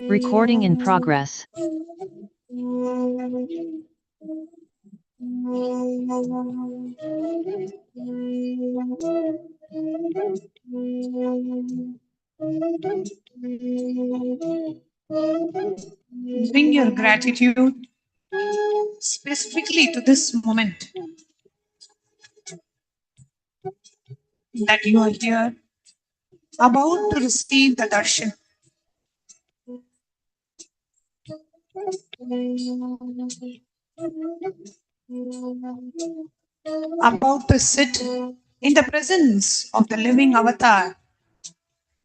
Recording in progress. Bring your gratitude specifically to this moment that you are here, about to receive the darshan. About to sit in the presence of the living avatar,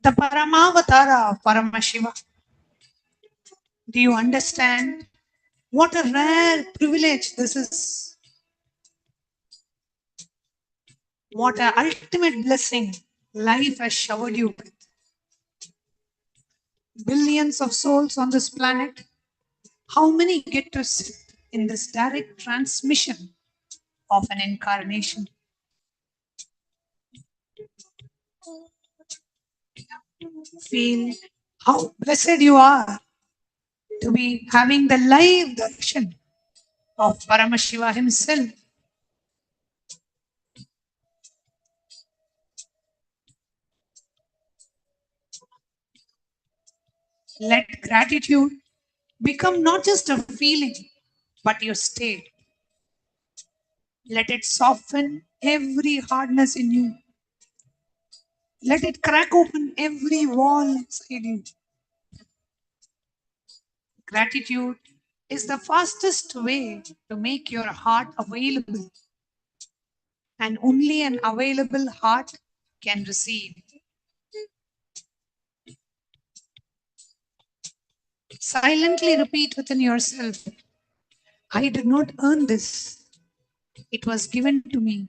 the Paramavatara of Paramashiva. Do you understand what a rare privilege this is? What an ultimate blessing life has showered you with. Billions of souls on this planet, how many get to sit in this direct transmission of an incarnation? Feel how blessed you are to be having the live darshan of Paramashiva himself. Let gratitude become not just a feeling, but your state. Let it soften every hardness in you. Let it crack open every wall inside you. Gratitude is the fastest way to make your heart available, and only an available heart can receive. Silently repeat within yourself, I did not earn this. It was given to me,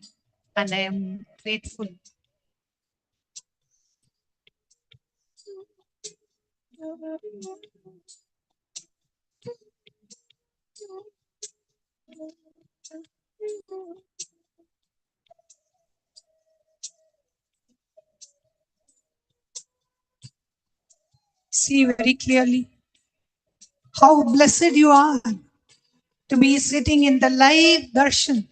and I am grateful. See very clearly how blessed you are to be sitting in the live darshan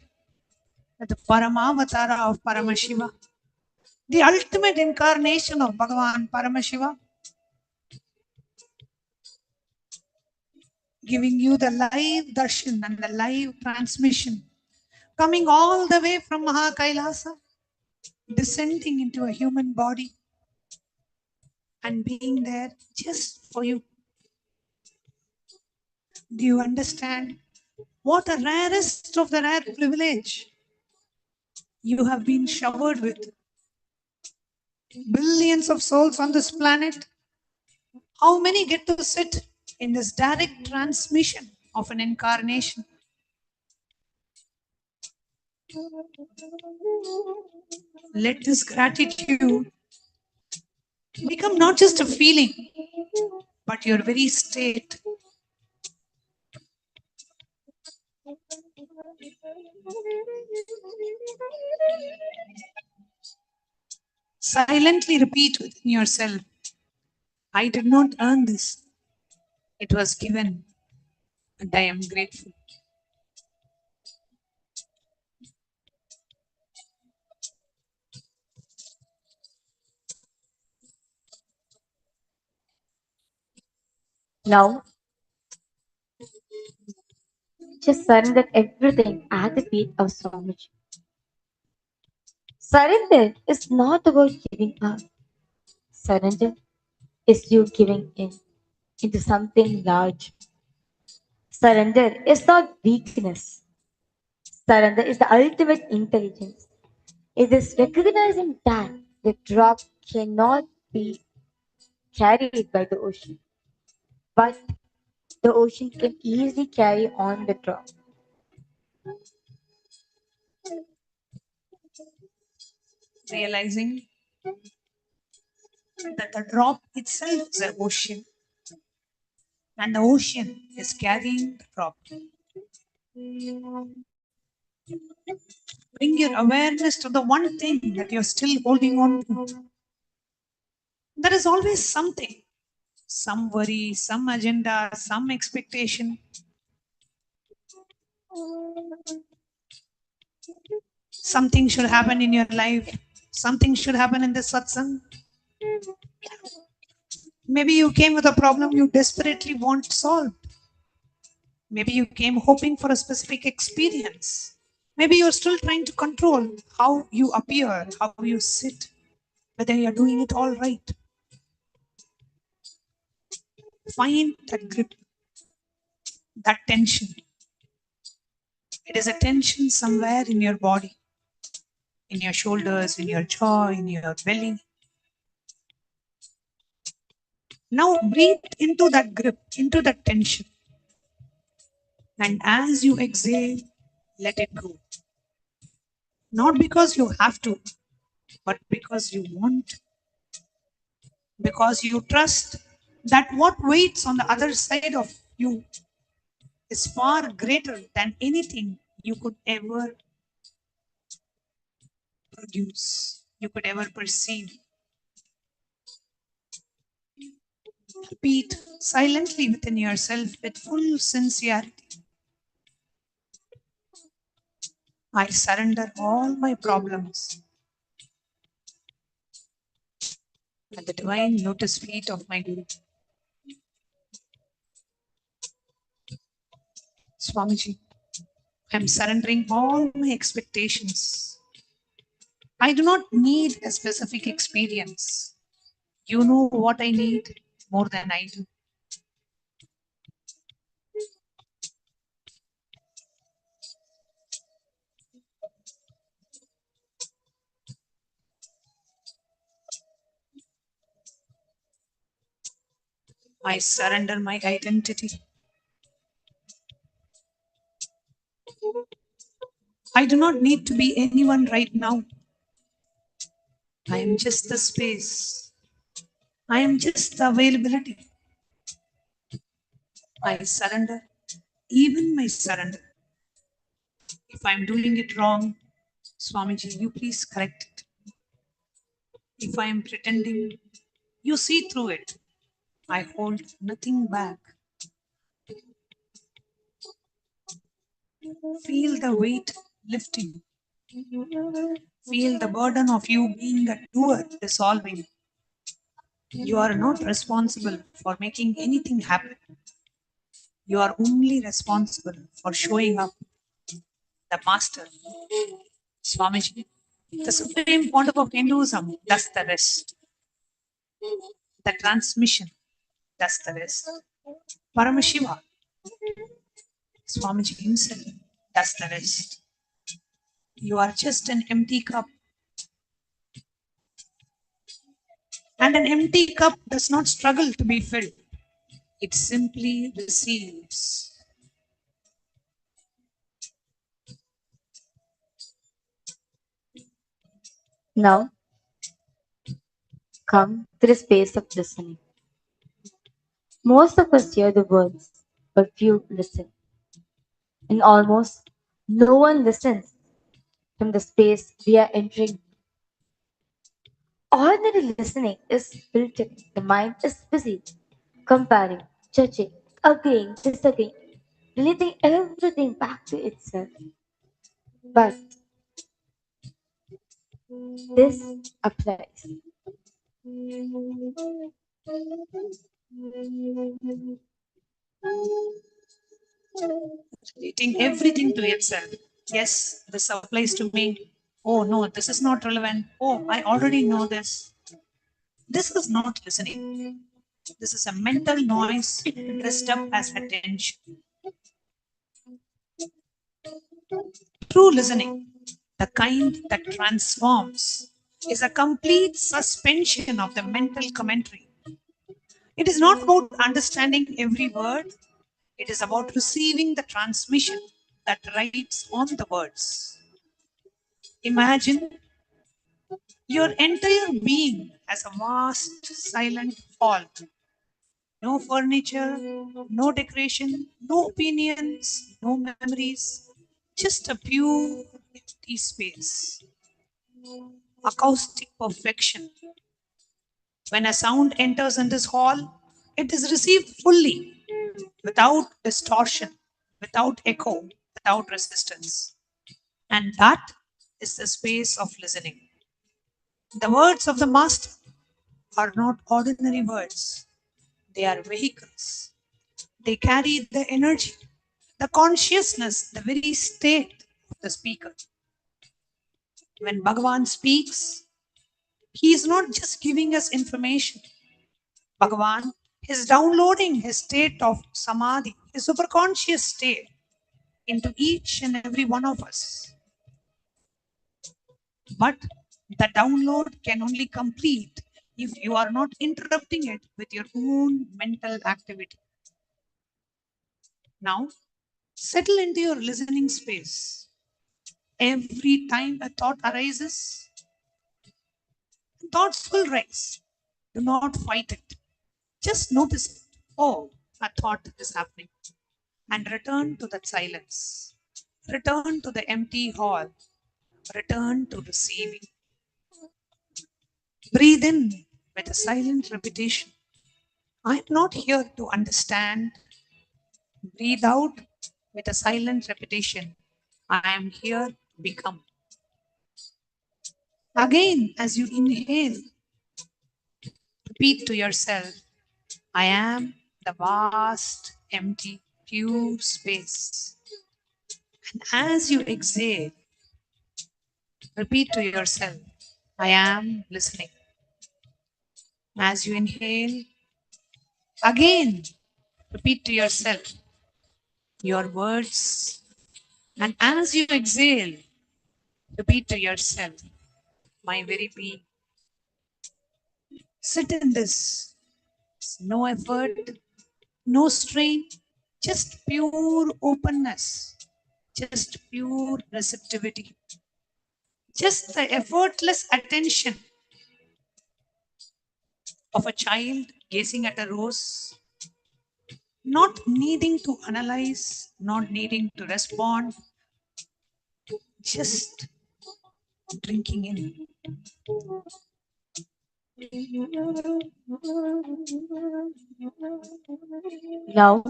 at the Paramavatara of Paramashiva, the ultimate incarnation of Bhagavan Paramashiva, giving you the live darshan and the live transmission, coming all the way from Kailasa, descending into a human body and being there just for you. Do you understand what a rarest of the rare privilege you have been showered with? Billions of souls on this planet, how many get to sit in this direct transmission of an incarnation? Let this gratitude become not just a feeling, but your very state. Silently repeat within yourself, I did not earn this. It was given, and I am grateful. Now, just surrender everything at the feet of Swamiji. Surrender is not about giving up. Surrender is you giving in into something large. Surrender is not weakness. Surrender is the ultimate intelligence. It is recognizing that the drop cannot be carried by the ocean, but the ocean can easily carry on the drop. Realizing that the drop itself is an ocean, and the ocean is carrying the drop. Bring your awareness to the one thing that you're still holding on to. There is always something some worry, some agenda, some expectation. Something should happen in your life. Something should happen in the satsang. Maybe you came with a problem you desperately want solved. Maybe you came hoping for a specific experience. Maybe you're still trying to control how you appear, how you sit, whether you're doing it all right. Find that grip, that tension. It is a tension somewhere in your body, in your shoulders, in your jaw, in your belly. Now breathe into that grip, into that tension. And as you exhale, let it go. Not because you have to, but because you want, because you trust that what waits on the other side of you is far greater than anything you could ever produce, you could ever perceive. Repeat silently within yourself with full sincerity. I surrender all my problems at the divine lotus feet of my Guru. Swamiji, I am surrendering all my expectations. I do not need a specific experience. You know what I need more than I do. I surrender my identity. I do not need to be anyone right now. I am just the space. I am just the availability. I surrender, even my surrender. If I am doing it wrong, Swamiji, you please correct it. If I am pretending, you see through it. I hold nothing back. Feel the weight lifting. Feel the burden of you being a doer dissolving. You are not responsible for making anything happen. You are only responsible for showing up. The master, Swamiji, the supreme pontiff of Hinduism, does the rest. The transmission does the rest. Paramashiva, Swamiji himself, does the rest. You are just an empty cup. And an empty cup does not struggle to be filled. It simply receives. Now, come to the space of listening. Most of us hear the words, but few listen. And almost no one listens from the space we are entering. Ordinary listening is filtered. The mind is busy, comparing, judging, agreeing, disagreeing, relating everything back to itself. But this applies. Relating everything to itself. Yes, this applies to me. Oh no, this is not relevant. Oh, I already know this. This is not listening. This is a mental noise dressed up as attention. True listening, the kind that transforms, is a complete suspension of the mental commentary. It is not about understanding every word, it is about receiving the transmission that writes on the words. Imagine your entire being as a vast silent hall. No furniture, no decoration, no opinions, no memories, just a pure empty space. Acoustic perfection. When a sound enters in this hall, It is received fully, without distortion, without echo, without resistance. And that is the space of listening. The words of the Master are not ordinary words, they are vehicles. They carry the energy, the consciousness, the very state of the speaker. When Bhagavan speaks, he is not just giving us information. Bhagavan is downloading his state of samadhi, his superconscious state, into each and every one of us. But the download can only complete if you are not interrupting it with your own mental activity. Now, settle into your listening space. Every time a thought arises, thoughts will rise. Do not fight it. Just notice it. Oh, a thought is happening. And return to that silence. Return to the empty hall. Return to receiving. Breathe in with a silent repetition. I am not here to understand. Breathe out with a silent repetition. I am here to become. Again, as you inhale, repeat to yourself, I am the vast, empty, pure space. And as you exhale, repeat to yourself, I am listening. As you inhale, again, repeat to yourself your words. And as you exhale, repeat to yourself, my very being. Sit in this. No effort, no strain, just pure openness, just pure receptivity, just the effortless attention of a child gazing at a rose, not needing to analyze, not needing to respond, just drinking in. Now,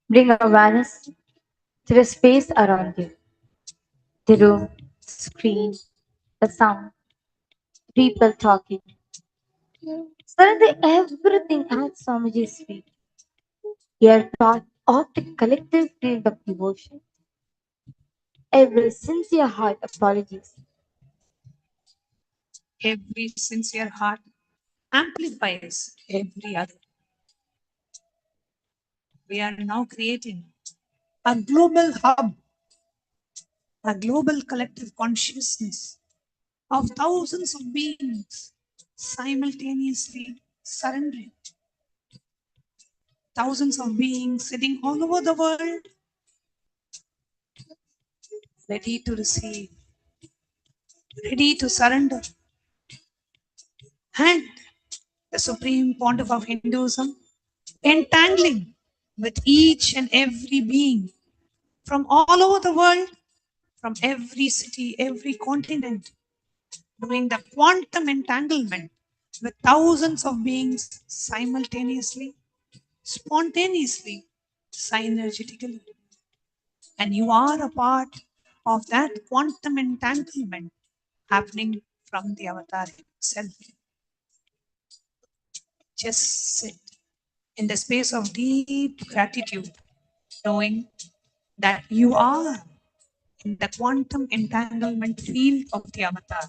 bring awareness to the space around you, the room, the screen, the sound, people talking. Suddenly, everything at Swamiji's feet. We are part of the collective field of devotion. Every sincere heart apologies. Every sincere heart amplifies every other. We are now creating a global hub, a global collective consciousness of thousands of beings simultaneously surrendering. Thousands of beings sitting all over the world, ready to receive, ready to surrender. And the Supreme Pontiff of Hinduism entangling with each and every being from all over the world, from every city, every continent, doing the quantum entanglement with thousands of beings simultaneously, spontaneously, synergetically. And you are a part of that quantum entanglement happening from the avatar itself. Just sit in the space of deep gratitude, knowing that you are in the quantum entanglement field of the avatar.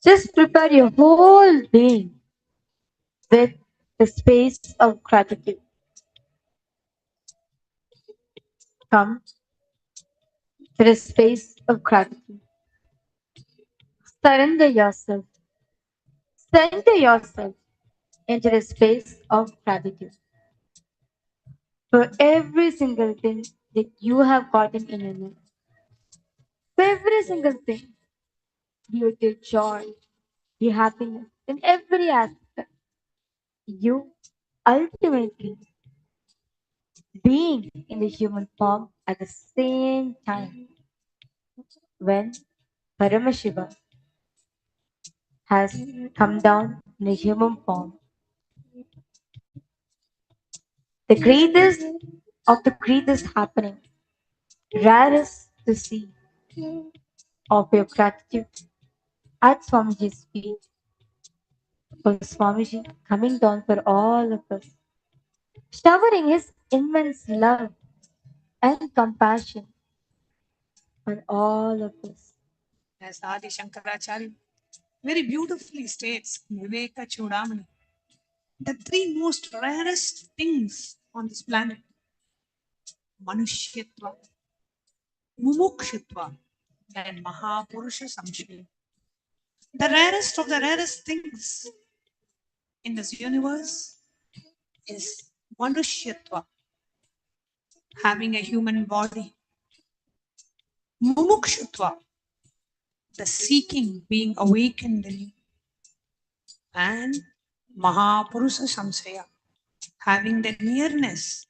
Just prepare your whole being with the space of gratitude. Come to the space of gratitude. Surrender yourself. Center yourself into the space of gratitude for every single thing that you have gotten in your life. For every single thing, be it your joy, be happiness, in every aspect. You ultimately being in the human form at the same time when Paramashivam has come down in a human form. The greatest of the greatest happening, rarest to see of your gratitude at Swamiji's feet, for Swamiji coming down for all of us, showering his immense love and compassion on all of us. As Adi Shankaracharya very beautifully states in Viveka Chudamani, the three most rarest things on this planet: Manushyatva, Mumukshitva, and Mahapurusha Samshaya. The rarest of the rarest things in this universe is Manushyatva, having a human body. Mumukshutva, the seeking, being awakened in you. And Mahapurusha Samshaya, having the nearness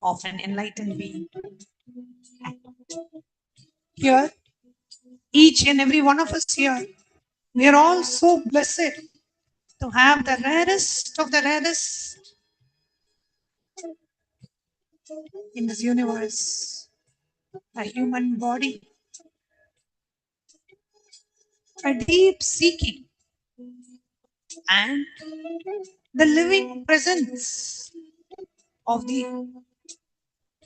of an enlightened being. Here, each and every one of us here, we are all so blessed to have the rarest of the rarest in this universe, a human body, a deep seeking, and the living presence of the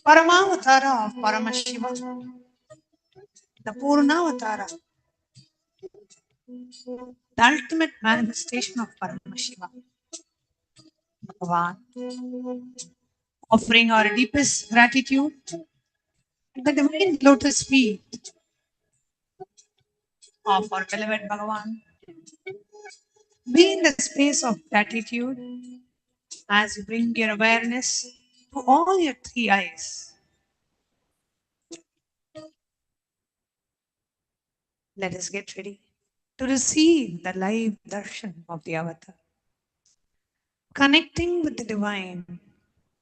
Paramavatara of Paramashivam, the Purnavatara, the ultimate manifestation of Paramashivam, Bhagavan, offering our deepest gratitude at the divine lotus feet of our beloved Bhagavan. Be in the space of gratitude as you bring your awareness to all your three eyes. Let us get ready to receive the live darshan of the avatar. Connecting with the divine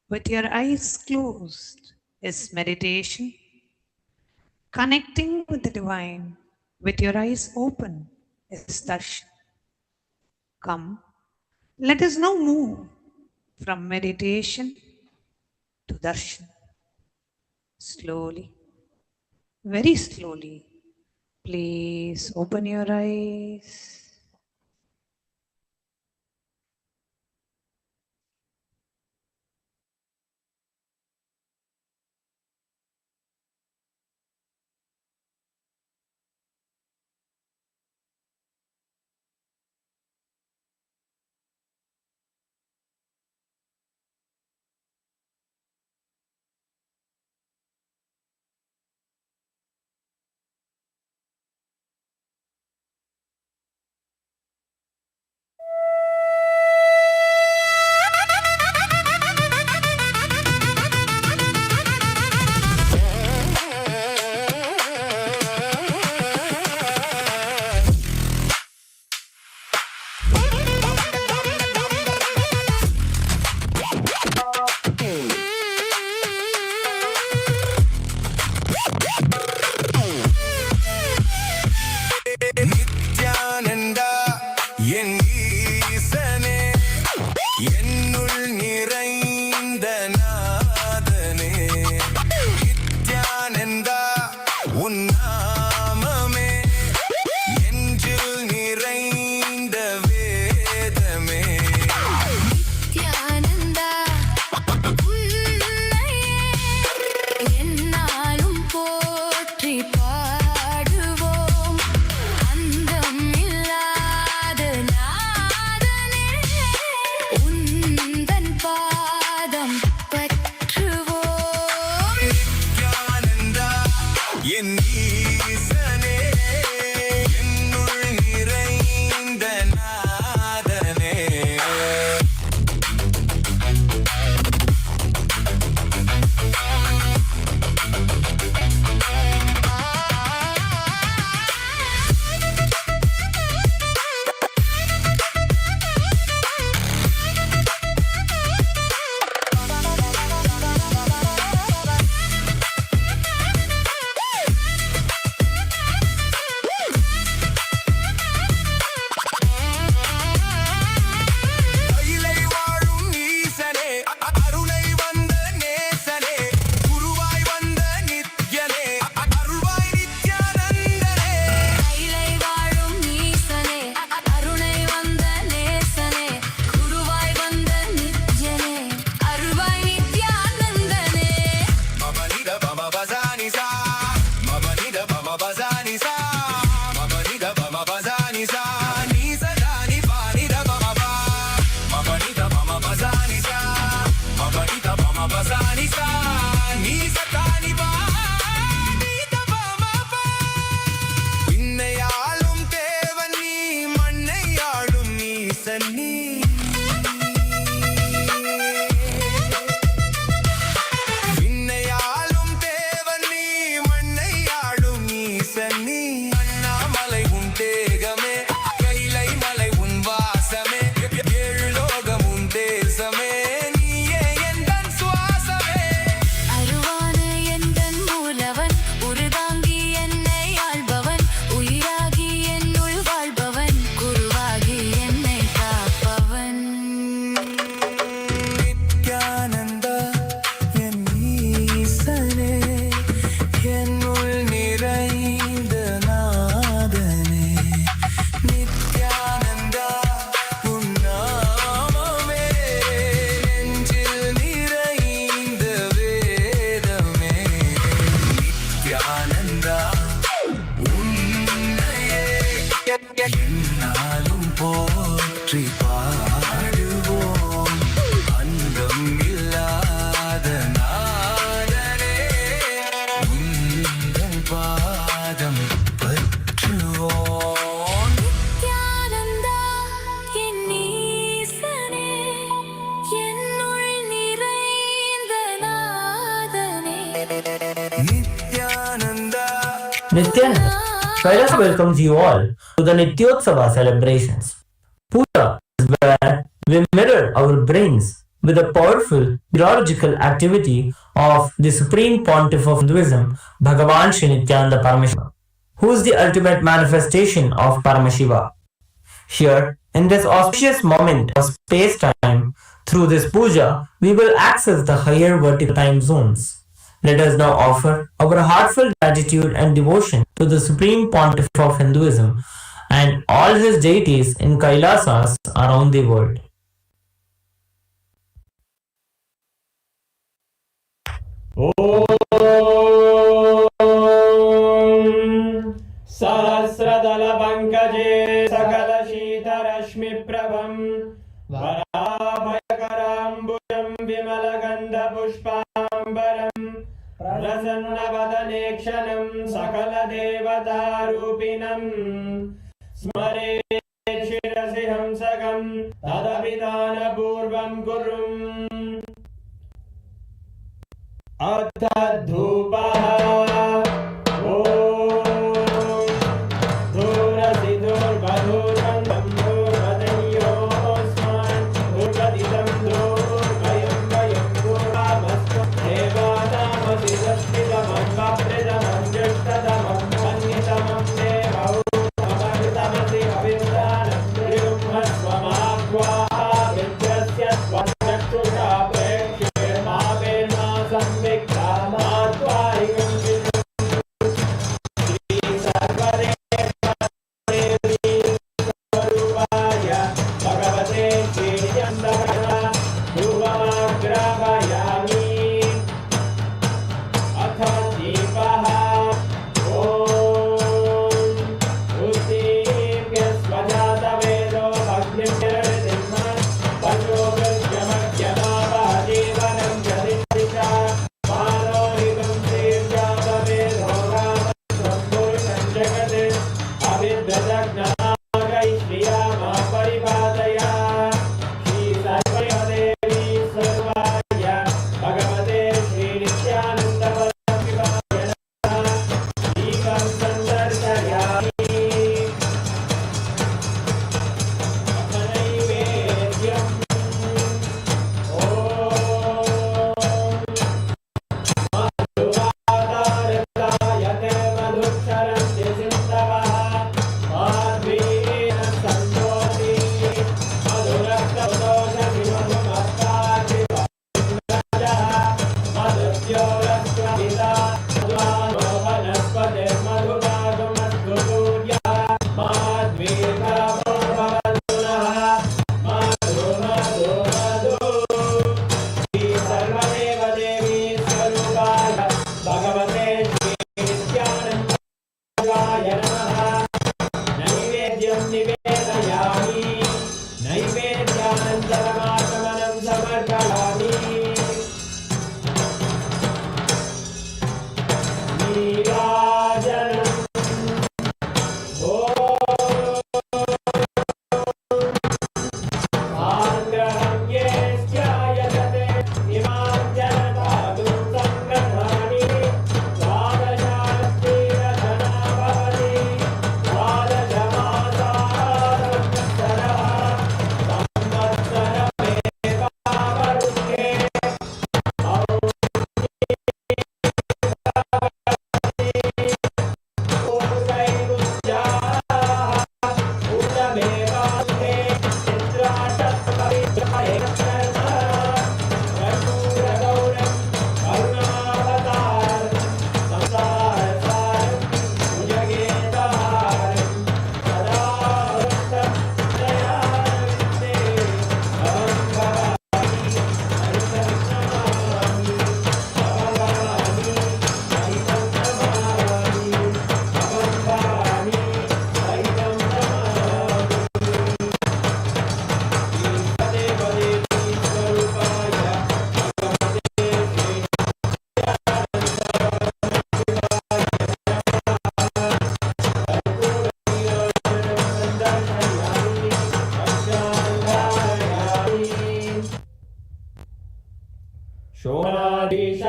with your eyes closed is meditation. Connecting with the divine with your eyes open is darshan. Come, let us now move from meditation to darshan. Slowly, very slowly, please open your eyes. Nithyananda, என் ஈசனே, என்னுள் நிறைந்த நாதனே. Nithyananda, உன் நாமமே என் நிசா நீ சதானி பா நீ தபமபா விண்ணையாளும் தேவன் நீ மண்ணையாளும் ஈசன் நீ விண்ணையாளும் தேவன் நீ மண்ணையாளும் ஈசன் நீ அண்ணாமலை உன் தேகமே கைலை மலை உன் வாசமே ஏழு லோகம் உன் தேசமே நீயே எந்தன் சுவாசமே அருவான எந்தன் மூலவன் உருதாங்கி என்னை ஆள்பவன் உயிராகி என்னுள் வாழ்பவன் குருவாகி என்னை காப்பவன் நித்யானந்தா என் ஈசனே என்னுள் நிறைந்த நாதனே நித்யானந்தா உன் நாமமே நெஞ்சில் நிறைந்த வேதமே நித்யானந்தா உன்னையே என்னாலும் போற்றி பாடுவோம் அந்தம் இல்லாத நாதனே உந்தன் பாதம் பற்றுவோம் நித்யானந்தா என் ஈசனே என்னுள் நிறைந்த நாதனே Nithyananda Nithyananda, Kailasa welcomes you all to the Nityotsava celebrations. Puja is where we mirror our brains with the powerful theological activity of the Supreme Pontiff of Hinduism, BHAGAVAN Sri Nithyananda Paramashivam, who is the ultimate manifestation of Paramashiva. Here, in this auspicious moment of space-time, through this puja, we will access the higher vertical time zones. Let us now offer our heartfelt gratitude and devotion to the Supreme Pontiff of Hinduism and all his deities in Kailasas around the world. सहस्रदलपङ्कजे सकलशीतरश्मिप्रभं वराभयकराम्बुजं विमलगन्धपुष्पाम्बरं प्रसन्नवदने क्षणं सकलदेवतारूपिणं स्मरेत् शिरसि हंसकं तदभिधानपूर्वं कुरुम् अथ धूपः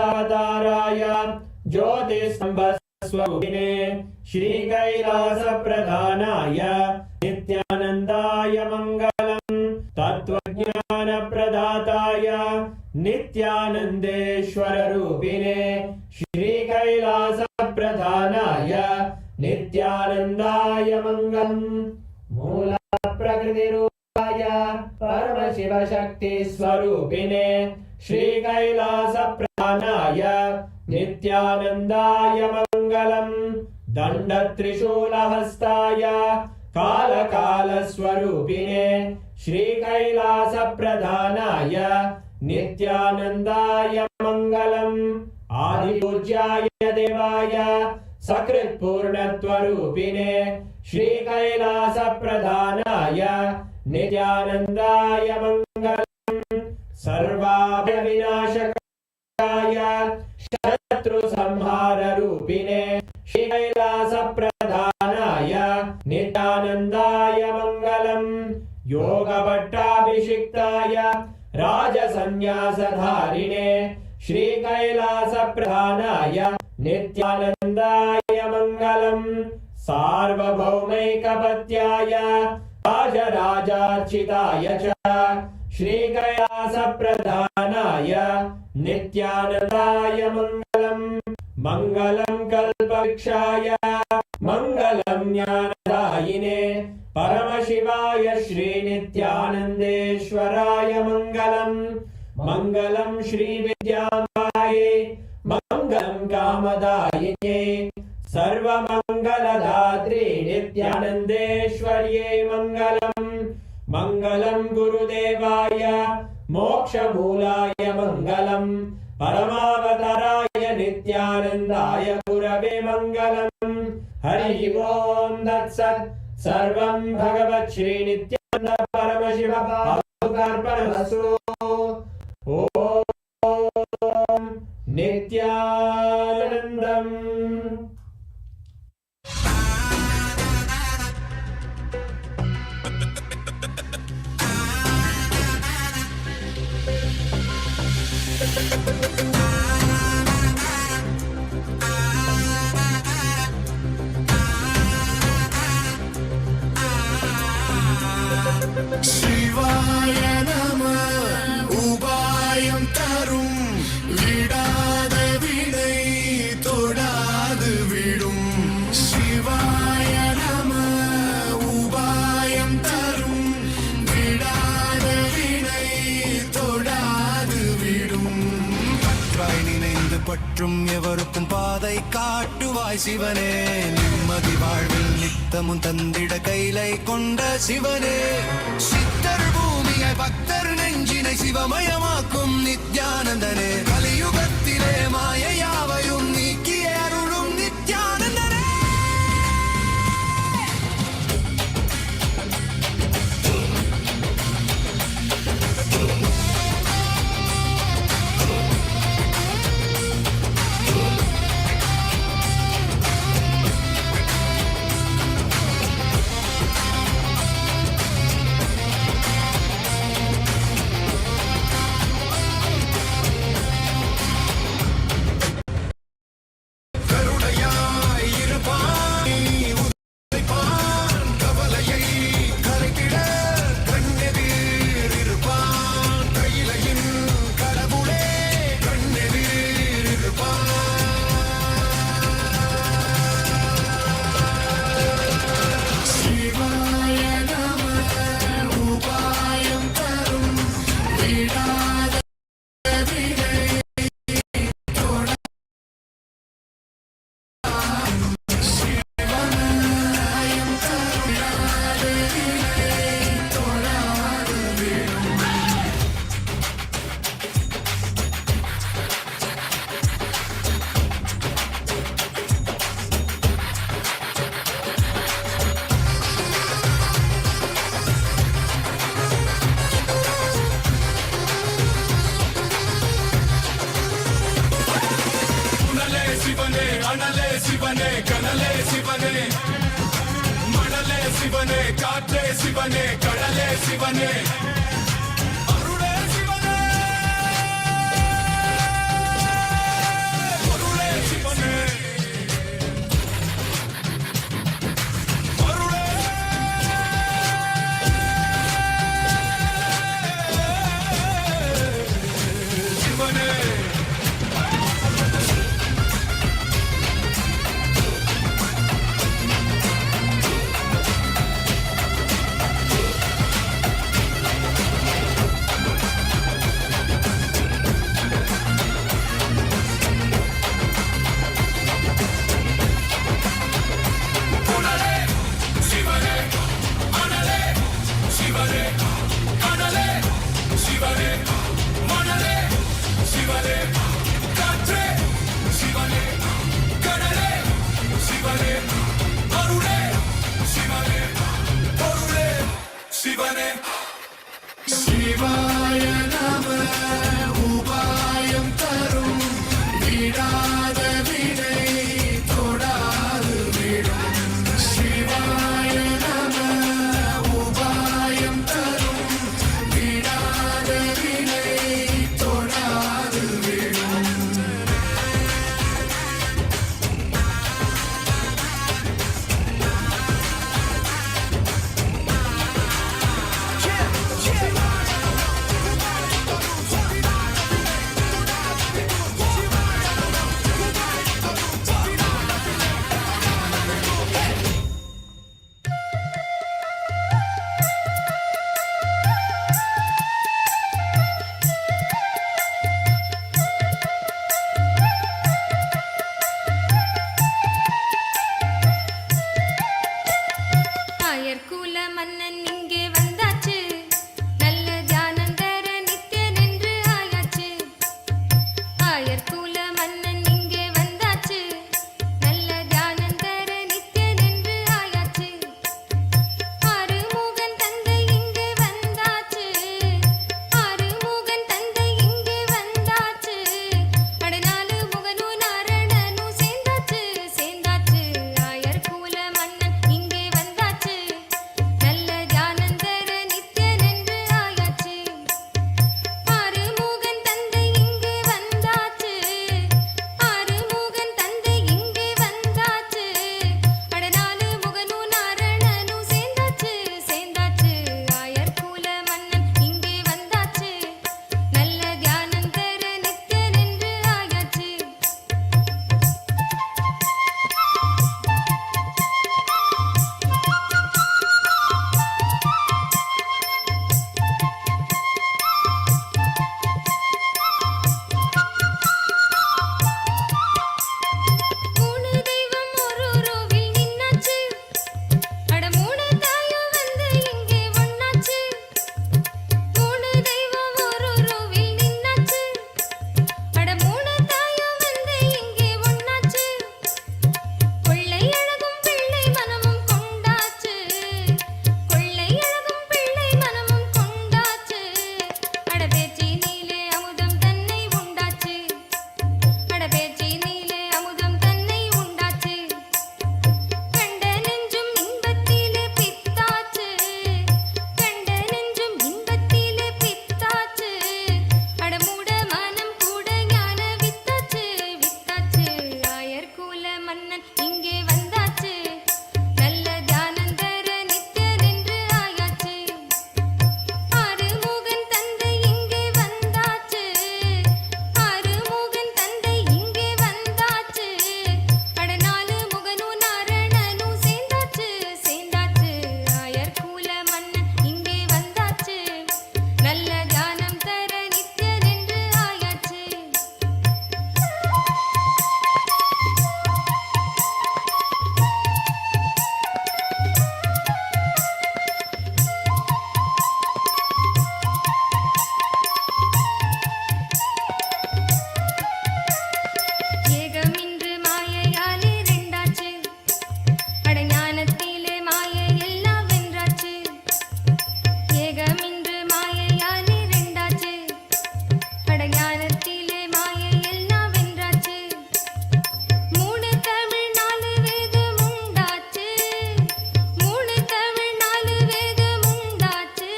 दशावताराय ज्योतिस्संभस्वरूपिणे श्री कैलास प्रधानाय नित्यानन्दाय मङ्गलम् तत्त्वज्ञान प्रदाताय नित्यानन्देश्वर रूपिणे श्री कैलास प्रधानाय नित्यानन्दाय मङ्गलम् मूल प्रकृति रूपाय परमशिव शक्ति स्वरूपिणे श्री कैलास प्रधानाय नित्यानन्दाय मङ्गलम् दण्ड त्रिशूलहस्ताय काल स्वरूपिणे श्री कैलास प्रधानाय नित्यानन्दाय मङ्गलम् आदिपूज्याय देवाय सकृत्पूर्णत्वरूपिणे श्री कैलास प्रधानाय नित्यानन्दाय मङ्गलम् सर्वाभयविनाशकाय शत्रु संहार रूपिणे श्री कैलास प्रधानाय नित्यानन्दाय मङ्गलम् योगभट्टाभिषिक्ताय राजसन्न्यासधारिणे श्री कैलास प्रधानाय नित्यानन्दाय मङ्गलम् सार्वभौमैकपत्याय राजराजार्चिताय च श्री कैलास प्रधानाय नित्यानन्दाय मङ्गलम् मङ्गलम् कल्पवृक्षाय मङ्गलम् ज्ञानदायिने परमशिवाय श्री नित्यानन्देश्वराय मङ्गलम् मङ्गलम् श्री विद्याम्बायै मङ्गलम् कामदायिने सर्वमङ्गलदात्रे नित्यानन्देश्वर्यै मङ्गलम् मङ्गलम् गुरुदेवाय मोक्षमूलाय मङ्गलम् परमावताराय नित्यानन्दाय गुरवे मङ्गलम् हरि ओम् तत्सत् सर्वं भगवत् श्री नित्यानन्द परमशिव पादुकार्पणमस्तु ओम नित्यानन्दम् शिवाय नमः उपायं तरुं विडाद विडை தொடாது விடும் शिवाय नमः उपायं तरुं विडाद विडை தொடாது விடும் பற்றாய் நினைந்து பற்றும் எவருக்கும் பாதை காட்டுவாய் சிவனே நிம்மதி வாழ்வில் நித்தமும் தந்திட கைலை கொண்ட சிவனே சித்தர் பூமியை பக்தர் நெஞ்சினை சிவமயமாக்கும் நித்யானந்தனே கலியுகத்திலே மாயையாவையும் நீக்கிய அருளும் நித்யானந்தனே சிவனே கனலே சிவனே மணலே சிவனே காற்றே சிவனே கடலே சிவனே அருளே சிவனே சிவாய நம உபாயம் தரும் விடாத வினை தொடாது விடும் சிவாய நம உபாயம் தரும் விடாத வினை தொடாது விடும் ஆயர்குல மன்னன் இங்கே வந்தாச்சு நல்ல தியானம் தர நித்யன் என்று ஆயாச்சு ஆயர்குல மன்னன் இங்கே வந்தாச்சு நல்ல தியானம் தர நித்யன் என்று ஆயாச்சு ஆறுமுகன் தந்தை இங்கே வந்தாச்சு ஆறுமுகன் தந்தை இங்கே வந்தாச்சு அடநாலு முகனும் நாரணனும் சேர்ந்தாச்சு சேர்ந்தாச்சு ஆயர்குல மன்னன் இங்கே வந்தாச்சு நல்ல தியானம் தர நித்யன் என்று ஆயாச்சு ஆறுமுகன் தந்தை இங்கே வந்தாச்சு ஆறுமுகன் தந்தை இங்கே வந்தாச்சு அடநாலு முகனும் நாரணனும் சேர்ந்தாச்சு சேர்ந்தாச்சு ஆயர்குல மன்னன் இங்கே வந்தாச்சு நல்ல தியானம் தர நித்யன் என்று ஆயாச்சு மூணு தெய்வம் ஒரு ரோவில் நின்னாச்சு அட மூணு தாயும் வந்து இங்கே ஒண்ணாச்சு மூணு தெய்வம் ஒரு ரோவில் நின்னாச்சு அட மூணு தாயும் வந்து இங்கே ஒண்ணாச்சு கொள்ளை அழகும் பிள்ளை மனமும் கொண்டாச்சு கொள்ளை அழகும் பிள்ளை மனமும் கொண்டாச்சு அட பேச்சி நீலே அமுதம் தன்னை உண்டாச்சு அட பேச்சி நீலே அமுதம் தன்னை உண்டாச்சு கண்ட நெஞ்சும் இன்பத்திலே பித்தாச்சு கண்ட நெஞ்சும் இன்பத்திலே பித்தாச்சு அட மூட மனம் கூட ஞான வித்தாச்சு வித்தாச்சு ஆயர்குல மன்னன் இங்கே வந்தாச்சு நல்ல தியானம் தர நித்யன் என்று ஆயாச்சு ஆறுமுகன் தந்தை இங்கே வந்தாச்சு ஆறுமுகன் தந்தை இங்கே வந்தாச்சு அடநாலு முகனும் நாரணனும் சேர்ந்தாச்சு சேர்ந்தாச்சு ஆயர்குல மன்னன் இங்கே வந்தாச்சு நல்ல தியானம் தர நித்யன் என்று ஆயாச்சு ஏகமின்று மாயையாலே ரெண்டாச்சு அட ஞானத்திலே மாயை எல்லாம் வென்றாச்சு ஏகமின்று மாயையாலே ரெண்டாச்சு அட ஞானத்திலே மாயை எல்லாம் வென்றாச்சு மூணு தமிழ் நாலு வேதம் உண்டாச்சு மூணு தமிழ் நாலு வேதம் உண்டாச்சு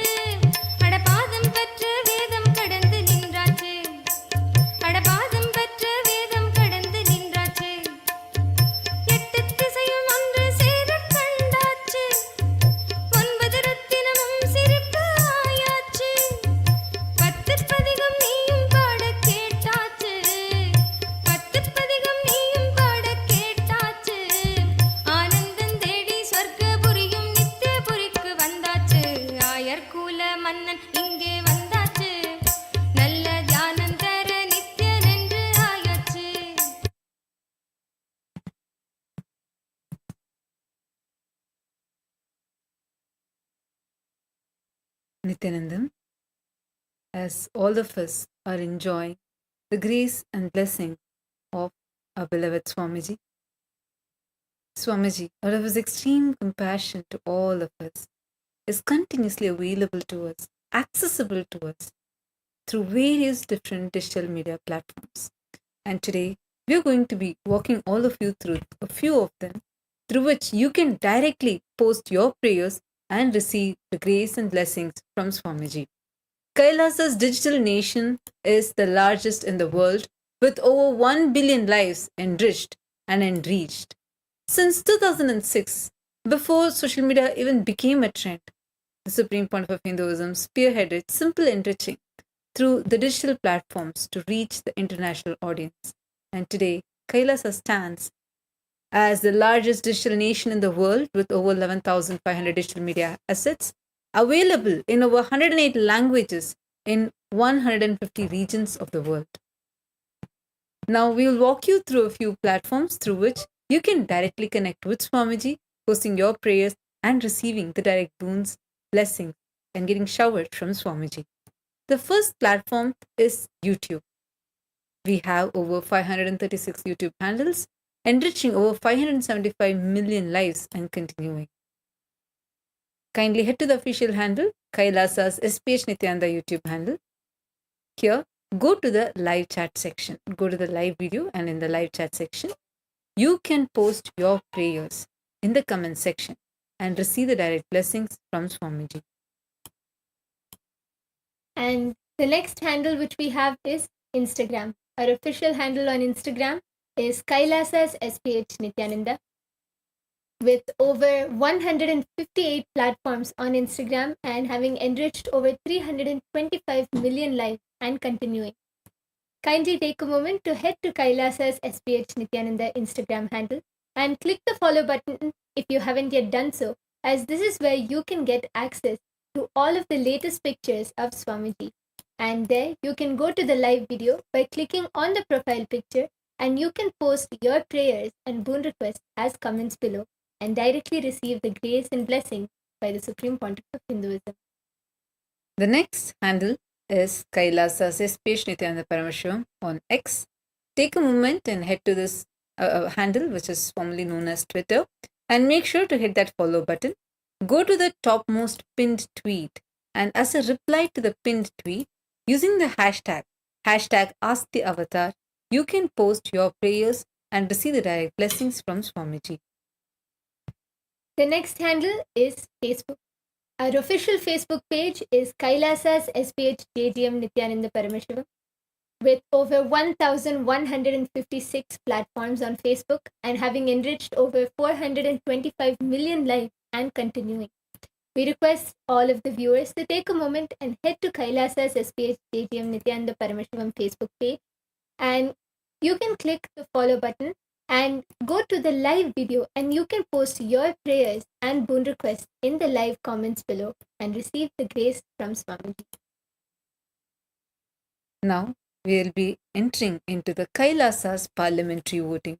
அட பாதம் பெற்ற வேதம் கடந்து நின்றாச்சு அட பாதம் பெற்ற வேதம் கடந்து நின்றாச்சு எட்டு திசையும் ஒன்று சேரக் கண்டாச்சு ஒன்பது ரத்தினமும் சிரிப்பு ஆயாச்சு பத்து பதிகம் நீயும் பாட கேட்டாச்சு பத்து பதிகம் நீயும் பாட கேட்டாச்சு ஆனந்தம் தேடி சொர்க்கபுரியும் நித்தியபுரிக்கு வந்தாச்சு ஆயர்குல மன்னன் இங்கே வந்தாச்சு நல்ல தியானம் தர நித்யன் என்று ஆயாச்சு Nithyanandam, as all of us are enjoying the grace and blessing of our beloved Swamiji. Swamiji, out of his extreme compassion to all of us, is continuously available to us accessible to us through various different digital media platforms. And today, we're going to be walking all of you through a few of them, through which you can directly post your prayers and receive the grace and blessings from Swamiji. Kailasa's digital nation is the largest in the world, with over 1 billion lives enriched and enriched. Since 2006, before social media even became a trend, the Supreme Pontiff of Hinduism spearheaded simple enriching through the digital platforms to reach the international audience. And today, Kailasa stands as the largest digital nation in the world with over 11,500 digital media assets available in over 108 languages in 150 regions of the world. Now, we will walk you through a few platforms through which you can directly connect with Swamiji, posting your prayers and receiving the direct boons, blessings, and getting showered from Swamiji. The first platform is YouTube. We have over 536 YouTube handles, enriching over 575 million lives and continuing. Kindly head to the official handle, Kailasa's SPH Nithyananda YouTube handle. Here, go to the live chat section. Go to the live video, and in the live chat section, you can post your prayers in the comment section and receive the direct blessings from Swamiji. And the next handle which we have is Instagram. Our official handle on Instagram is Kailasa's SPH Nithyananda. With over 158 platforms on Instagram and having enriched over 325 million lives and continuing. Kindly take a moment to head to Kailasa's SPH Nithyananda Instagram handle and click the follow button if you haven't yet done so, as this is where you can get access to all of the latest pictures of Swamiji. And there you can go to the live video by clicking on the profile picture, and you can post your prayers and boon requests as comments below and directly receive the grace and blessing by the Supreme Pontiff of Hinduism. The next handle is Kailasa's SPH Nithyananda Paramashivam on X. Take a moment and head to this handle, which is formerly known as Twitter, and make sure to hit that follow button. Go to the topmost pinned tweet, and as a reply to the pinned tweet, using the hashtag #AskTheAvatar, you can post your prayers and receive the direct blessings from Swamiji. The next handle is Facebook. Our official Facebook page is Kailasa's SPH JGM Nithyananda Paramashivam, with over 1,156 platforms on Facebook and having enriched over 425 million lives and continuing. We request all of the viewers to take a moment and head to Kailasa's SPH JGM Nithyananda Paramashivam Facebook page, and you can click the follow button and go to the live video, and you can post your prayers and boon requests in the live comments below and receive the grace from Swamiji. Now, we will be entering into the Kailasa's parliamentary voting.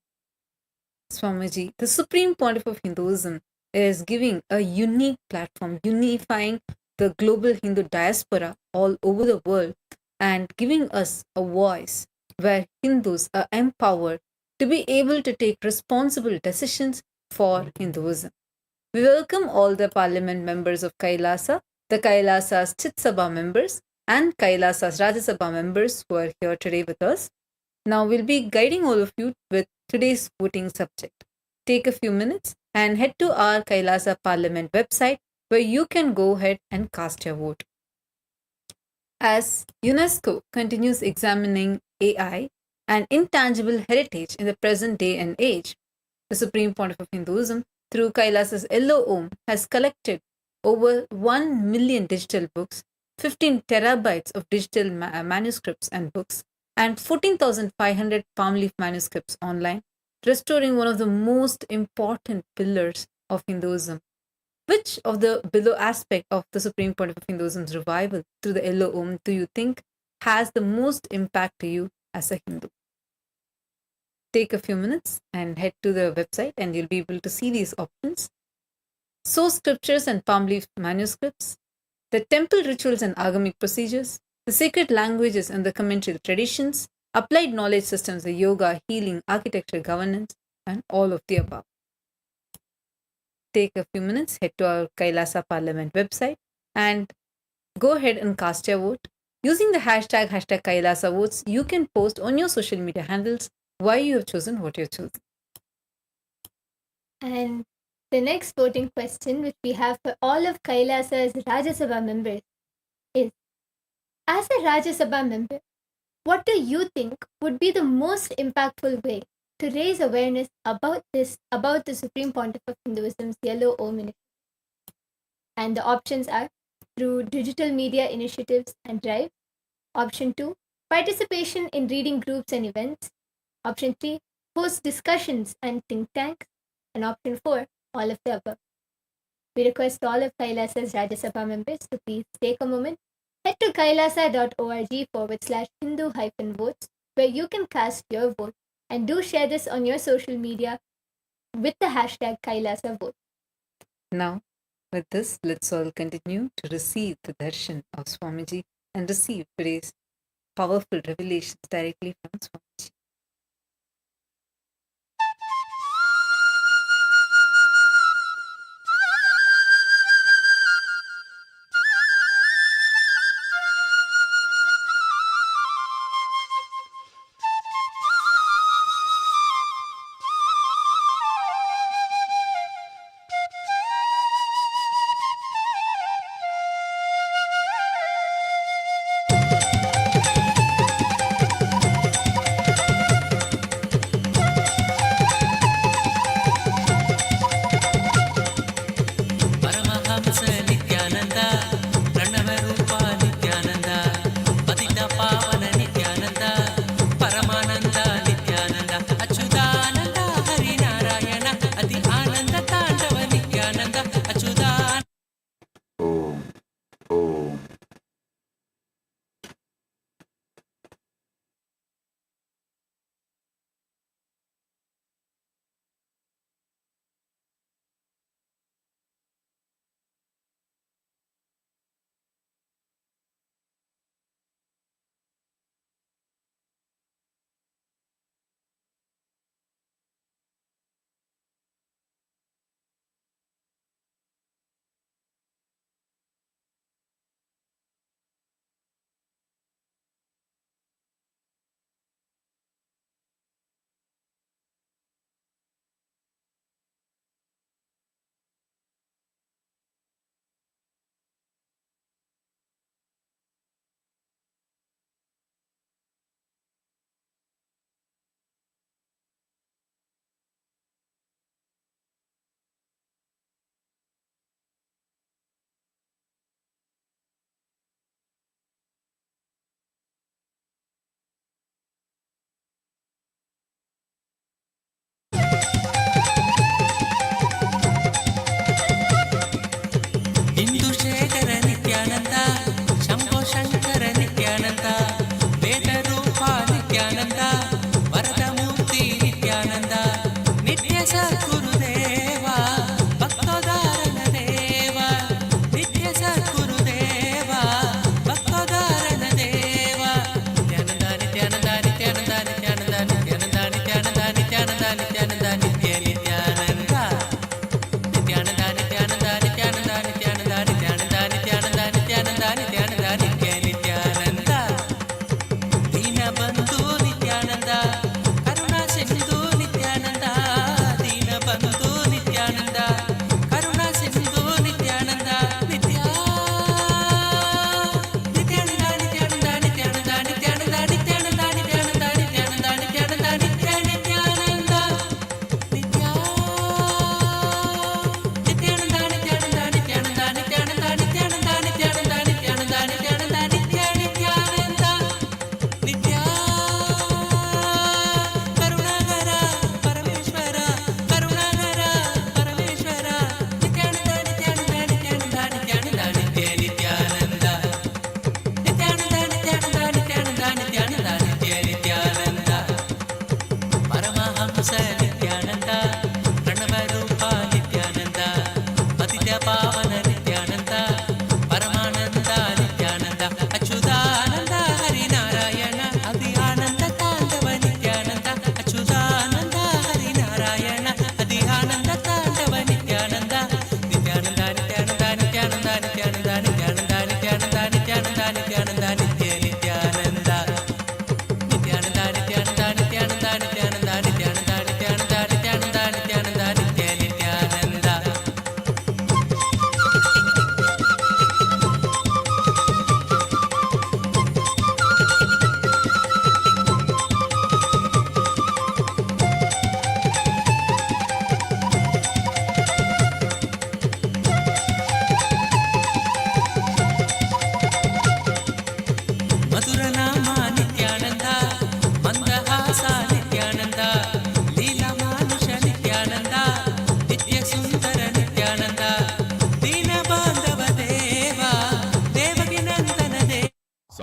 Swamiji, the Supreme Pontiff of Hinduism, is giving a unique platform, unifying the global Hindu diaspora all over the world and giving us a voice where Hindus are empowered to be able to take responsible decisions for Hinduism. We welcome all the parliament members of Kailasa, the Kailasa's Chit Sabha members, and Kailasa's Rajya Sabha members who are here today with us. Now we'll be guiding all of you with today's voting subject. Take a few minutes and head to our Kailasa Parliament website where you can go ahead and cast your vote. As UNESCO continues examining AI and intangible heritage in the present day and age, the Supreme Pontiff of Hinduism, through Kailasa's Yellow Om, has collected over 1 million digital books, 15 terabytes of digital manuscripts and books, and 14,500 palm leaf manuscripts online, restoring one of the most important pillars of Hinduism. Which of the below aspect of the Supreme Pontiff of Hinduism's revival through the Yellow Om do you think has the most impact to you as a Hindu? Take a few minutes and head to the website, and you'll be able to see these options. Source scriptures and palm leaf manuscripts, the temple rituals and agamic procedures, the sacred languages and the commentary traditions, applied knowledge systems, the yoga, healing, architecture, governance, and all of the above. Take a few minutes, head to our Kailasa Parliament website, and Go ahead and cast your vote. Using the hashtag Kailasa votes, you can post on your social media handles why you have chosen what you've chosen. And the next voting question, which we have for all of Kailasa's Rajya Sabha members, is: as a Rajya Sabha member, what do you think would be the most impactful way to raise awareness about the Supreme Pontiff of Hinduism's Yellow Om initiative? And the options are: through digital media initiatives and drives. Option 2, participation in reading groups and events. Option 3, host discussions and think tanks. And option 4, all of the above. We request all of Kailasa's Rajya Sabha members to please take a moment, head to kailasa.org/Hindu-votes, where you can cast your vote, and do share this on your social media with the hashtag Kailasa vote. Now, with this, let's all continue to receive the darshan of Swamiji and receive today's powerful revelations directly from Swamiji.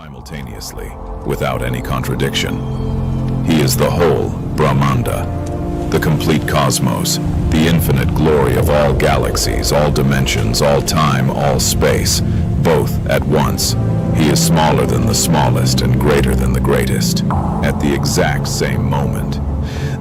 simultaneously, without any contradiction. He is the whole Brahmanda, the complete cosmos, the infinite glory of all galaxies, all dimensions, all time, all space, both at once. He is smaller than the smallest and greater than the greatest, at the exact same moment.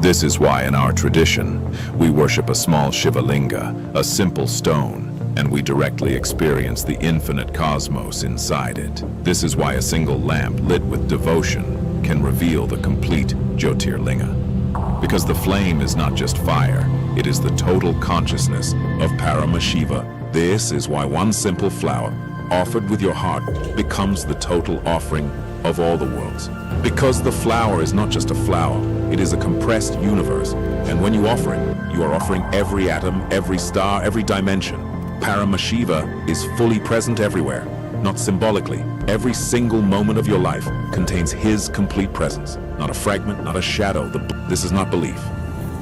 This is why in our tradition, we worship a small Shivalinga, a simple stone, and we directly experience the infinite cosmos inside it. This is why a single lamp lit with devotion can reveal the complete Jyotirlinga. Because the flame is not just fire, it is the total consciousness of Paramashiva. This is why one simple flower, offered with your heart, becomes the total offering of all the worlds. Because the flower is not just a flower, it is a compressed universe. And when you offer it, you are offering every atom, every star, every dimension. Paramashiva is fully present everywhere, not symbolically. Every single moment of your life contains his complete presence, not a fragment, not a shadow. This is not belief.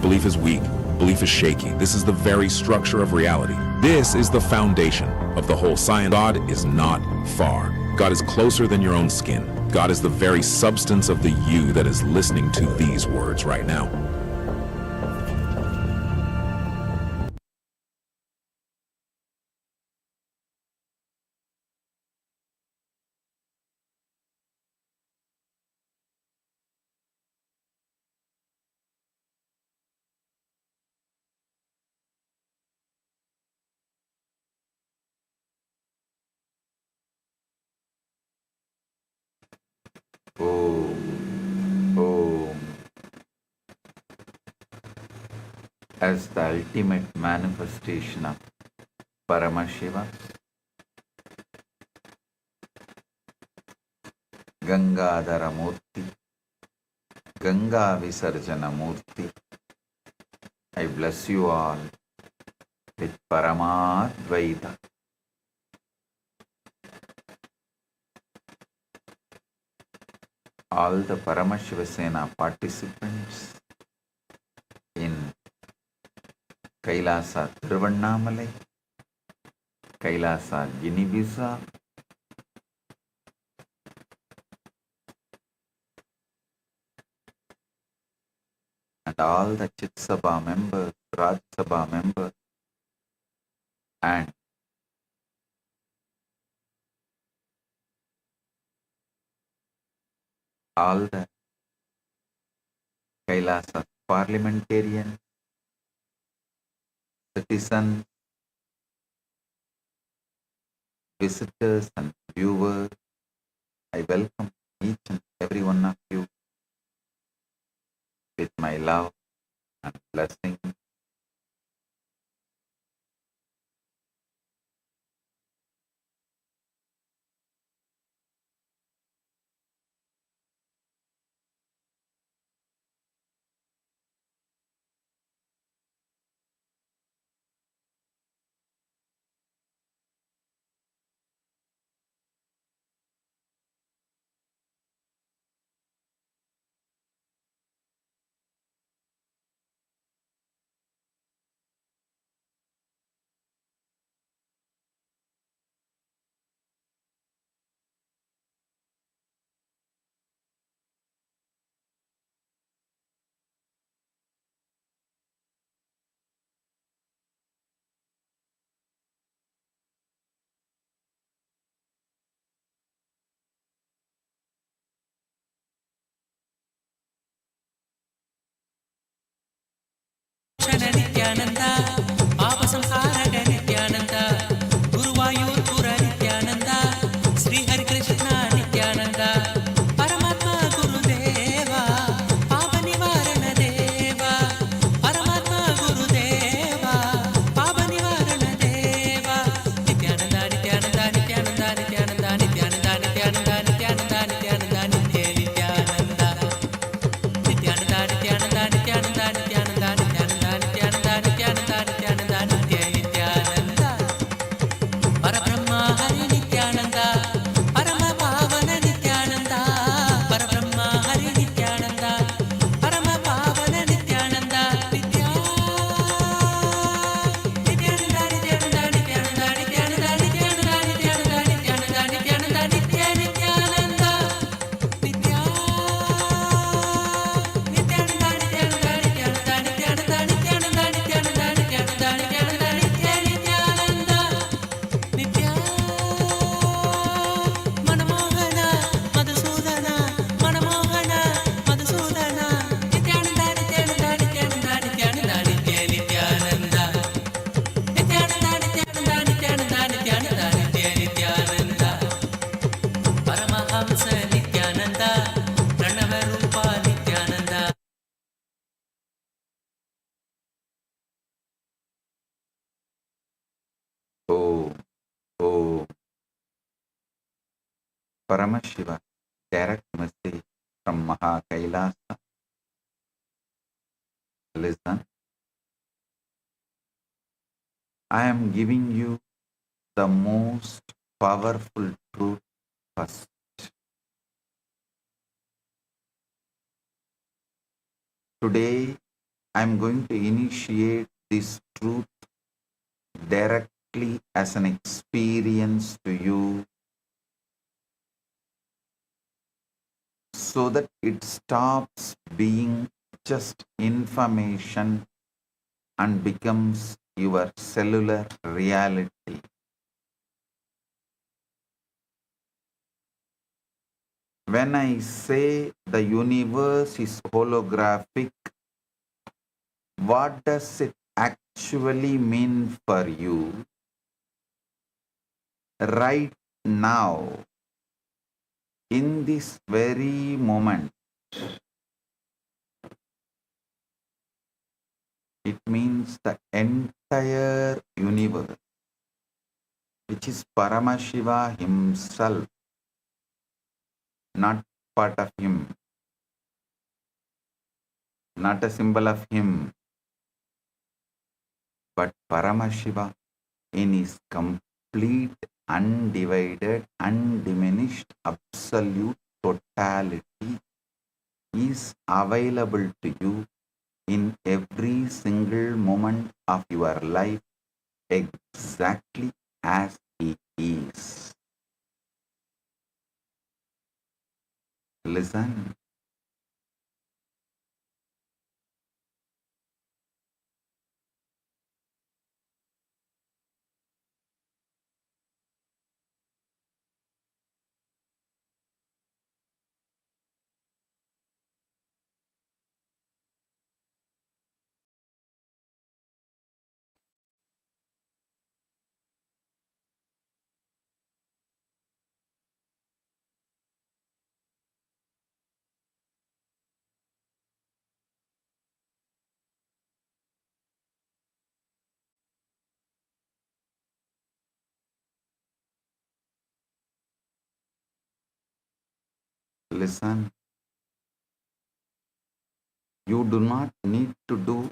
Belief is weak. Belief is shaky. This is the very structure of reality. This is the foundation of the whole science. God is not far. God is closer than your own skin. God is the very substance of the you that is listening to these words right now. As the ultimate manifestation of Paramashiva, Gangadhara Murti, Ganga Visarjana Murti, I bless you all with Paramadvaita. All the Paramashivasena participants in Kailasa Thiruvannamalai, Kailasa Guinea-Bissau, and all the Chit Sabha members, Raj Sabha members, and all the Kailasa parliamentarians, citizens, visitors and viewers. I welcome each and every one of you with my love and blessing. Nithyananda, Papa Samhara Nithyananda, Guruvayur Pura Nithyananda, Sri Hari Krishna Nithyananda, Paramatma Gurudeva, Papa Nivarana Deva, Paramatma Gurudeva, Papa Nivarana Deva, Nithyananda, Nithyananda, Nithyananda, Nithyananda, Nithyananda, Nithyananda, Nithyananda, Nithyananda, Nithyananda, Nithyananda, Nithyananda, Nithyananda, Nithyananda, Nithyananda, Nithyananda, Nithyananda, Nithyananda, Nithyananda, Nithyananda, Paramashiva, direct message from Maha Kailasa. Listen, I am giving you the most powerful truth first. Today, I am going to initiate this truth directly as an experience to you so that it stops being just information and becomes your cellular reality. When I say the universe is holographic, what does it actually mean for you right now, in this very moment? It means the entire universe, which is Paramashiva himself, not part of him, not a symbol of him, but Paramashiva in his complete, undivided, undiminished, absolute totality is available to you in every single moment of your life exactly as he is. Listen. Listen. You do not need to do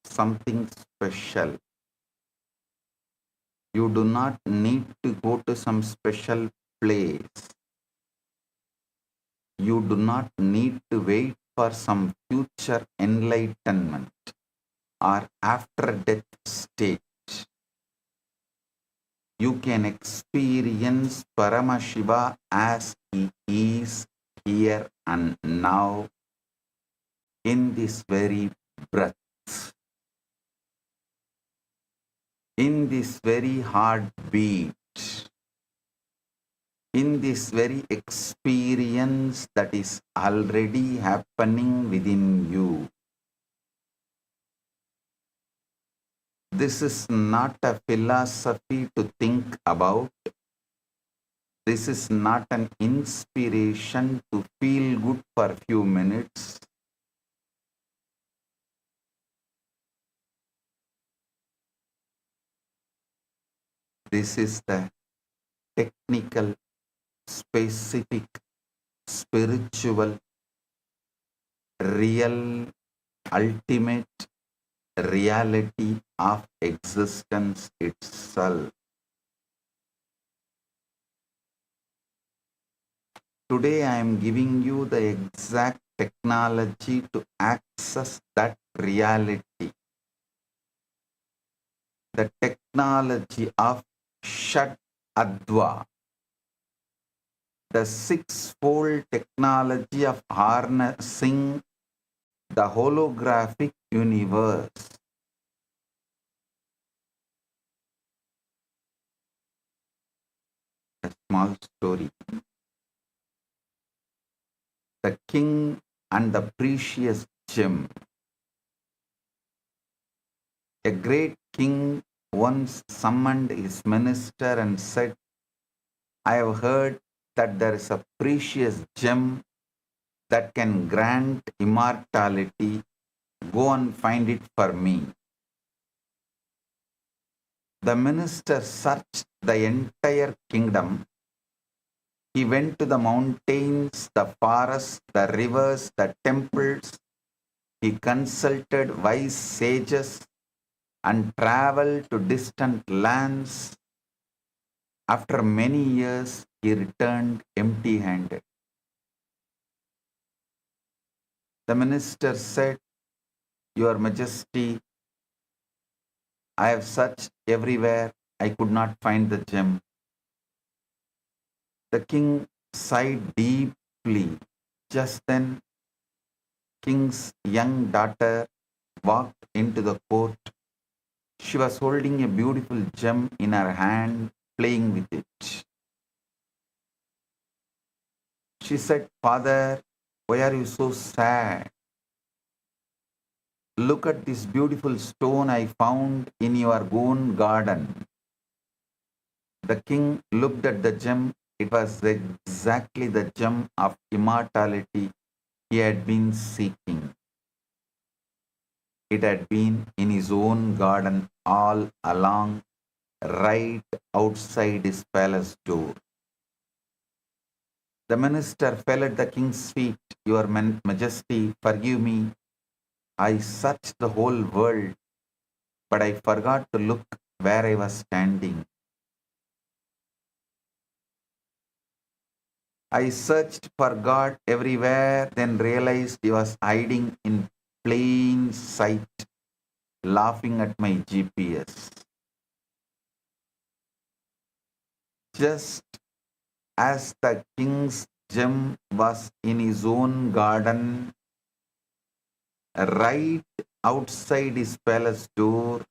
something special. You do not need to go to some special place. You do not need to wait for some future enlightenment or after death state. You can experience Paramashiva as he is here and now in this very breath, in this very heartbeat, in this very experience that is already happening within you. This is not a philosophy to think about. This is not an inspiration to feel good for a few minutes. This is the technical, specific, spiritual, real, ultimate reality of existence itself. Today I am giving you the exact technology to access that reality. The technology of Shat Adva, the sixfold technology of harnessing the holographic universe. A small story. The king and the precious gem. A great king once summoned his minister and said, I have heard that there is a precious gem that can grant immortality. Go and find it for me. The minister searched the entire kingdom. He went to the mountains, the forests, the rivers, the temples. He consulted wise sages and traveled to distant lands. After many years, he returned empty-handed. The minister said, "Your Majesty, I have searched everywhere. I could not find the gem." The king sighed deeply. Just then, king's young daughter walked into the court. She was holding a beautiful gem in her hand, playing with it. She said, "Father, why are you so sad? Look at this beautiful stone I found in your own garden." The king looked at the gem. It was exactly the gem of immortality he had been seeking. It had been in his own garden all along, right outside his palace door. The minister fell at the king's feet. "Your Majesty, forgive me. I searched the whole world, but I forgot to look where I was standing. I searched for God everywhere, then realized he was hiding in plain sight, laughing at my GPS." Just as the king's gem was in his own garden, right outside his palace door,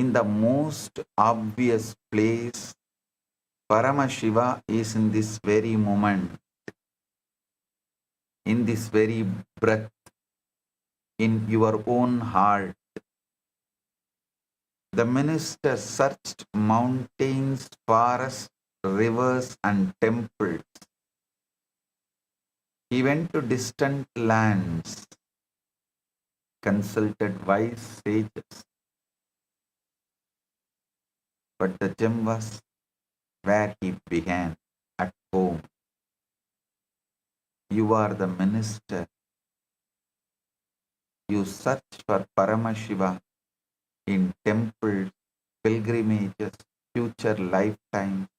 in the most obvious place, Paramashiva is in this very moment, in this very breath, in your own heart. The minister searched mountains, forests, rivers, and temples. He went to distant lands, consulted wise sages. But the gem was where he began, at home. You are the minister. You search for Paramashiva in temples, pilgrimages, future lifetimes,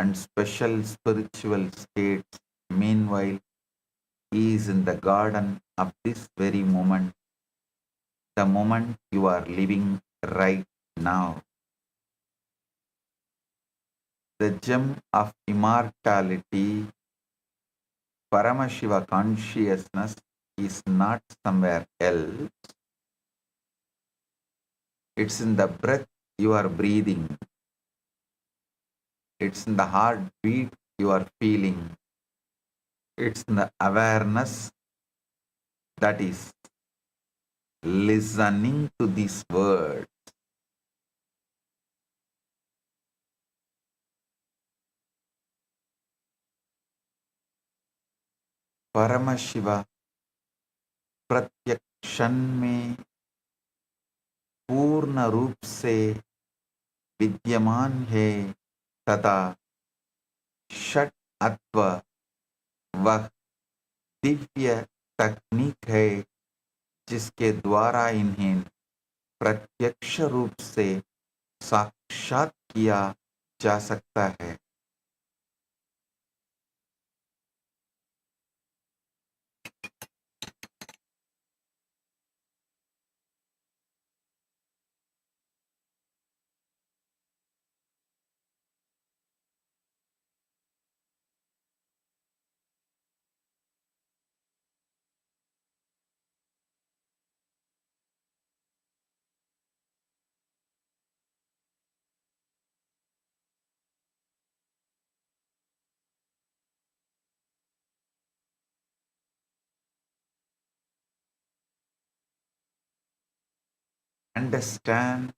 and special spiritual states. Meanwhile, he is in the garden of this very moment, the moment you are living right now. The gem of immortality, Paramashiva consciousness, is not somewhere else. It's in the breath you are breathing. It's in the heartbeat you are feeling. It's in the awareness that is listening to these words. Paramashiva प्रत्येक क्षण में पूर्ण रूप से विद्यमान है तथा षट अत्व वह दिव्य तकनीक है जिसके द्वारा इन्हें प्रत्यक्ष रूप से साक्षात किया जा सकता है। Understand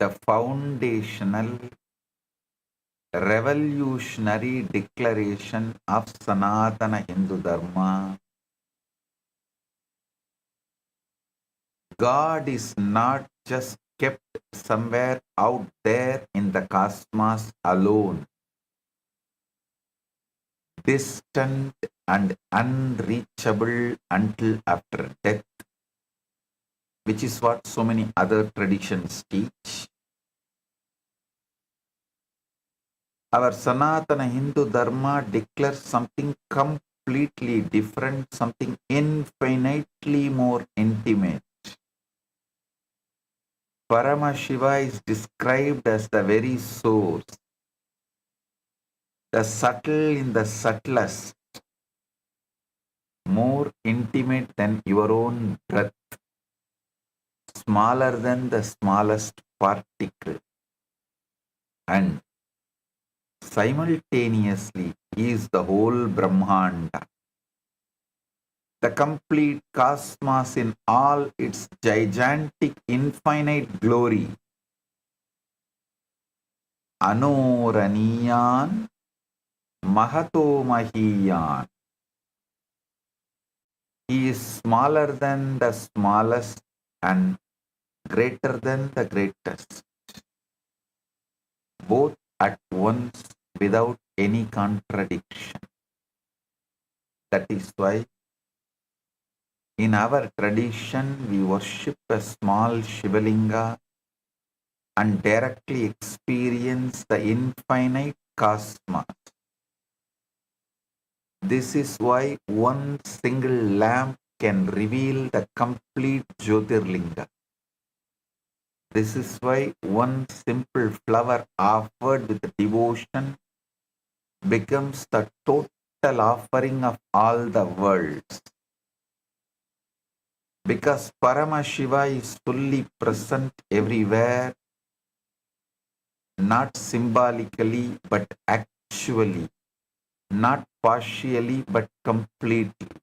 the foundational revolutionary declaration of Sanatana Hindu Dharma. God is not just kept somewhere out there in the cosmos alone, distant and unreachable until after death, which is what so many other traditions teach. Our Sanatana Hindu Dharma declares something completely different, something infinitely more intimate. Paramashiva is described as the very source, the subtle in the subtlest, more intimate than your own breath, smaller than the smallest particle, and simultaneously he is the whole Brahmanda, the complete cosmos in all its gigantic infinite glory. Anoraniyan Mahato Mahiyan. He is smaller than the smallest and greater than the greatest, both at once without any contradiction. That is why in our tradition we worship a small Shivalinga and directly experience the infinite cosmos. This is why one single lamp can reveal the complete Jyotirlinga. This is why one simple flower offered with devotion becomes the total offering of all the worlds. Because Paramashiva is fully present everywhere, not symbolically but actually, not partially but completely.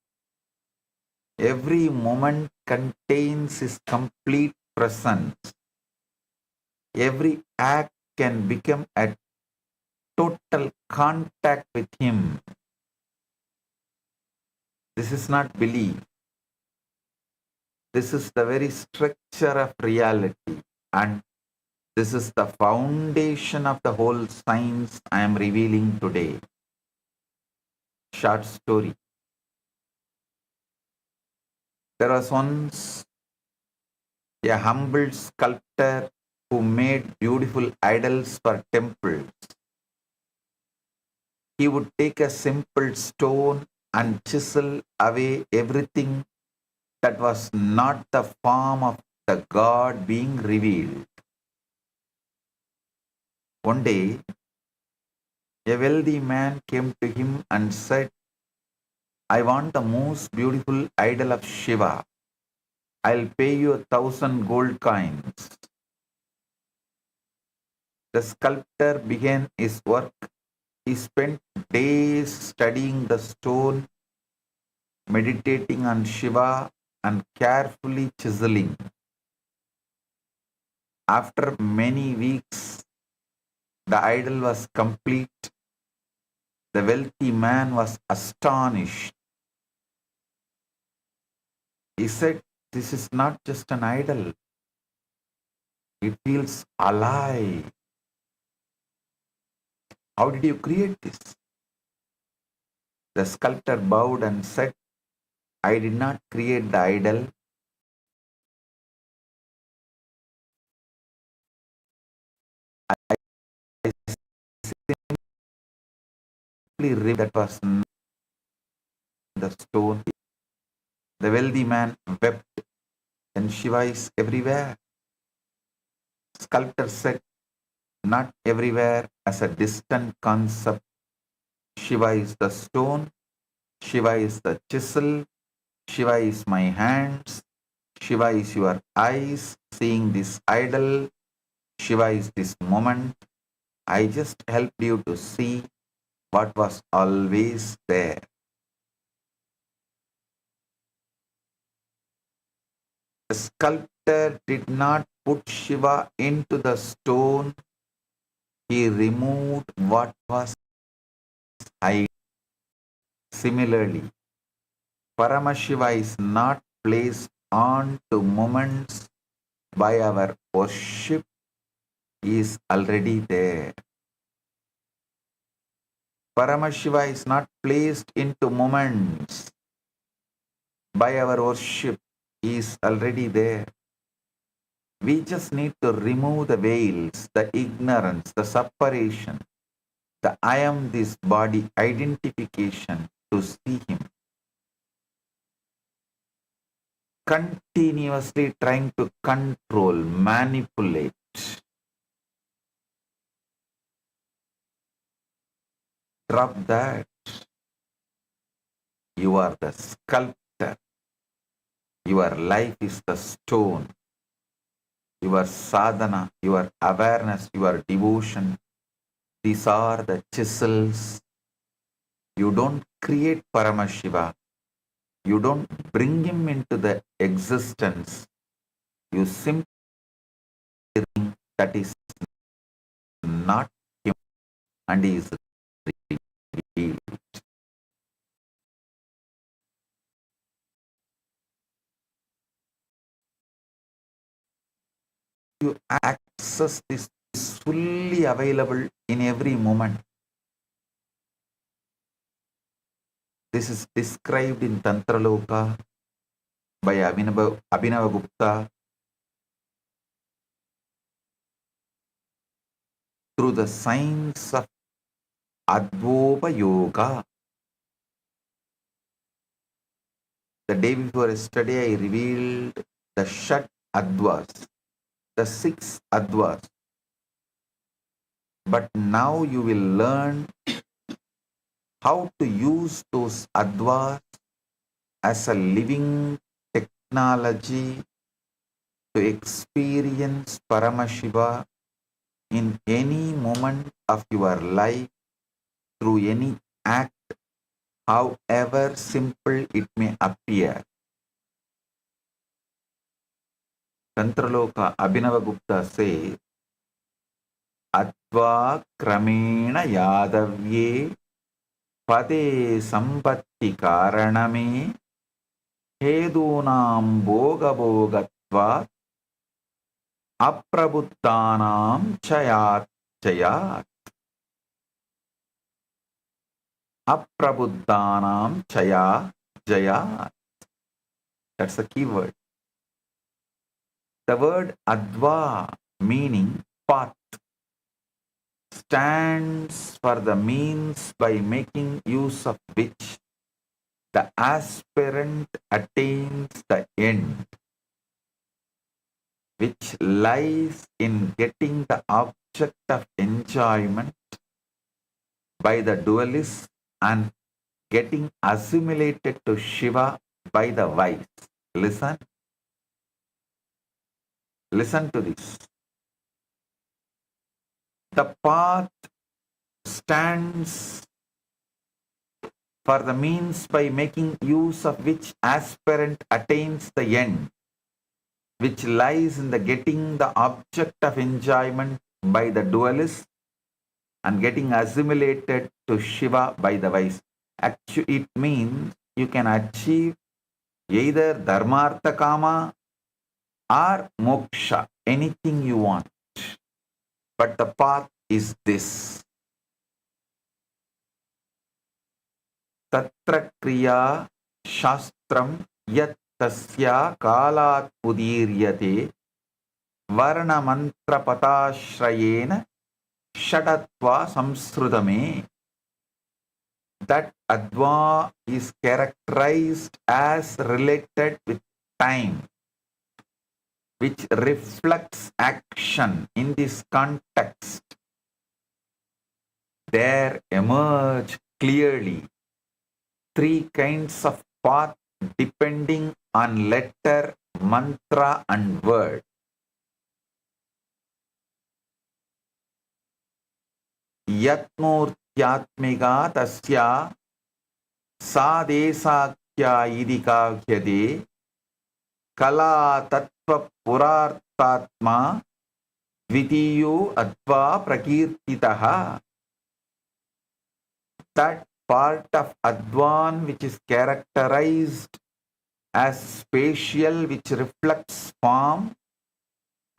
Every moment contains his complete presence. Every act can become a total contact with him. This is not belief. This is the very structure of reality, and this is the foundation of the whole science I am revealing today. Short story. There was once a humble sculptor who made beautiful idols for temples. He would take a simple stone and chisel away everything that was not the form of the God being revealed. One day, a wealthy man came to him and said, I want the most beautiful idol of Shiva. I'll pay you 1,000 gold coins. The sculptor began his work. He spent days studying the stone, meditating on Shiva, and carefully chiseling. After many weeks, the idol was complete. The wealthy man was astonished. He said, this is not just an idol. It feels alive. How did you create this? The sculptor bowed and said, I did not create the idol. I simply removed that was the stone. The wealthy man wept, and Shiva is everywhere. Sculptor said, not everywhere as a distant concept. Shiva is the stone, Shiva is the chisel, Shiva is my hands, Shiva is your eyes seeing this idol, Shiva is this moment. I just helped you to see what was always there. The sculptor did not put Shiva into the stone. He removed what was hidden. Similarly, Paramashiva is not placed on to moments by our worship is already there. Paramashiva is not placed into moments. By our worship, he is already there. We just need to remove the veils, the ignorance, the separation, the I am this body identification to see him. Continuously trying to control, manipulate. Drop that. You are the sculptor. Your life is the stone. Your sadhana, your awareness, your devotion, these are the chisels. You don't create Paramashiva. You don't bring him into the existence. You simply think that is not him and he is revealed. You access this is fully available in every moment. This is described in Tantraloka by Abhinava Gupta through the science of Advopa Yoga. The day before yesterday, I revealed the Shat Advas, the 6 Advas. But now you will learn how to use those Advas as a living technology to experience Paramashiva in any moment of your life through any act, however simple it may appear. Tantraloka Abhinava Gupta says, Adva Kramena Yadavye Pade Sambatti Karaname Hedunam Boga Bogatva Aprabuddhanam Chayat Chayat. Aprabuddhanam Chaya Jayat. That's the key word. The word Adva, meaning path, stands for the means by making use of which the aspirant attains the end, which lies in getting the object of enjoyment by the dualist and getting assimilated to Shiva by the wise. Listen. Listen to this. The path stands for the means by making use of which aspirant attains the end, which lies in the getting the object of enjoyment by the dualist and getting assimilated to Shiva by the wise. Actually, it means you can achieve either Dharmartha Kama or Moksha, anything you want. But the path is this. Tatra Kriya Shastram Yat Tasya Kalat Pudiryate Varna Mantra Patashrayena Shadatva Samsrudame. That Adva is characterized as related with time, which reflects action. In this context, there emerge clearly 3 kinds of path depending on letter, mantra and word. Yatmurtyatmiga tasya sadesakya idikakhyade kala tattva purartatma dvitiyo adva prakirtitaha. That part of Advan which is characterized as spatial, which reflects form,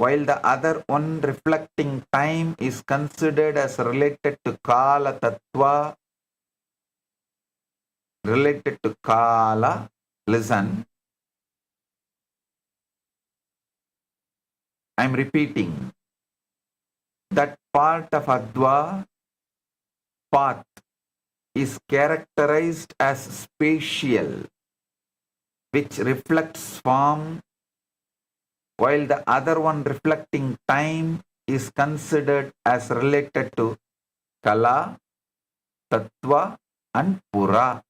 while the other one reflecting time is considered as related to Kala Tattva, related to Kala. Listen, I'm repeating. That part of Adva path is characterized as spatial, which reflects form, while the other one reflecting time is considered as related to Kala, Tattva and Pura.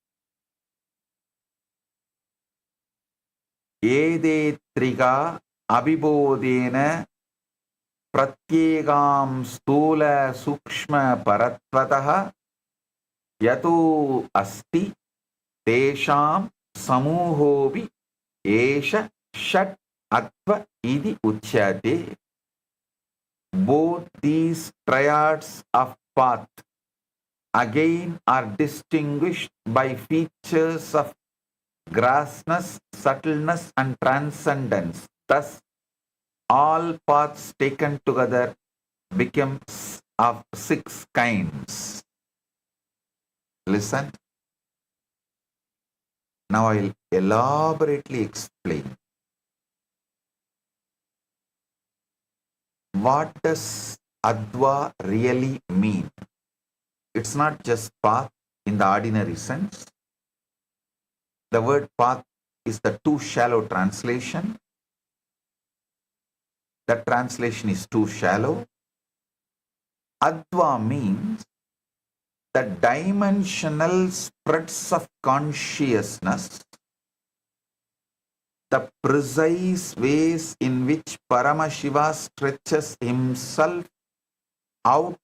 Ede triga abhibodena pratyegam stula sukshma paratvatah yato asti tesham samuhobi esha shat atva idi uchyate. Both these triads of path again are distinguished by features of grossness, subtleness and transcendence. Thus, all paths taken together become of 6 kinds. Listen. Now I'll elaborately explain. What does Adva really mean? It's not just path in the ordinary sense. The word path is the too shallow translation. That translation is too shallow. Adva means the dimensional spreads of consciousness, the precise ways in which Paramashiva stretches himself out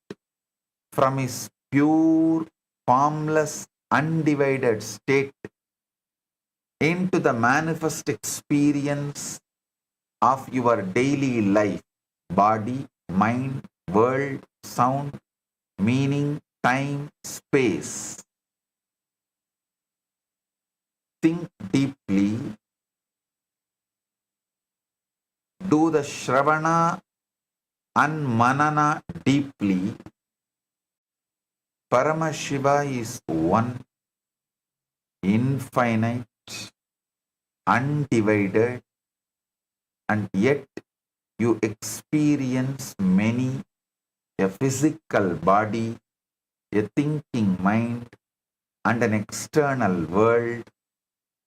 from his pure, formless, undivided state into the manifest experience of your daily life, body, mind, world, sound, meaning, time, space. Think deeply. Do the Shravana and Manana deeply. Paramashiva is one, infinite, undivided, and yet you experience many, a physical body, a thinking mind, and an external world,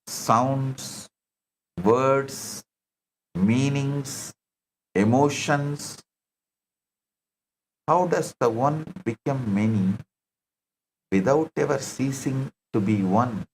sounds, words, meanings, emotions. How does the one become many without ever ceasing to be one?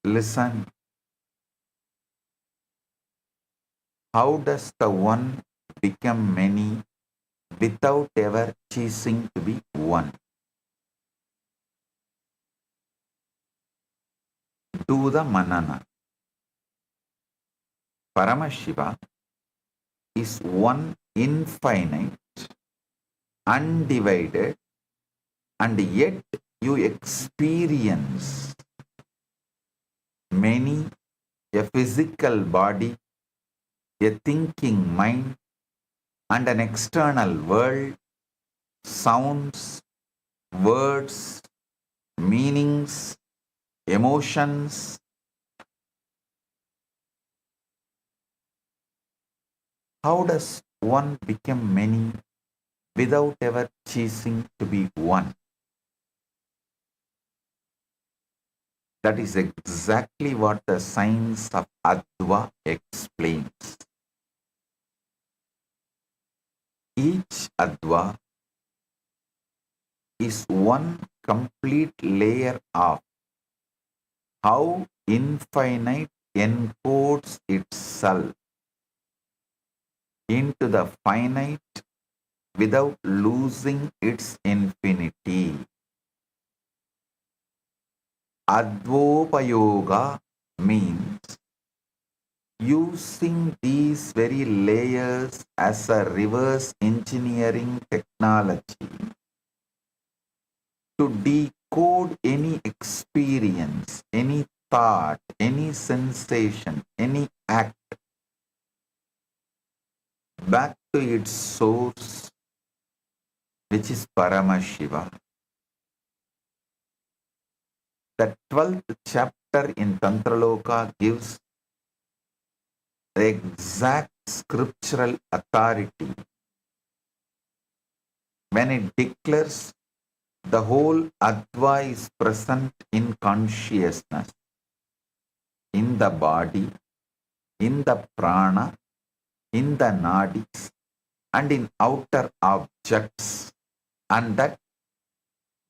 Listen. How does the one become many without ever ceasing to be one? Do the manana. Paramashiva is one infinite, undivided, and yet you experience many, a physical body, a thinking mind, and an external world, sounds, words, meanings, emotions. How does one become many without ever ceasing to be one? That is exactly what the science of Adva explains. Each Adva is one complete layer of how infinite encodes itself into the finite without losing its infinity. Advopayoga means using these very layers as a reverse engineering technology to decode any experience, any thought, any sensation, any act back to its source, which is Paramashiva. The 12th chapter in Tantraloka gives the exact scriptural authority when it declares the whole Adva is present in consciousness, in the body, in the prana, in the nadis, and in outer objects, and that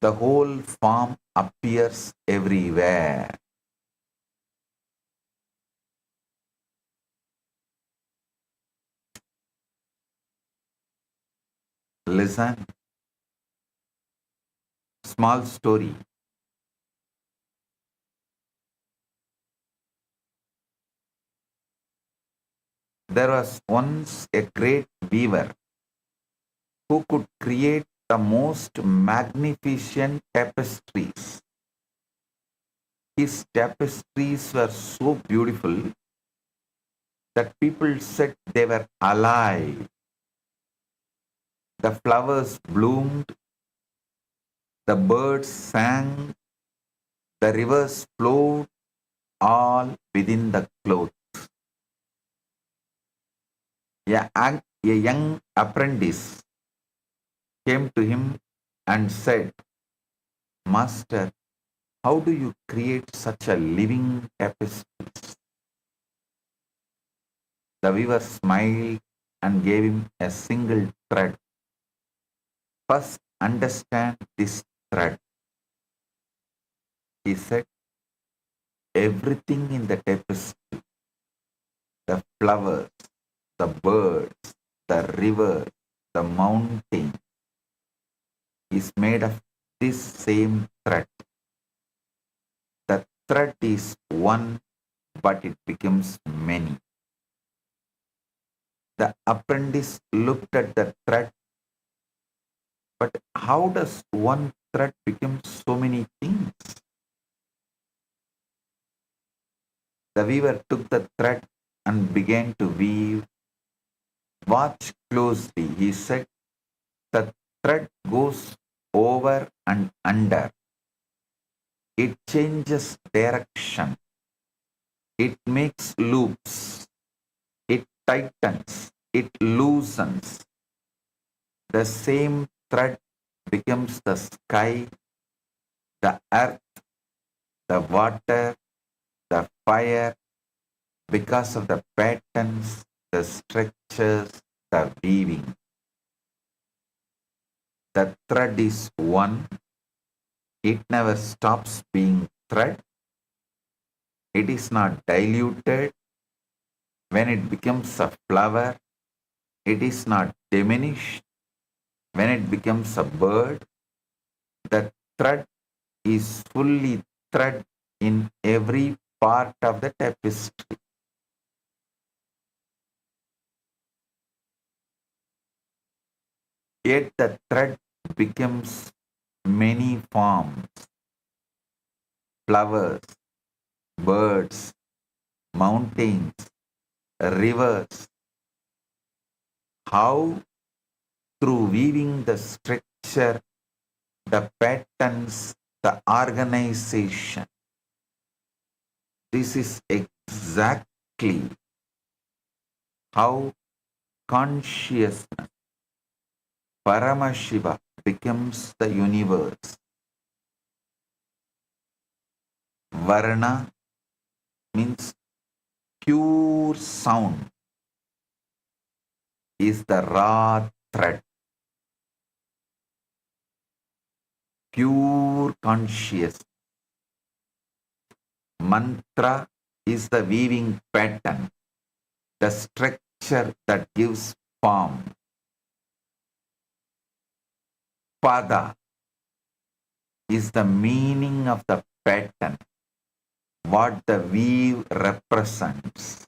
the whole form appears everywhere. Listen. Small story. There was once a great weaver who could create the most magnificent tapestries. His tapestries were so beautiful that people said they were alive. The flowers bloomed, the birds sang, the rivers flowed, all within the cloth. A young apprentice came to him and said, "Master, how do you create such a living tapestry?" The weaver smiled and gave him a single thread. "First, understand this thread." He said, "Everything in the tapestry, the flowers, the birds, the river, the mountain, is made of this same thread. The thread is one, but it becomes many." The apprentice looked at the thread, but how does one thread become so many things? The weaver took the thread and began to weave. "Watch closely," he said. "The thread goes over and under. It changes direction. It makes loops. It tightens. It loosens. The same thread becomes the sky, the earth, the water, the fire, because of the patterns, the structures, the weaving. The thread is one. It never stops being thread. It is not diluted. When it becomes a flower, it is not diminished. When it becomes a bird, the thread is fully thread in every part of the tapestry. Yet the thread becomes many forms: flowers, birds, mountains, rivers. How? Through weaving the structure, the patterns, the organization. This is exactly how consciousness, Paramashiva, becomes the universe. Varna means pure sound, is the raw thread. Pure consciousness. Mantra is the weaving pattern, the structure that gives form. Pada is the meaning of the pattern, what the weave represents.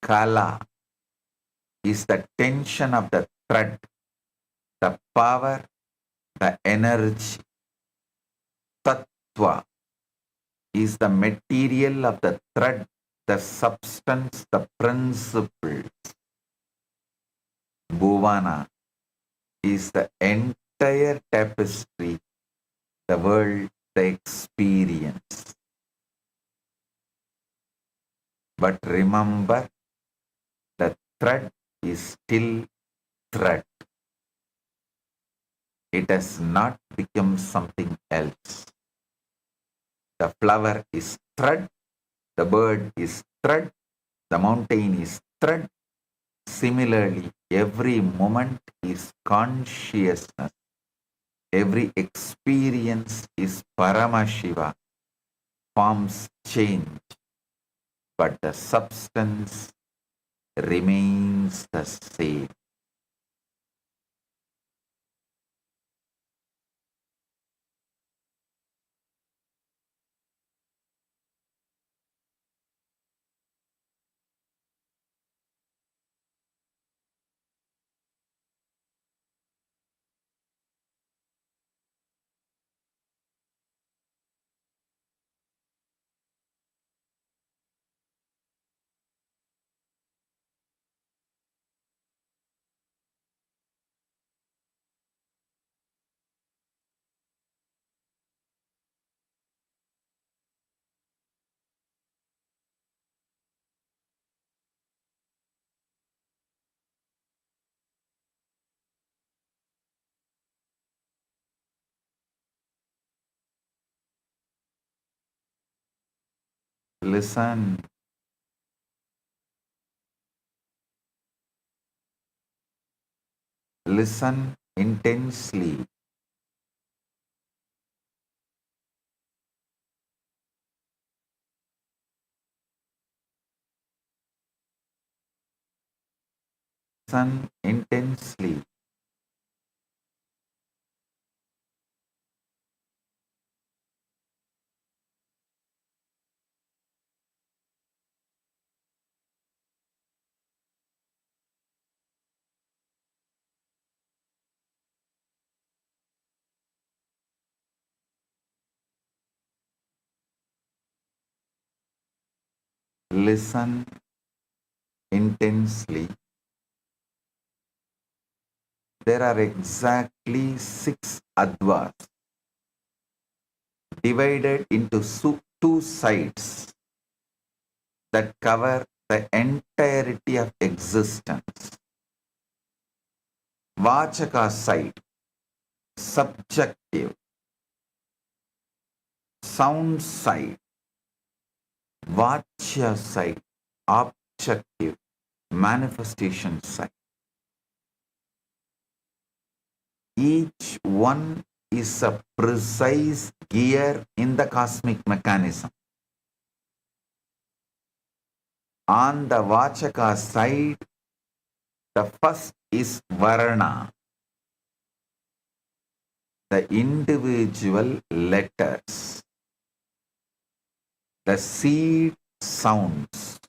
Kala is the tension of the thread, the power, the energy. Tattva is the material of the thread, the substance, the principles. Bhuvana is the entire tapestry, the world, the experience. But remember, the thread is still thread. It has not become something else. The flower is thread, the bird is thread, the mountain is thread. Similarly, every moment is consciousness. Every experience is Paramashiva. Forms change, but the substance remains the same. Listen. Listen intensely. Listen intensely. Listen intensely. There are exactly 6 advas divided into two sides that cover the entirety of existence. Vachaka side, subjective. Sound side, Vachya side, objective. Manifestation side. Each one is a precise gear in the cosmic mechanism. On the Vachaka side, the first is Varna, the individual letters, the seed sounds.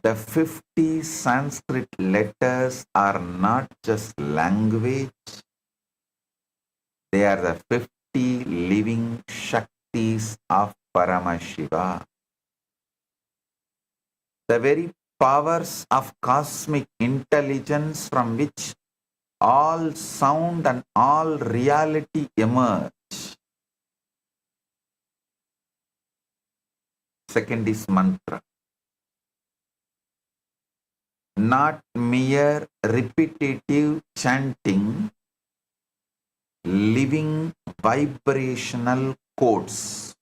The 50 Sanskrit letters are not just language, they are the 50 living Shaktis of Paramashiva. The very powers of cosmic intelligence from which all sound and all reality emerge. Second is mantra. Not mere repetitive chanting, living vibrational codes,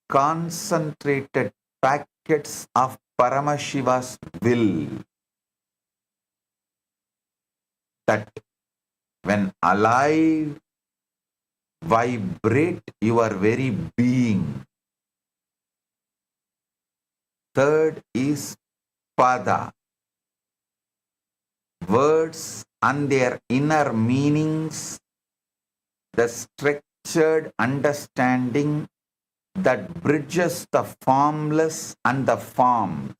concentrated packets of Paramashiva's will that when alive vibrate your very being. Third is Pada, words and their inner meanings, the structured understanding that bridges the formless and the formed,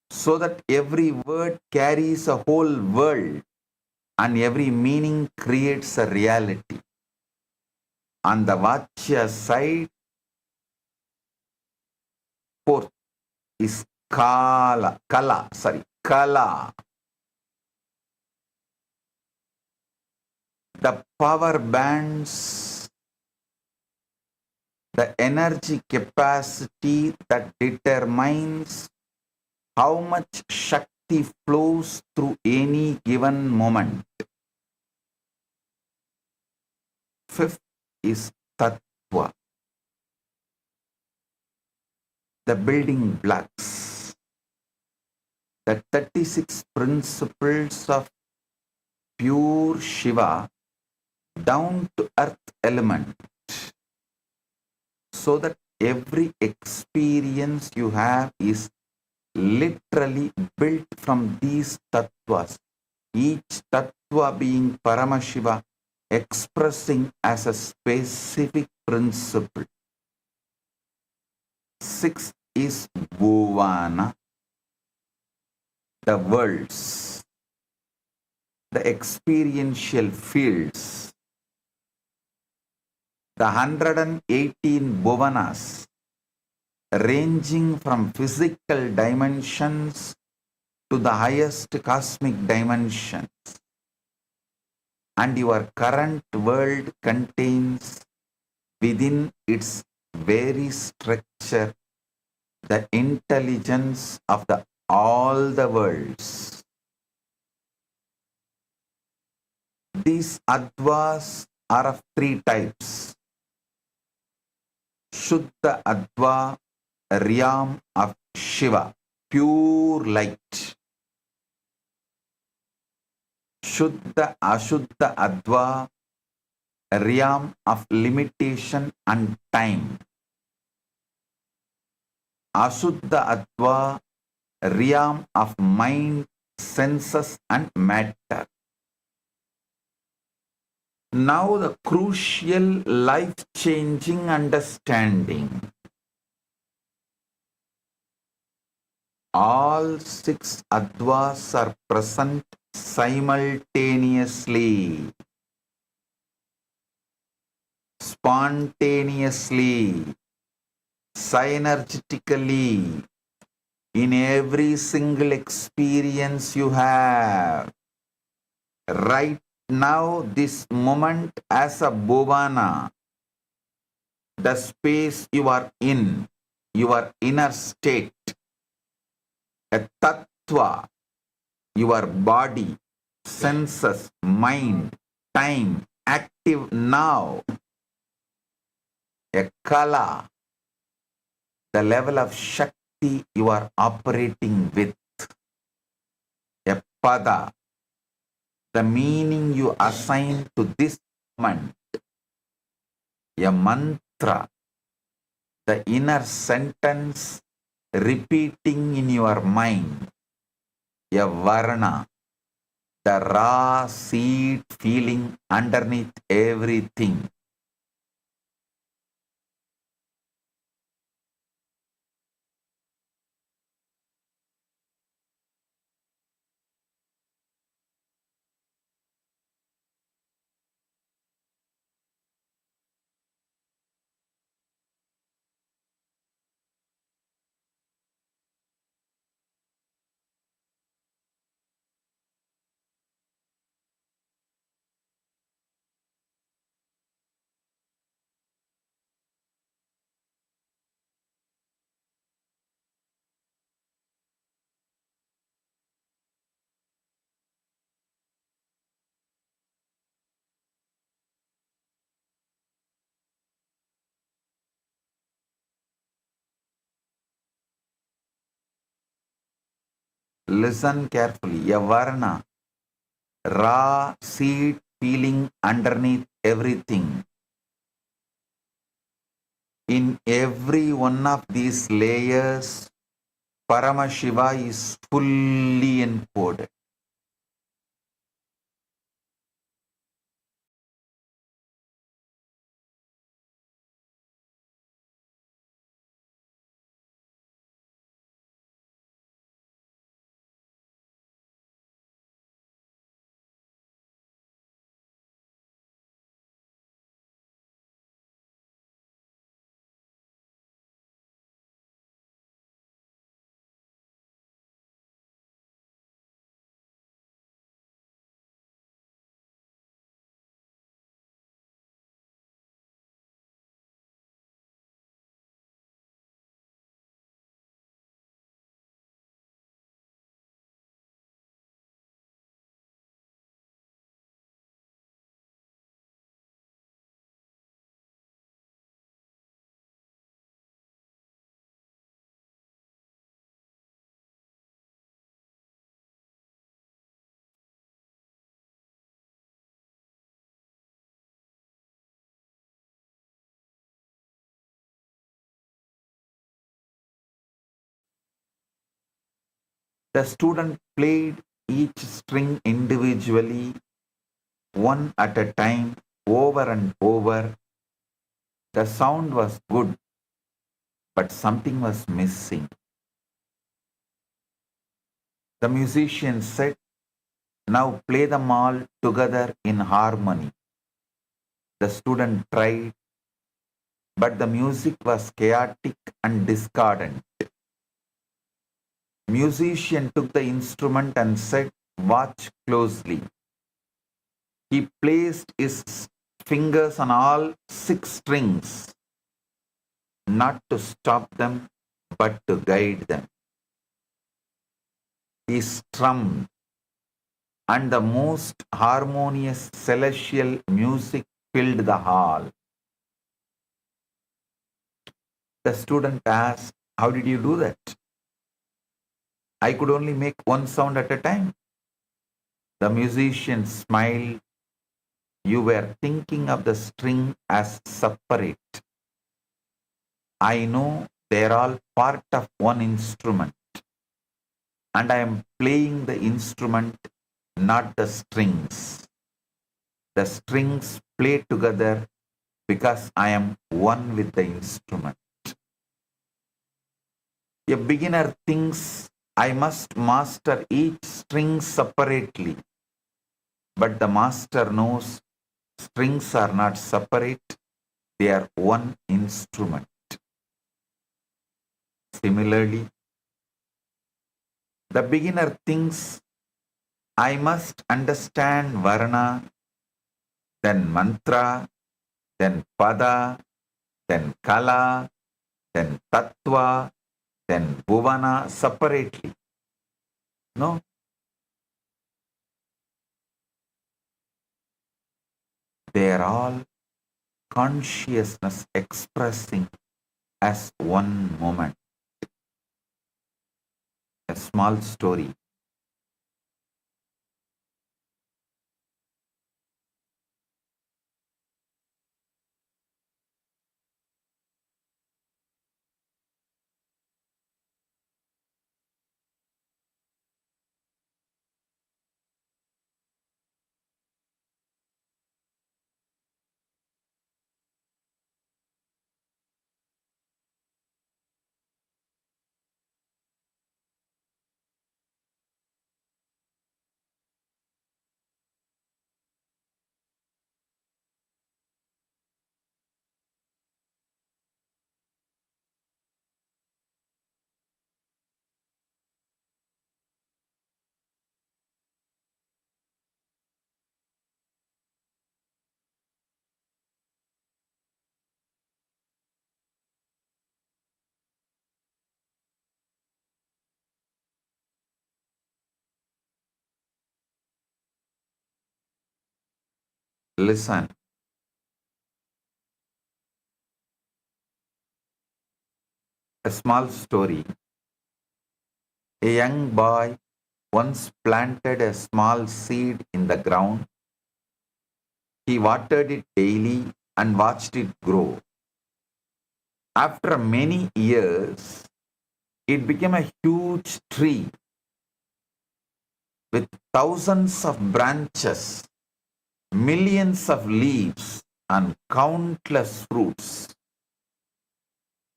so that every word carries a whole world and every meaning creates a reality. On the Vachya side, fourth is Kala. The power bands, the energy capacity that determines how much Shakti flows through any given moment. Fifth is Tattva, the building blocks, the 36 principles of pure Shiva down to earth element, so that every experience you have is literally built from these tattvas, each tattva being Paramashiva expressing as a specific principle. Sixth is Bhuvana, the worlds, the experiential fields, the 118 Bhuvanas, ranging from physical dimensions to the highest cosmic dimensions. And your current world contains within its very structure the intelligence of all the worlds. These Advas are of three types. Shuddha Adva, realm of Shiva, pure light. Shuddha Ashuddha Adva, realm of limitation and time. Ashuddha Adva, realm of mind, senses and matter. Now the crucial life-changing understanding. All six Advas are present simultaneously, spontaneously, synergetically, in every single experience you have. Right now, this moment as a Bhuvana, the space you are in, your inner state, a Tattva, your body, senses, mind, time, active now. A Kala, the level of Shakti you are operating with. A Pada, the meaning you assign to this moment. A Mantra, the inner sentence repeating in your mind, a varna, the raw seed feeling underneath everything. Listen carefully. A varna, raw seed peeling underneath everything. In every one of these layers, Paramashiva is fully encoded. The student played each string individually, one at a time, over and over. The sound was good, but something was missing. The musician said, "Now play them all together in harmony." The student tried, but the music was chaotic and discordant. Musician took the instrument and said, "Watch closely." He placed his fingers on all 6 strings, not to stop them, but to guide them. He strummed, and the most harmonious celestial music filled the hall. The student asked, "How did you do that?" "I could only make one sound at a time." The musician smiled. "You were thinking of the string as separate. I know they're all part of one instrument, and I am playing the instrument, not the strings. The strings play together because I am one with the instrument." A beginner thinks, "I must master each string separately." But the master knows strings are not separate, they are one instrument. Similarly, the beginner thinks, "I must understand Varna, then Mantra, then Pada, then Kala, then Tattva, then Bhuvana separately." No, they are all consciousness expressing as one moment. A small story. Listen. A small story. A young boy once planted a small seed in the ground. He watered it daily and watched it grow. After many years, it became a huge tree with thousands of branches, millions of leaves, and countless fruits.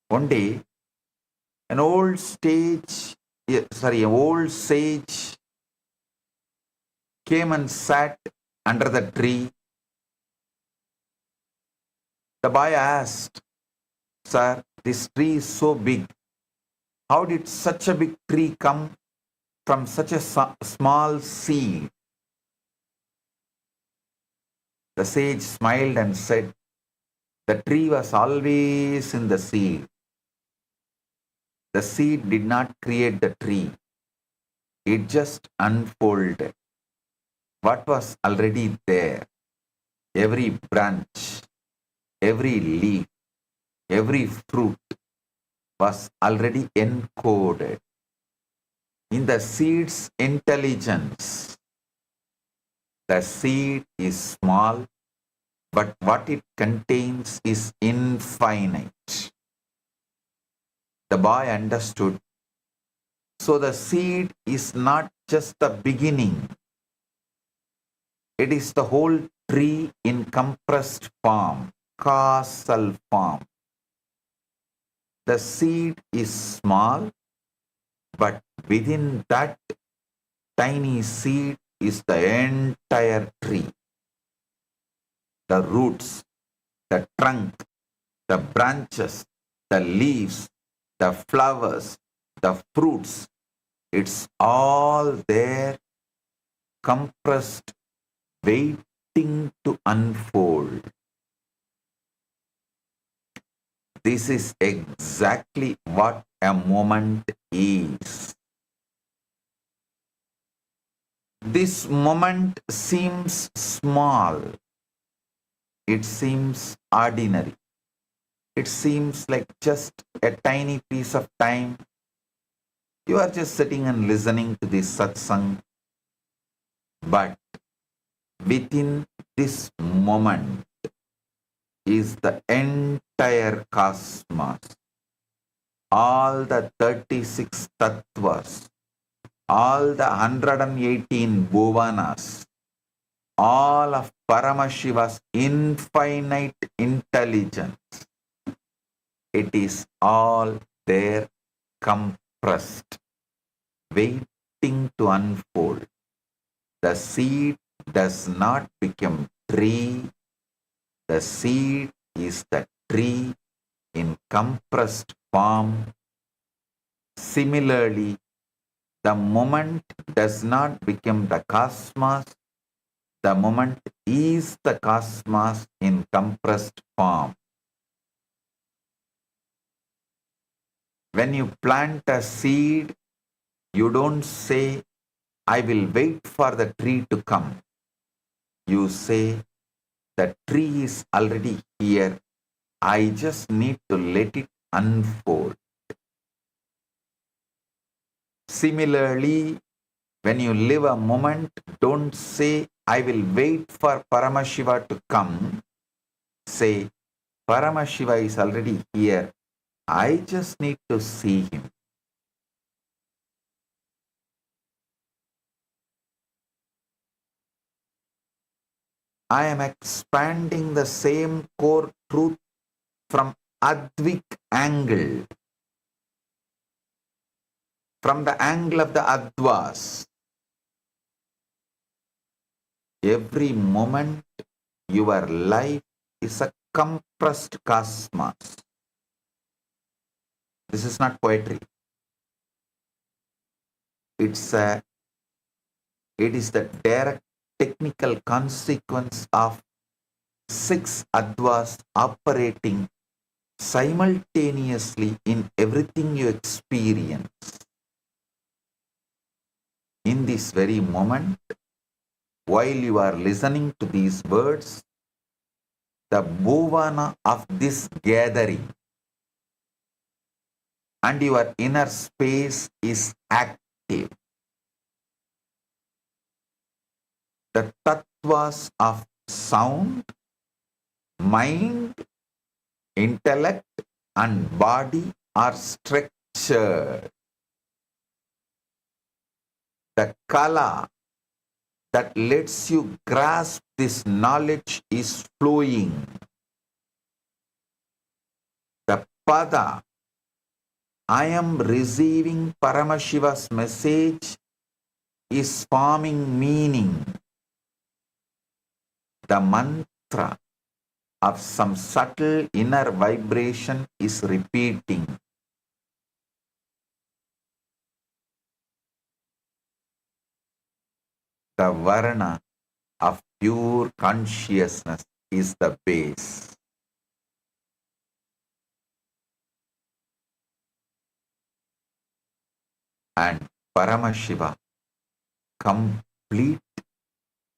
One day, an old sage came and sat under the tree. The boy asked, "Sir, this tree is so big. How did such a big tree come from such a small seed?" The sage smiled and said, "The tree was always in the seed. The seed did not create the tree. It just unfolded what was already there. Every branch, every leaf, every fruit was already encoded in the seed's intelligence. The seed is small, but what it contains is infinite." The boy understood. So the seed is not just the beginning. It is the whole tree in compressed form, causal form. The seed is small, but within that tiny seed is the entire tree. The roots, the trunk, the branches, the leaves, the flowers, the fruits, it's all there, compressed, waiting to unfold. This is exactly what a moment is. This moment seems small. It seems ordinary. It seems like just a tiny piece of time. You are just sitting and listening to this satsang. But within this moment is the entire cosmos. All the 36 tattvas, all the 118 bhuvanas, all of Paramashiva's infinite intelligence. It is all there compressed, waiting to unfold. The seed does not become tree. The seed is the tree in compressed form. Similarly, the moment does not become the cosmos. The moment is the cosmos in compressed form. When you plant a seed, you don't say, "I will wait for the tree to come." You say, "The tree is already here. I just need to let it unfold." Similarly, when you live a moment, don't say, "I will wait for Paramashiva to come." Say, "Paramashiva is already here. I just need to see him." I am expanding the same core truth from Advik angle, from the angle of the Advas. Every moment, your life is a compressed cosmos. This is not poetry. It is the direct technical consequence of 6 Advas operating simultaneously in everything you experience. In this very moment, while you are listening to these words, the bhuvana of this gathering and your inner space is active. The tattvas of sound, mind, intellect and body are structured. The kala that lets you grasp this knowledge is flowing. The pada, I am receiving Paramashiva's message, is forming meaning. The mantra of some subtle inner vibration is repeating. The varna of pure consciousness is the base. And Paramashiva, complete,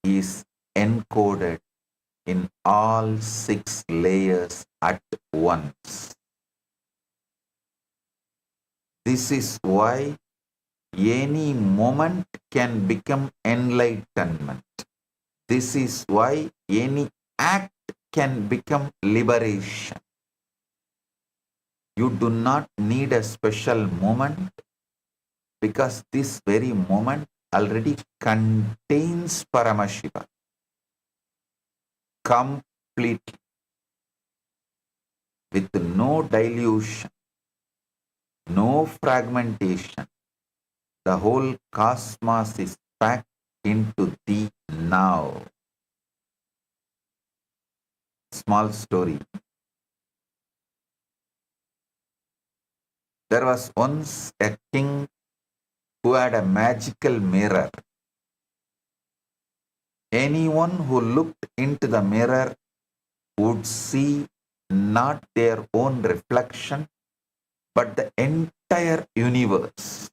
is encoded in all 6 layers at once. This is why any moment can become enlightenment. This is why any act can become liberation. You do not need a special moment because this very moment already contains Paramashiva completely, with no dilution, no fragmentation. The whole cosmos is packed into the now. Small story. There was once a king who had a magical mirror. Anyone who looked into the mirror would see not their own reflection, but the entire universe.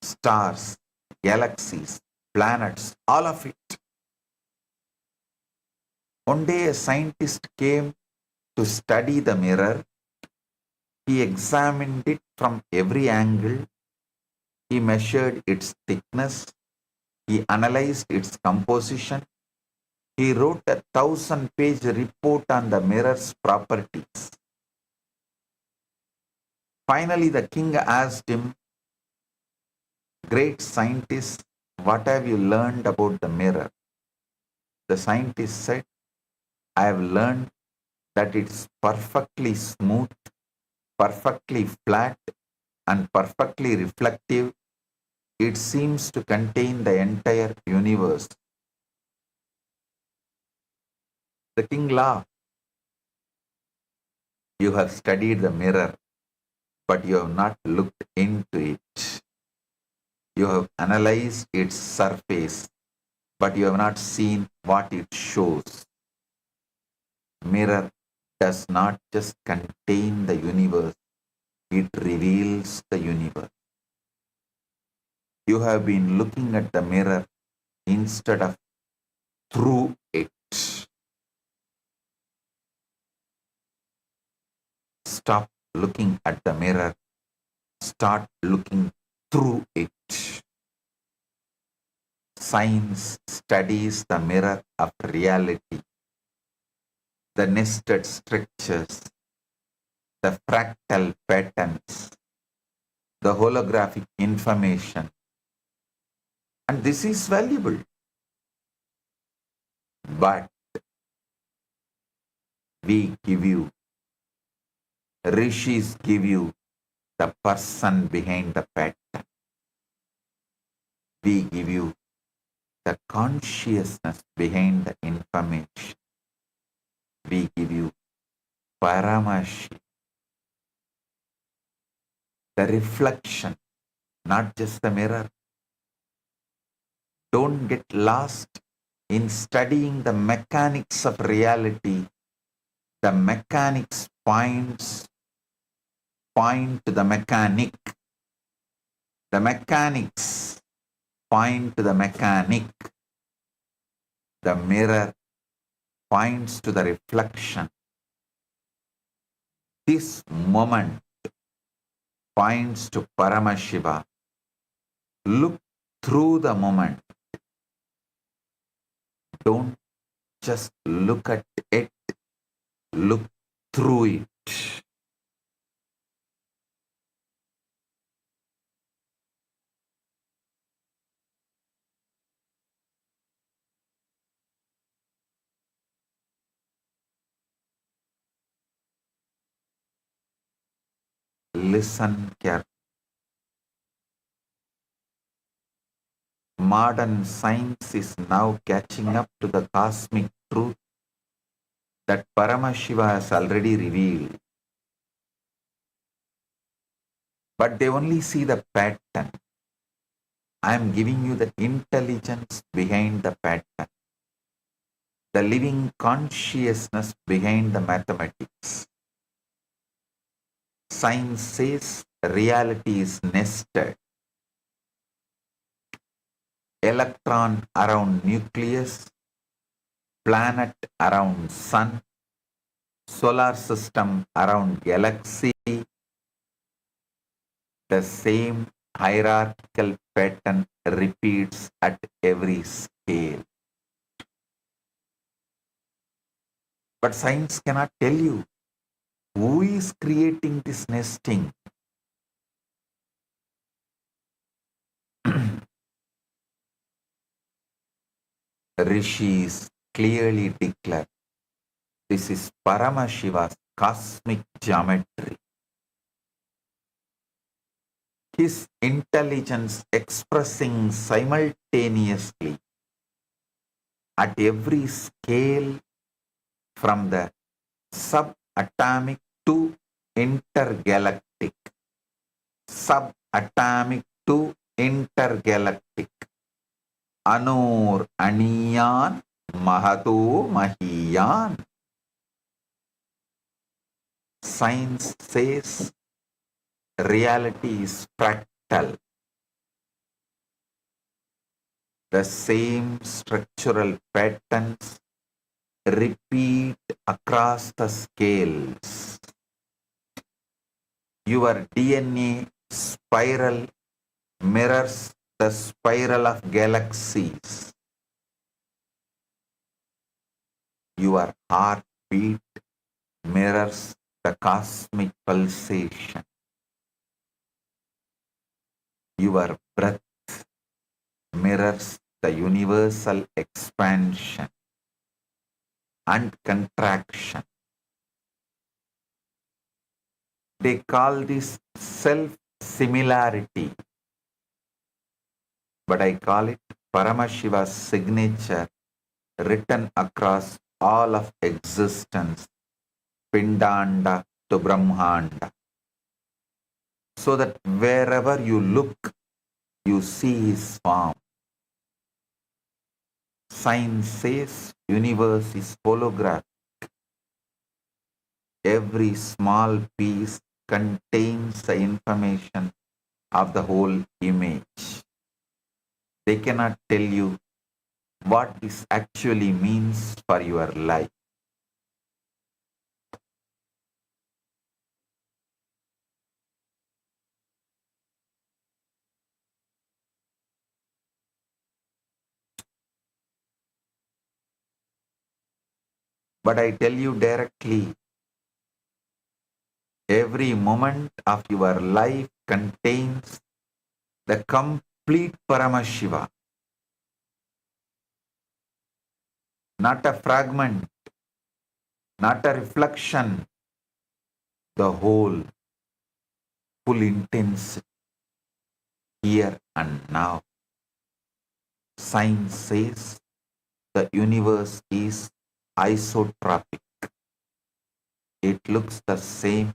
Stars, galaxies, planets, all of it. One day a scientist came to study the mirror. He examined it from every angle. He measured its thickness. He analyzed its composition. He wrote a 1,000-page report on the mirror's properties. Finally, the king asked him, "Great scientist, what have you learned about the mirror?" The scientist said, "I have learned that it's perfectly smooth, perfectly flat, and perfectly reflective. It seems to contain the entire universe." The king laughed. "You have studied the mirror, but you have not looked into it. You have analyzed its surface, but you have not seen what it shows. Mirror does not just contain the universe, it reveals the universe. You have been looking at the mirror instead of through it. Stop looking at the mirror. Start looking through it. Science studies the mirror of reality, the nested structures, the fractal patterns, the holographic information. And this is valuable. But we give you, rishis give you the person behind the pattern. We give you the consciousness behind the information. We give you Paramashivam, the reflection, not just the mirror. Don't get lost in studying the mechanics of reality. The mechanics point to the mechanic. The mechanics point to the mechanic. The mirror points to the reflection. This moment points to Paramashiva. Look through the moment. Don't just look at it, look through it. Listen carefully. Modern science is now catching up to the cosmic truth that Paramashiva has already revealed. But they only see the pattern. I am giving you the intelligence behind the pattern, the living consciousness behind the mathematics. Science says reality is nested. Electron around nucleus, planet around sun, solar system around galaxy. The same hierarchical pattern repeats at every scale. But science cannot tell you who is creating this nesting. Rishis clearly declare this is Paramashiva's cosmic geometry. His intelligence expressing simultaneously at every scale from the subatomic to intergalactic, subatomic to intergalactic. Anur Aniyan Mahato Mahiyan. Science says reality is fractal. The same structural patterns repeat across the scales. Your DNA spiral mirrors the spiral of galaxies. Your heartbeat mirrors the cosmic pulsation. Your breath mirrors the universal expansion and contraction. They call this self-similarity, but I call it Paramashiva's signature written across all of existence, Pindanda to Brahmanda, so that wherever you look, you see his form. Science says universe is holographic. Every small piece contains the information of the whole image. They cannot tell you what this actually means for your life. But I tell you directly, every moment of your life contains the complete Paramashiva, not a fragment, not a reflection, the whole, full intensity, here and now. Science says the universe is isotropic. It looks the same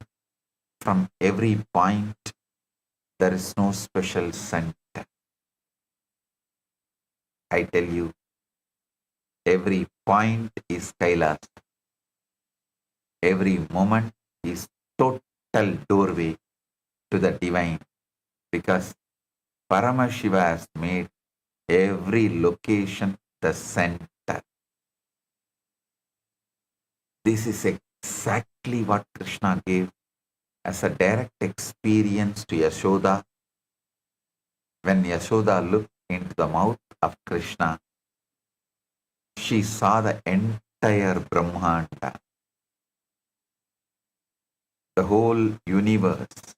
from every point. There is no special center. I tell you, every point is Kailasa. Every moment is total doorway to the divine, because Paramashiva has made every location the center. This is exactly what Krishna gave as a direct experience to Yashoda. When Yashoda looked into the mouth of Krishna, she saw the entire Brahmanda, the whole universe,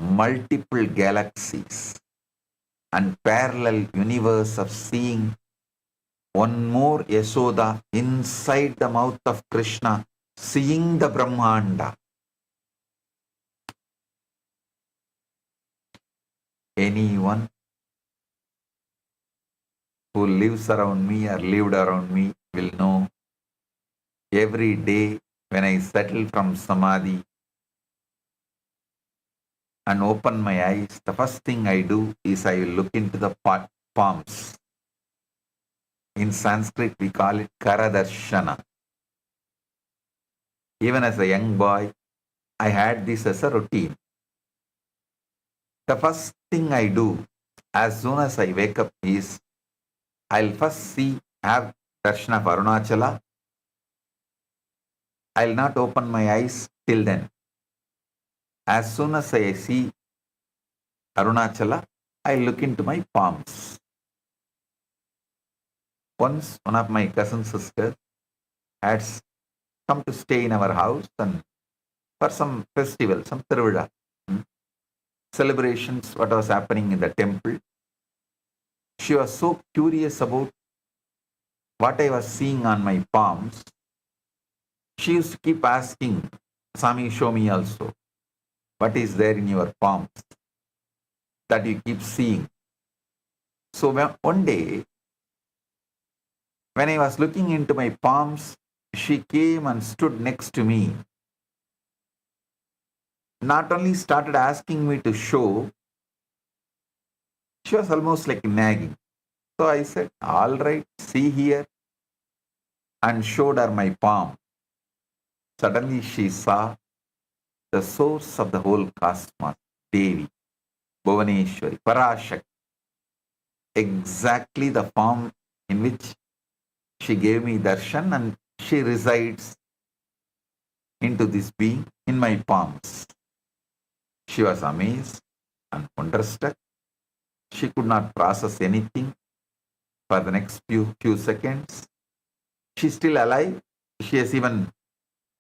multiple galaxies, and parallel universe of seeing one more Yashoda inside the mouth of Krishna, seeing the Brahmanda. Anyone who lives around me or lived around me will know every day when I settle from Samadhi and open my eyes, the first thing I do is I will look into the palms. In Sanskrit, we call it Karadarshana. Even as a young boy, I had this as a routine. The first thing I do as soon as I wake up is I'll first have darshan of Arunachala. I'll not open my eyes till then. As soon as I see Arunachala, I look into my palms. Once one of my cousin sisters had come to stay in our house and for some festival, some Tiruvizha, celebrations, what was happening in the temple. She was so curious about what I was seeing on my palms. She used to keep asking, Swami, show me also. What is there in your palms that you keep seeing? So one day, when I was looking into my palms, she came and stood next to me. Not only started asking me to show, she was almost like nagging. So I said, all right, see here, and showed her my palm. Suddenly she saw the source of the whole cosmos, Devi, Bhuvaneshwari, Parashakti, exactly the form in which she gave me darshan, and she resides into this being in my palms. She was amazed and wonderstruck. She could not process anything for the next few seconds. She's still alive. She has even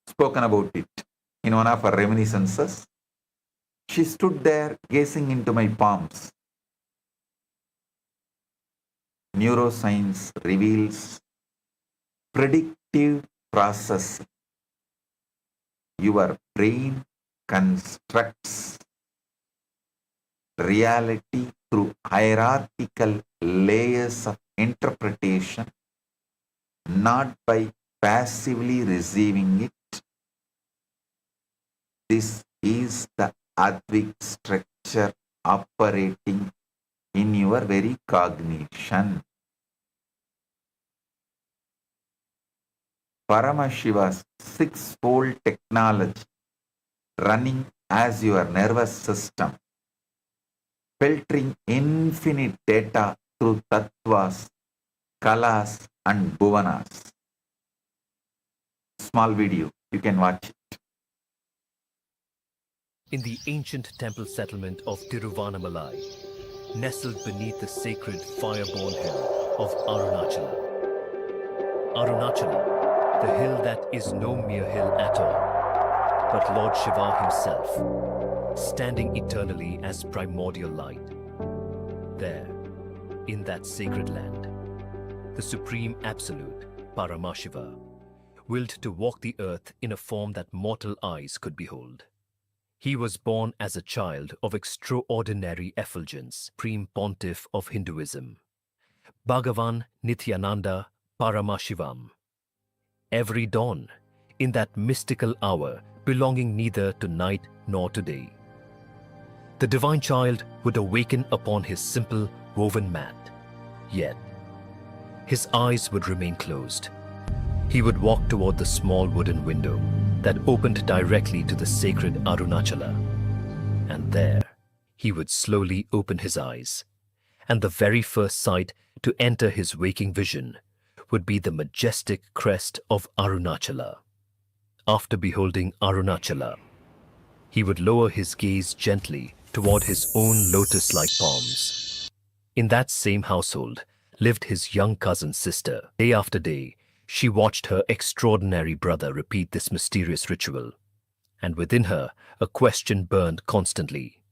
spoken about it in one of her reminiscences. She stood there gazing into my palms. Neuroscience reveals predictive processing. Your brain constructs reality through hierarchical layers of interpretation, not by passively receiving it. This is the Advik structure operating in your very cognition. Paramashiva's six-fold technology running as your nervous system, filtering infinite data through tattvas, kalas and bhuvanas. Small video, you can watch it. In the ancient temple settlement of Tiruvannamalai, nestled beneath the sacred fire-born hill of Arunachala. Arunachala, the hill that is no mere hill at all, but Lord Shiva himself, standing eternally as primordial light. There, in that sacred land, the Supreme Absolute, Paramashiva, willed to walk the earth in a form that mortal eyes could behold. He was born as a child of extraordinary effulgence, Supreme Pontiff of Hinduism, BHAGAVAN Nithyananda Paramashivam. Every dawn, in that mystical hour belonging neither to night nor to day, the divine child would awaken upon his simple woven mat, yet his eyes would remain closed. He would walk toward the small wooden window that opened directly to the sacred Arunachala, and there he would slowly open his eyes, and the very first sight to enter his waking vision would be the majestic crest of Arunachala. After beholding Arunachala, he would lower his gaze gently toward his own lotus-like palms. In that same household lived his young cousin's sister. Day after day, she watched her extraordinary brother repeat this mysterious ritual, and within her a question burned constantly.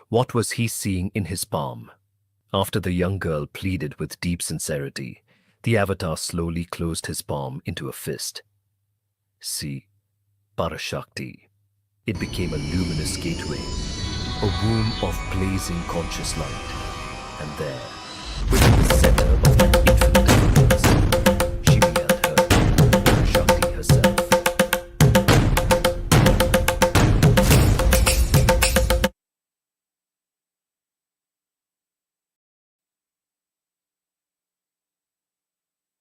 What was he seeing in his palm? After the young girl pleaded with deep sincerity, the avatar slowly closed his palm into a fist. See, Parashakti. It became a luminous gateway, a womb of blazing conscious light. And there, within the center of that infinite darkness, she beheld her, Parashakti herself.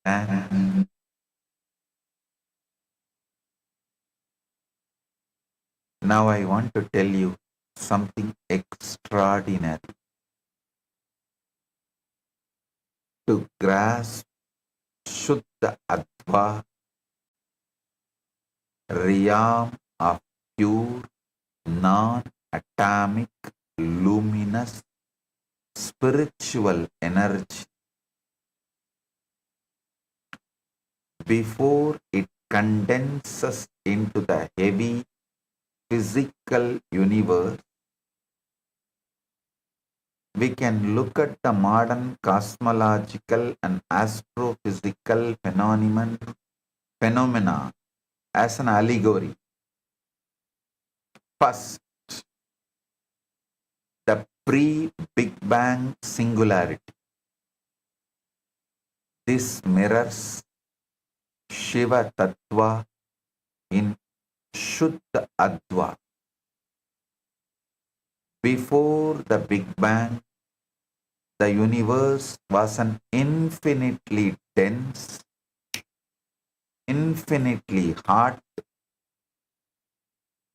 And now I want to tell you something extraordinary. To grasp Shuddha Adva, realm of pure, non-atomic, luminous, spiritual energy, before it condenses into the heavy physical universe, we can look at the modern cosmological and astrophysical phenomena as an allegory. First, the pre-Big Bang singularity. This mirrors Shiva Tattva in Shuddha Adva. Before the Big Bang, the universe was an infinitely dense, infinitely hot,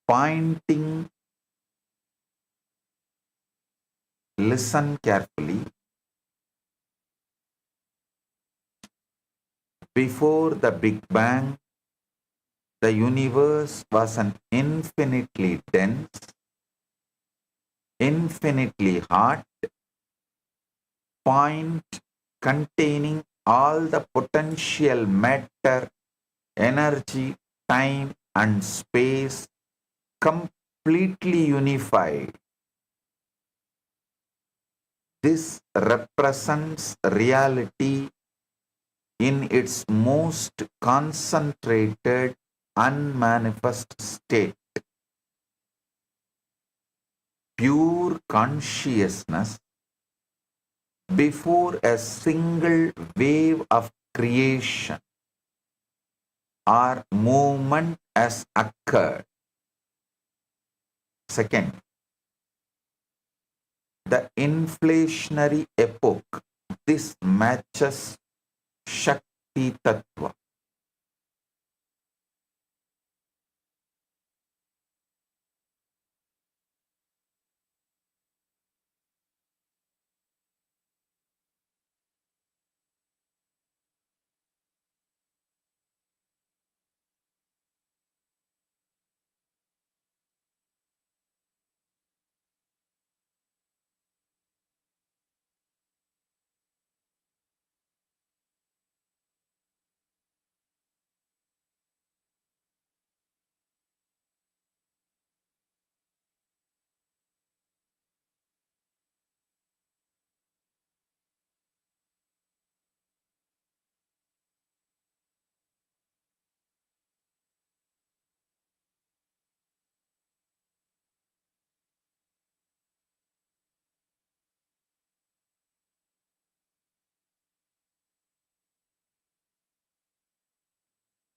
pointing, listen carefully, before the Big Bang, the universe was an infinitely dense, infinitely hot point containing all the potential matter, energy, time, and space completely unified. This represents reality in its most concentrated, unmanifest state. Pure consciousness before a single wave of creation or movement has occurred. Second, the inflationary epoch. This matches Shakti Tattva.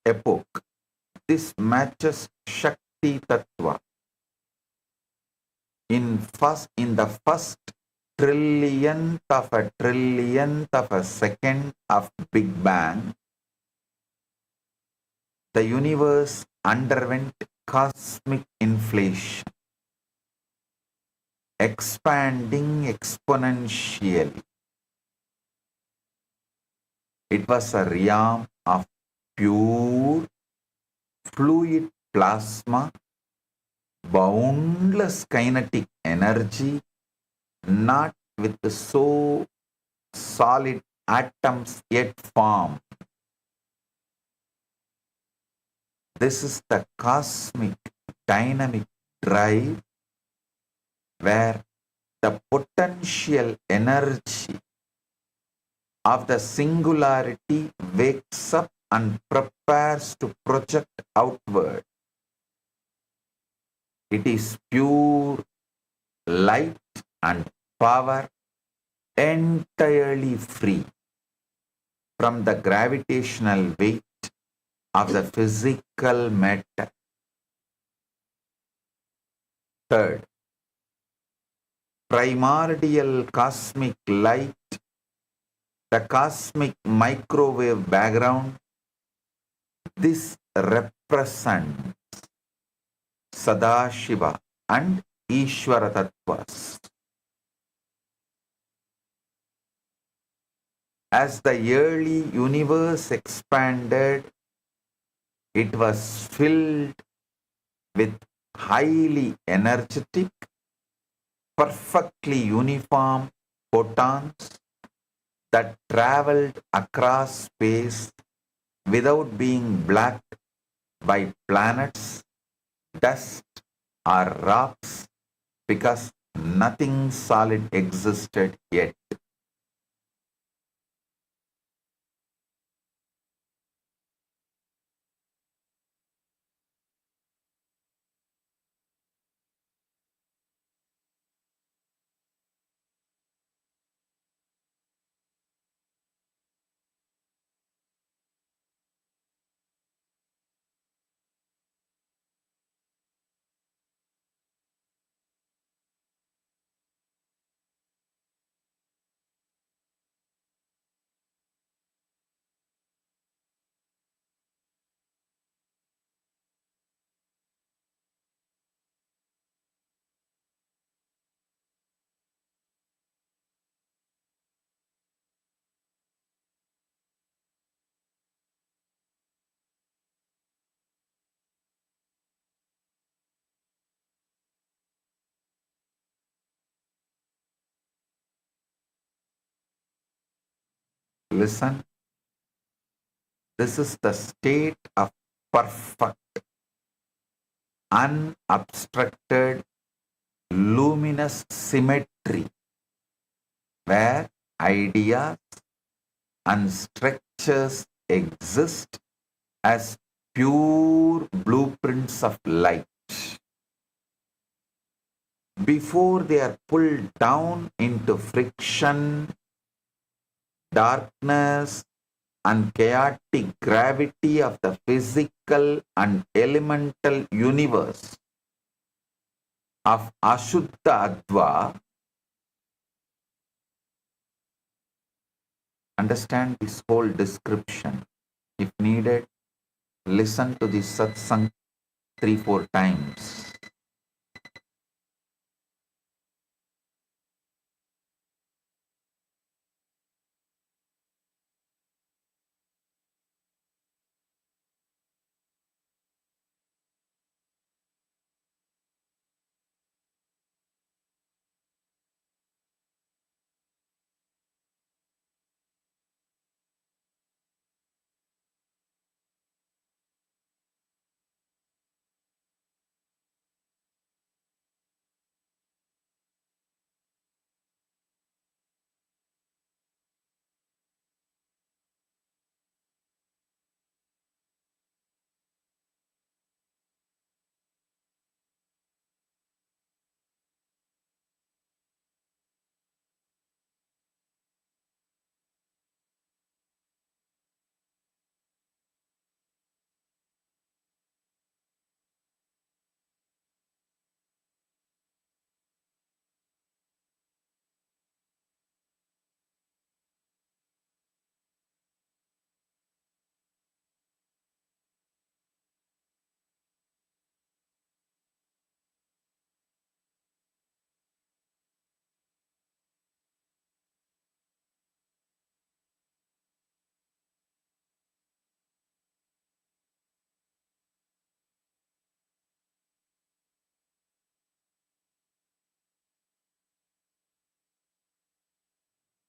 Epoch. This matches Shakti Tattva. In the first trillionth of a second of Big Bang, the universe underwent cosmic inflation, expanding exponentially. It was a realm of pure fluid plasma, boundless kinetic energy, not with the so solid atoms yet formed. This is the cosmic dynamic drive where the potential energy of the singularity wakes up and prepares to project outward. It is pure light and power, entirely free from the gravitational weight of the physical matter. Third, primordial cosmic light, the cosmic microwave background. This represents Sadashiva and Ishvara Tattvas. As the early universe expanded, it was filled with highly energetic, perfectly uniform photons that traveled across space without being blocked by planets, dust, or rocks, because nothing solid existed yet. Listen, this is the state of perfect, unobstructed, luminous symmetry, where ideas and structures exist as pure blueprints of light. Before they are pulled down into friction, darkness, and chaotic gravity of the physical and elemental universe of Ashuddha Adva. Understand this whole description. If needed, listen to this satsang 3-4 times.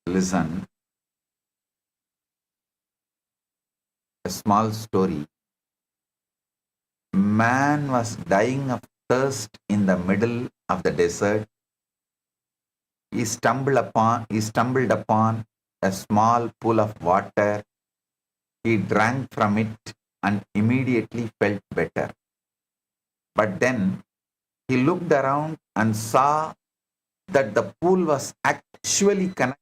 Listen, a small story. Man was dying of thirst in the middle of the desert. He stumbled upon a small pool of water. He drank from it and immediately felt better. But then he looked around and saw that the pool was actually connected.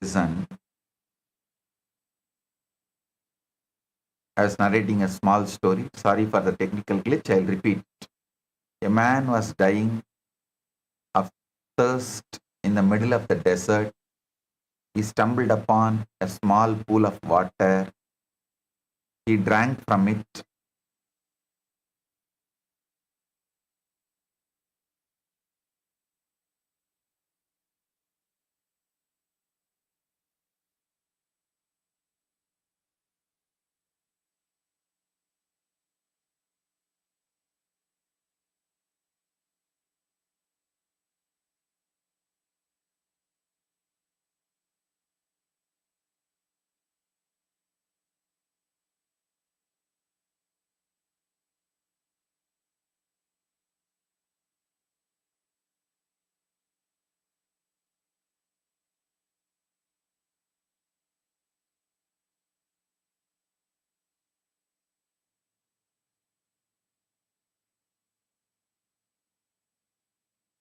Listen, I was narrating a small story. Sorry for the technical glitch. I'll repeat. A man was dying of thirst in the middle of the desert. He stumbled upon a small pool of water. He drank from it.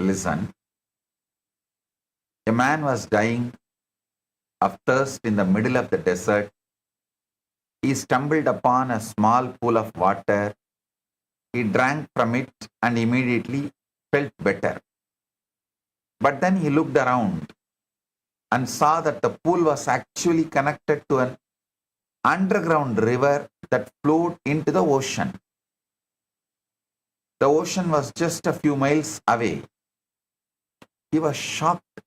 Listen, a man was dying of thirst in the middle of the desert. He stumbled upon a small pool of water. He drank from it and immediately felt better. But then he looked around and saw that the pool was actually connected to an underground river that flowed into the ocean. The ocean was just a few miles away. He was shocked.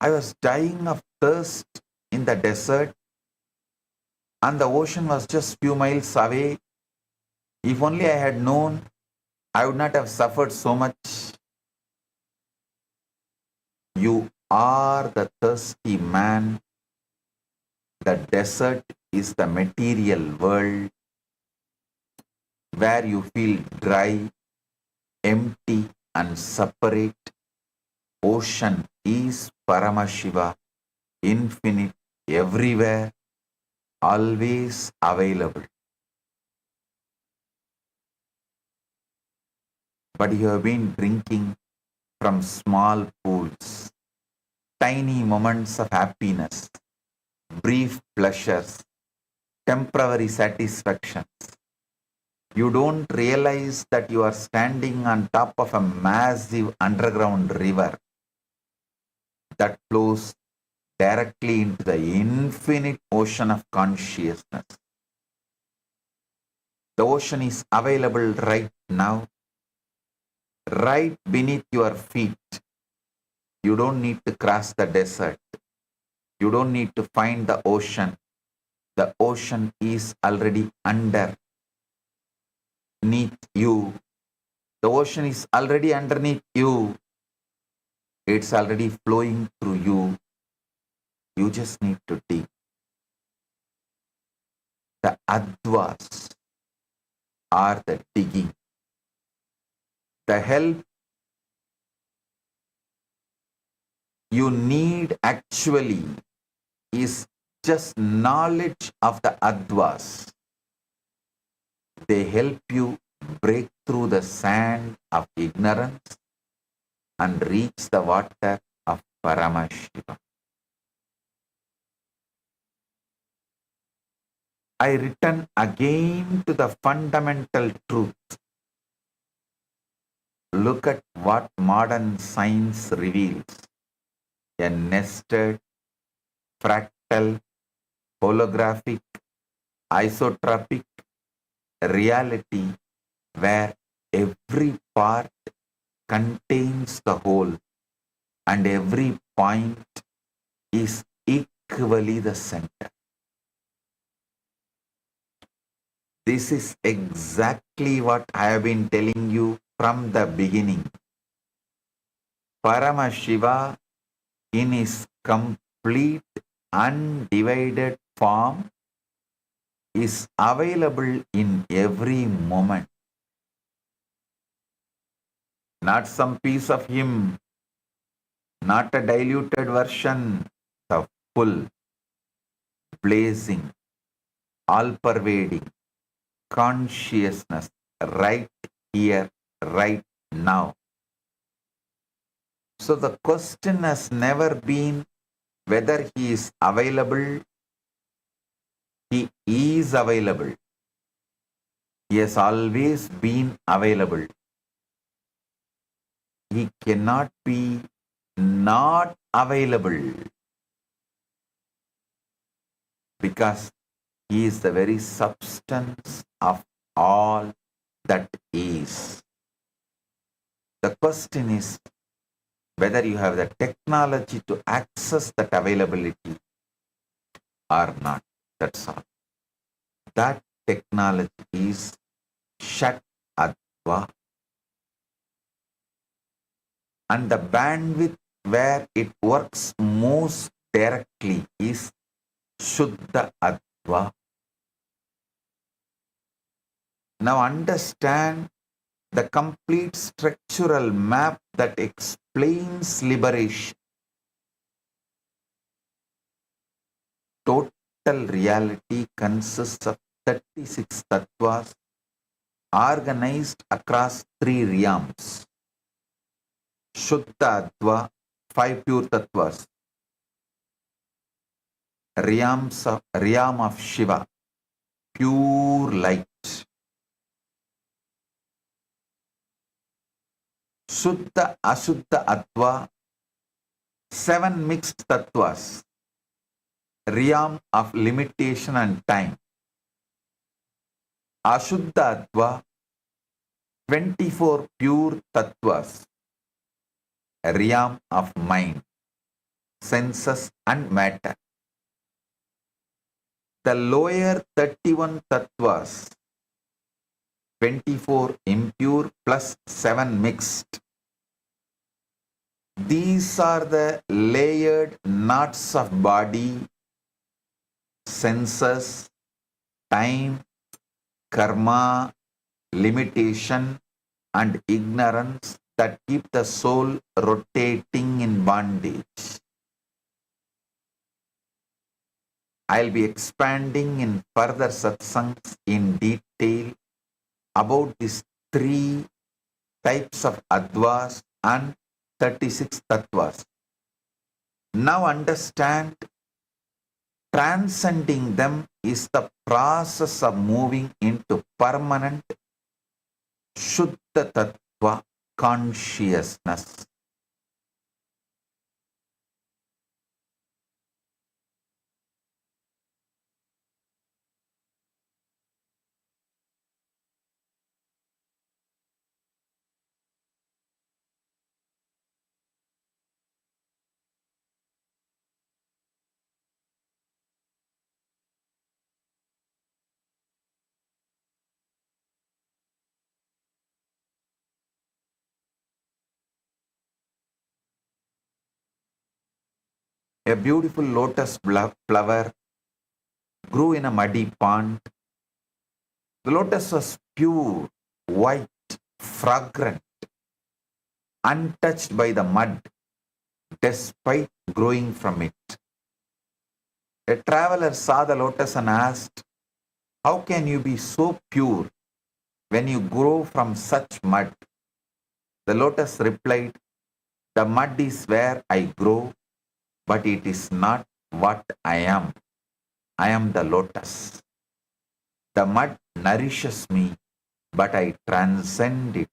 I was dying of thirst in the desert and the ocean was just few miles away. If only I had known, I would not have suffered so much. You are the thirsty man. The desert is the material world where you feel dry, empty and separate. Ocean is Paramashiva, infinite, everywhere, always available. But you have been drinking from small pools, tiny moments of happiness, brief pleasures, temporary satisfactions. You don't realize that you are standing on top of a massive underground river that flows directly into the infinite ocean of consciousness. The ocean is available right now, right beneath your feet. You don't need to cross the desert. You don't need to find the ocean. The ocean is already underneath you. The ocean is already underneath you. It's already flowing through you. You just need to dig. The advas are the digging. The help you need actually is just knowledge of the Advas. They help you break through the sand of ignorance and reach the water of Paramashivam. I return again to the fundamental truth. Look at what modern science reveals. A nested, fractal, holographic, isotropic reality where every part contains the whole and every point is equally the center. This is exactly what I have been telling you from the beginning. Paramashiva in his complete undivided form is available in every moment. Not some piece of him, not a diluted version, the full, blazing, all-pervading consciousness right here, right now. So the question has never been whether he is available. He is available. He has always been available. He cannot be not available because he is the very substance of all that is. The question is whether you have the technology to access that availability or not. That's all. That technology is Shat Adva. And the bandwidth where it works most directly is Shuddha Adva. Now understand the complete structural map that explains liberation. Total reality consists of 36 tattvas organized across 3 realms. Shuddha Adva, 5 pure tattvas. Realm of Shiva, pure light. Shuddha Ashuddha Adva, 7 mixed tattvas. Realm of limitation and time. Ashuddha Adva, 24 pure tattvas. Realm of mind, senses and matter. The lower 31 tattvas, 24 impure plus 7 mixed. These are the layered knots of body, senses, time, karma, limitation and ignorance that keep the soul rotating in bondage. I'll be expanding in further satsangs in detail about these 3 types of advas and 36 tattvas. Now understand, transcending them is the process of moving into permanent Shuddha Tattva consciousness. A beautiful lotus flower grew in a muddy pond. The lotus was pure, white, fragrant, untouched by the mud, despite growing from it. A traveler saw the lotus and asked, "How can you be so pure when you grow from such mud?" The lotus replied, "The mud is where I grow, but it is not what I am. I am the lotus. The mud nourishes me, but I transcend it.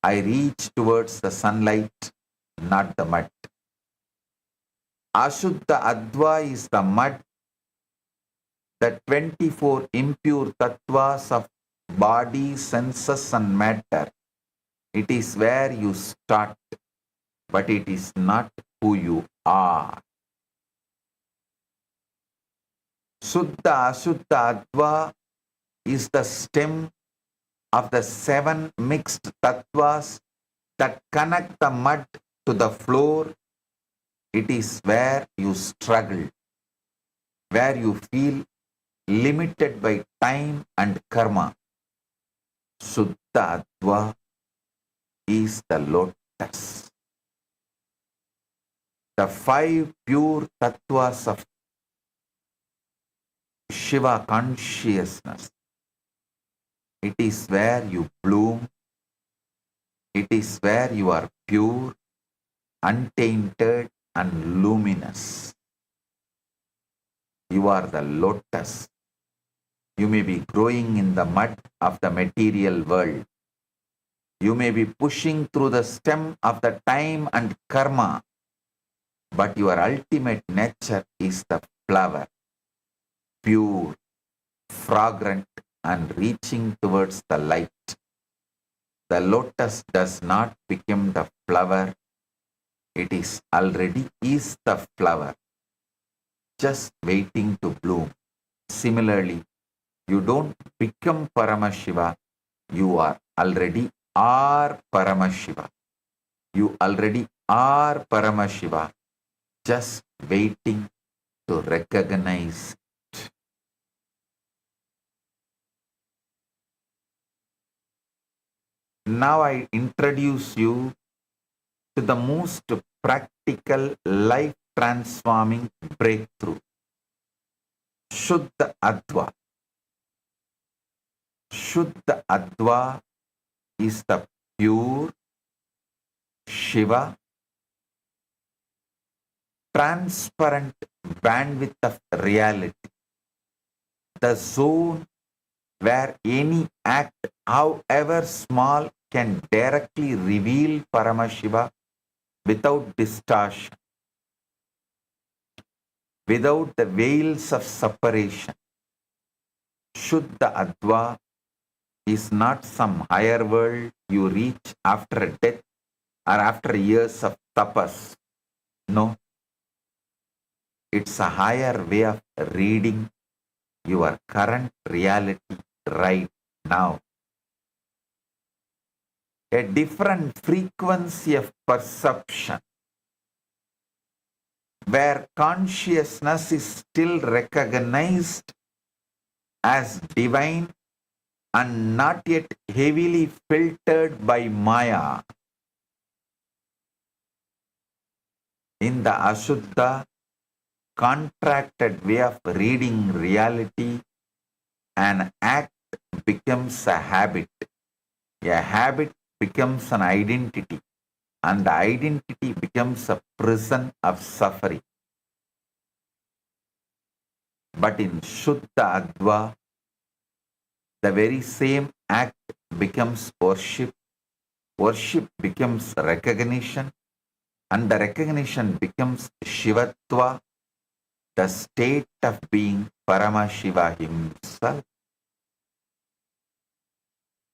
I reach towards the sunlight, not the mud." Ashuddha Adva is the mud, the 24 impure tattvas of body, senses and matter. It is where you start, but it is not who you are. Suddha Ashuddha Adva is the stem of the 7 mixed tattvas that connect the mud to the floor. It is where you struggle, where you feel limited by time and karma. Suddha Adva is the lotus. The 5 pure tattvas of Shiva consciousness. It is where you bloom. It is where you are pure, untainted and luminous. You are the lotus. You may be growing in the mud of the material world. You may be pushing through the stem of the time and karma, but your ultimate nature is the flower, pure, fragrant and reaching towards the light. The lotus does not become the flower. It is already is the flower, just waiting to bloom. Similarly, you don't become Paramashiva. You are already are Paramashiva. You already are Paramashiva, just waiting to recognize it. Now I introduce you to the most practical, life-transforming breakthrough. Shuddha Adva. Shuddha Adva is the pure Shiva, transparent bandwidth of reality, the zone where any act, however small, can directly reveal Paramashiva without distortion, without the veils of separation. Shuddha Adva is not some higher world you reach after death or after years of tapas. No. It's a higher way of reading your current reality right now. A different frequency of perception, where consciousness is still recognized as divine and not yet heavily filtered by Maya. In the Ashuddha, contracted way of reading reality, an act becomes a habit. A habit becomes an identity, and the identity becomes a prison of suffering. But in Shuddha Adva, the very same act becomes worship, worship becomes recognition, and the recognition becomes Shivatva, the state of being Paramashiva himself.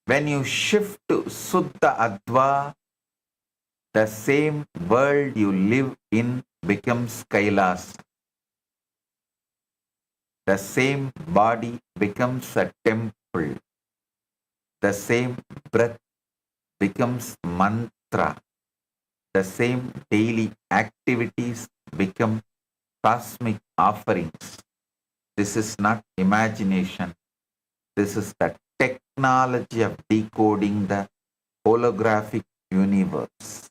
When you shift to Suddha Adva, the same world you live in becomes Kailasa. The same body becomes a temple. The same breath becomes mantra. The same daily activities become cosmic offerings. This is not imagination. This is the technology of decoding the holographic universe.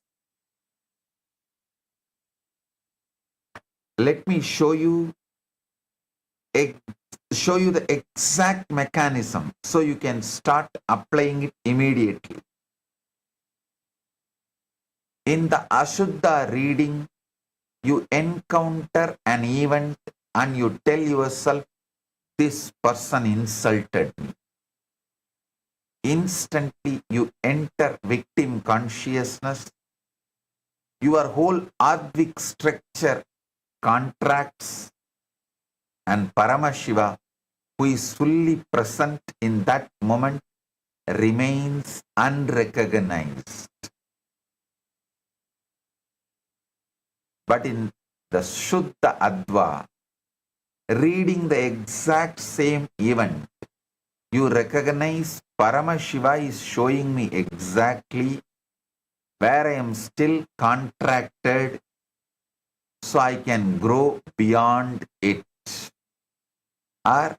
Let me show you the exact mechanism so you can start applying it immediately. In the Ashuddha reading, you encounter an event and you tell yourself, this person insulted me. Instantly you enter victim consciousness. Your whole Advik structure contracts, and Paramashiva, who is fully present in that moment, remains unrecognized. But in the Shuddha Adva, reading the exact same event, you recognize Paramashiva is showing me exactly where I am still contracted so I can grow beyond it. Or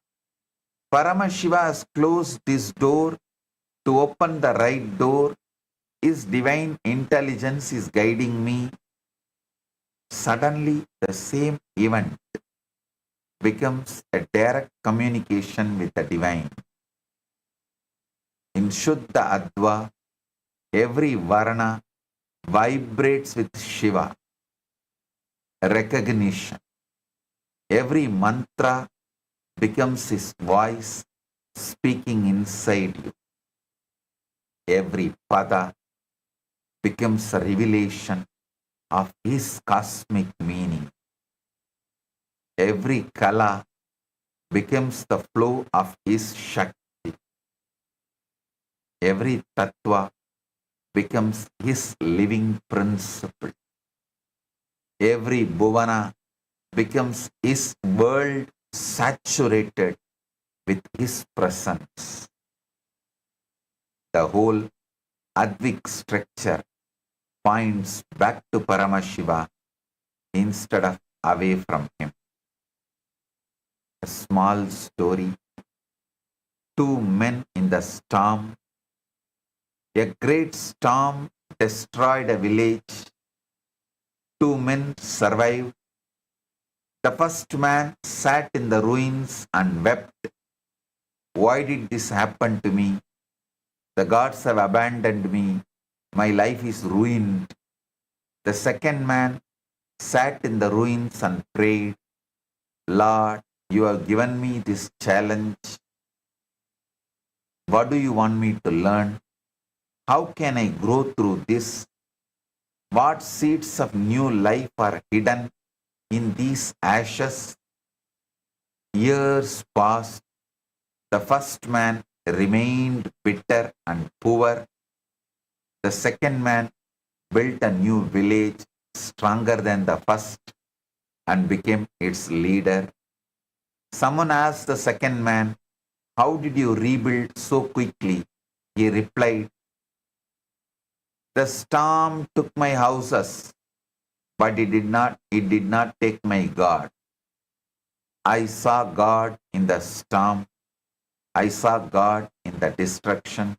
Paramashiva has closed this door to open the right door. His divine intelligence is guiding me. Suddenly, the same event becomes a direct communication with the divine. In Shuddha Adva, every Varna vibrates with Shiva, recognition. Every mantra becomes his voice speaking inside you. Every pada becomes a revelation of his cosmic meaning. Every kala becomes the flow of his Shakti. Every tattva becomes his living principle. Every bhuvana becomes his world saturated with his presence. The whole Advik structure points back to Paramashiva instead of away from him. A small story. Two men in the storm. A great storm destroyed a village. Two men survived. The first man sat in the ruins and wept. Why did this happen to me? The gods have abandoned me. My life is ruined. The second man sat in the ruins and prayed, Lord, you have given me this challenge. What do you want me to learn? How can I grow through this? What seeds of new life are hidden in these ashes? Years passed. The first man remained bitter and poor. The second man built a new village stronger than the first and became its leader. Someone asked the second man, how did you rebuild so quickly? He replied, the storm took my houses, but it did not take my God. I saw God in the storm. I saw God in the destruction.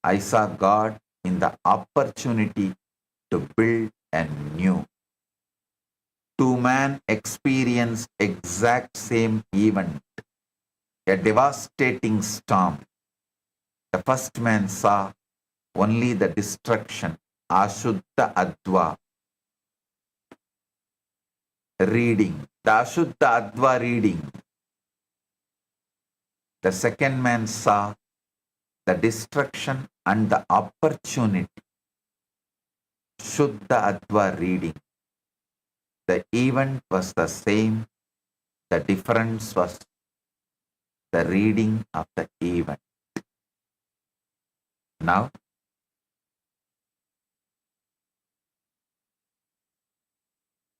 I saw God in the opportunity to build anew. Two men experienced exact same event, a devastating storm. The first man saw only the destruction, Ashuddha Adva. Reading, the Ashuddha Adva reading. The second man saw the destruction and the opportunity, Shuddha Adva reading. The event was the same, the difference was the reading of the event. Now,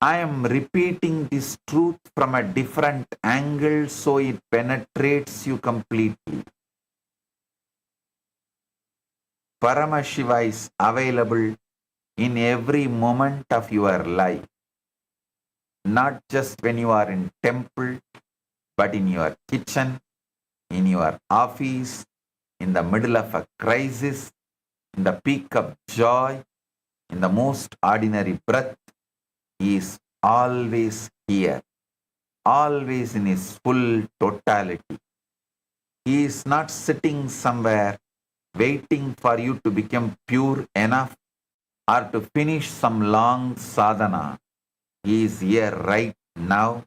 I am repeating this truth from a different angle so it penetrates you completely. Paramashiva is available in every moment of your life. Not just when you are in temple, but in your kitchen, in your office, in the middle of a crisis, in the peak of joy, in the most ordinary breath. He is always here, always in his full totality. He is not sitting somewhere waiting for you to become pure enough or to finish some long sadhana. He is here right now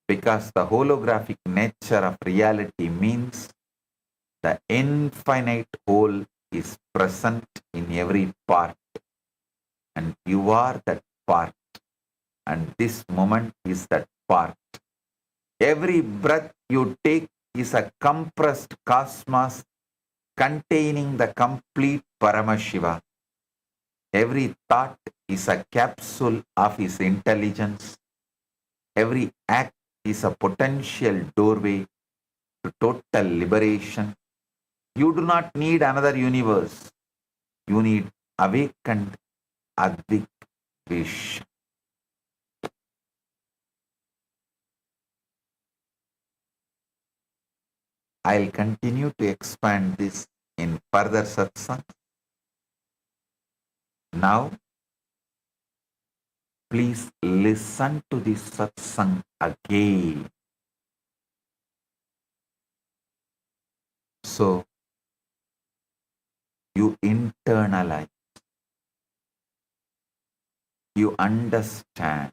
because the holographic nature of reality means the infinite whole is present in every part, and you are that part, and this moment is that part. Every breath you take is a compressed cosmos containing the complete Paramashiva. Every thought is a capsule of his intelligence. Every act is a potential doorway to total liberation. You do not need another universe. You need awakened Advik Vish. I'll continue to expand this in further satsang. Now, please listen to this satsang again. So, you internalize, you understand,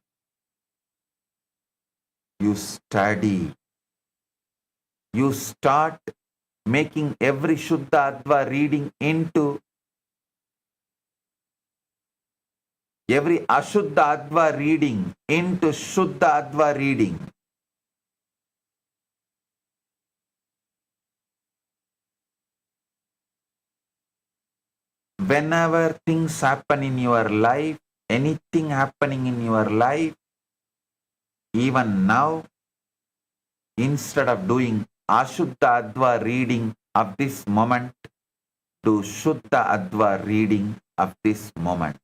you study, you start making every Shuddha Adva reading into every Ashuddha Adva reading into Shuddha Adva reading. Whenever things happen in your life, anything happening in your life, even now, instead of doing Ashuddha Adva reading of this moment, do Shuddha Adva reading of this moment.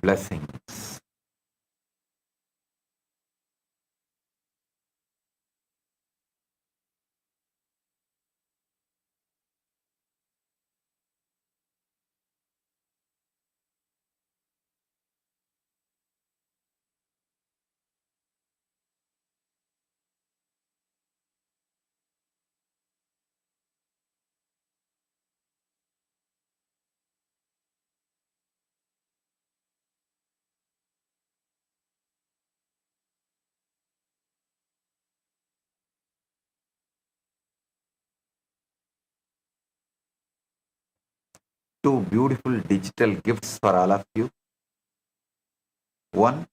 Blessings. Two beautiful digital gifts for all of you. One,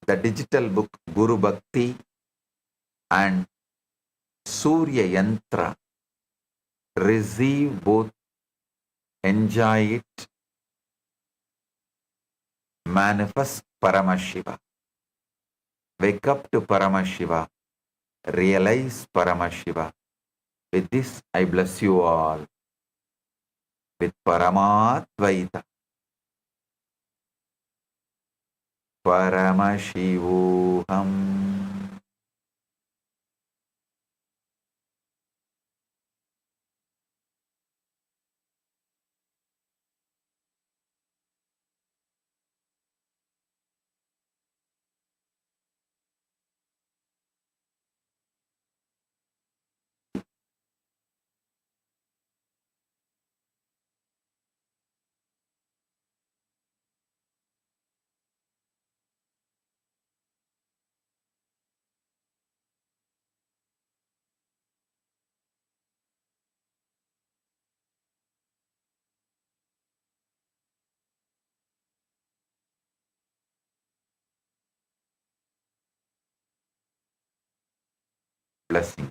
the digital book Guru Bhakti and Surya Yantra. Receive both, enjoy it, manifest Paramashiva. Wake up to Paramashiva, realize Paramashiva. With this, I bless you all with Paramadvaita. Paramashivoham. blessing.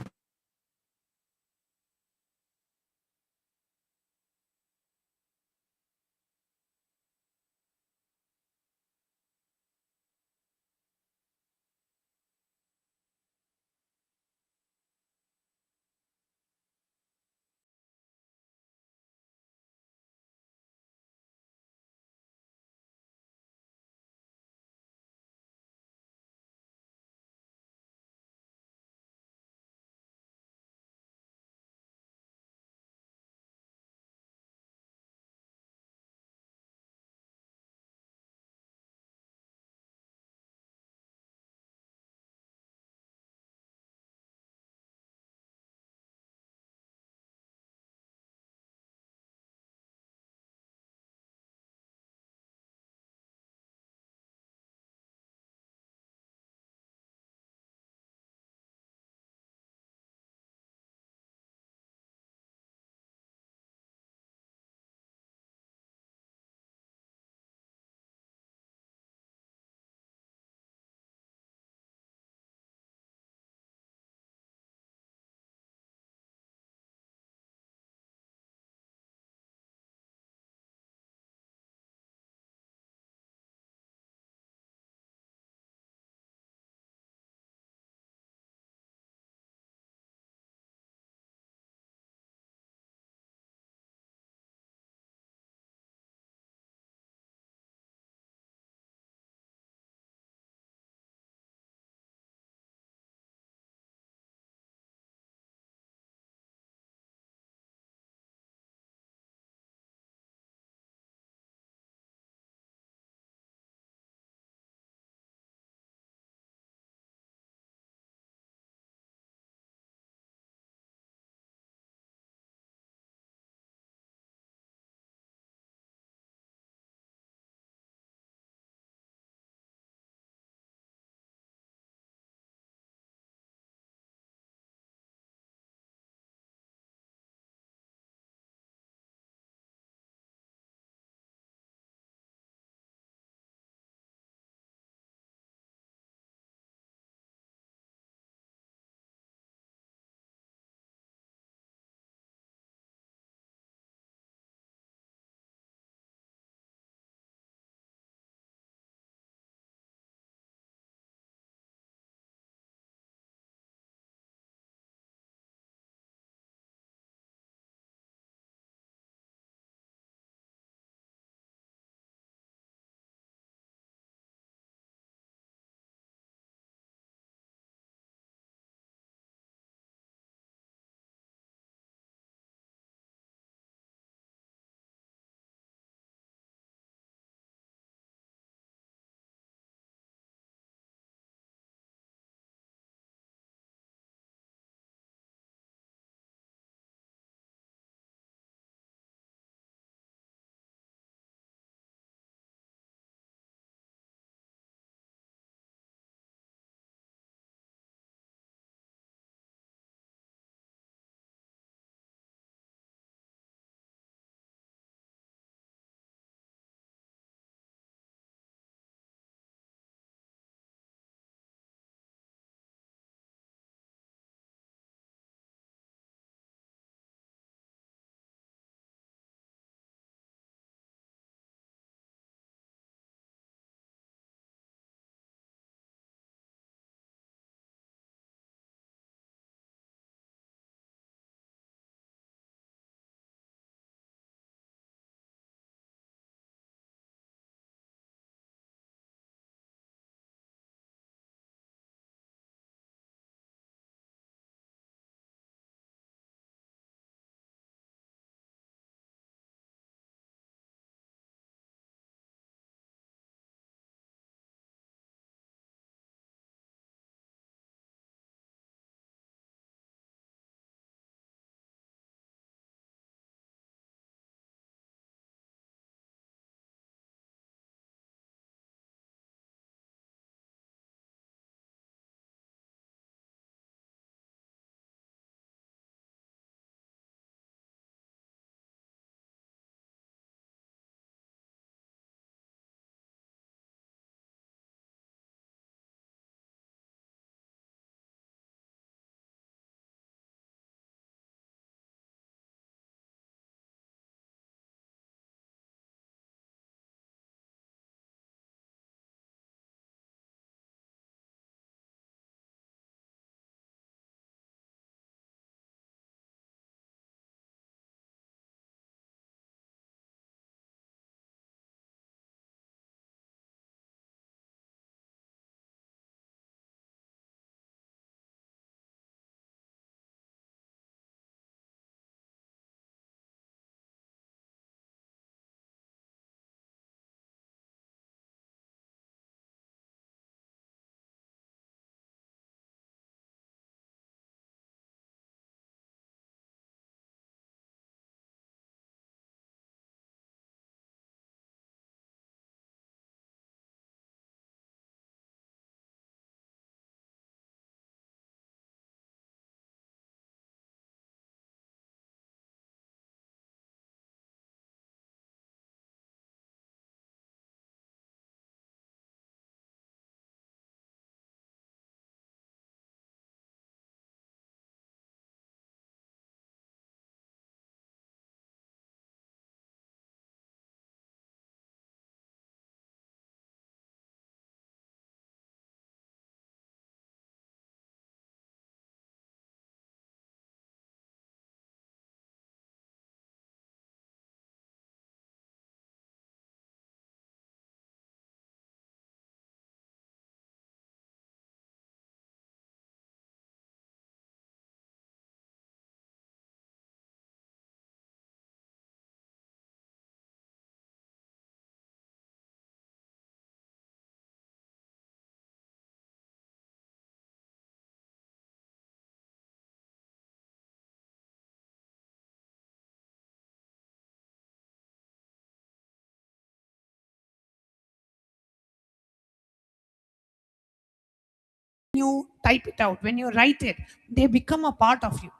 you type it out, when you write it, they become a part of you.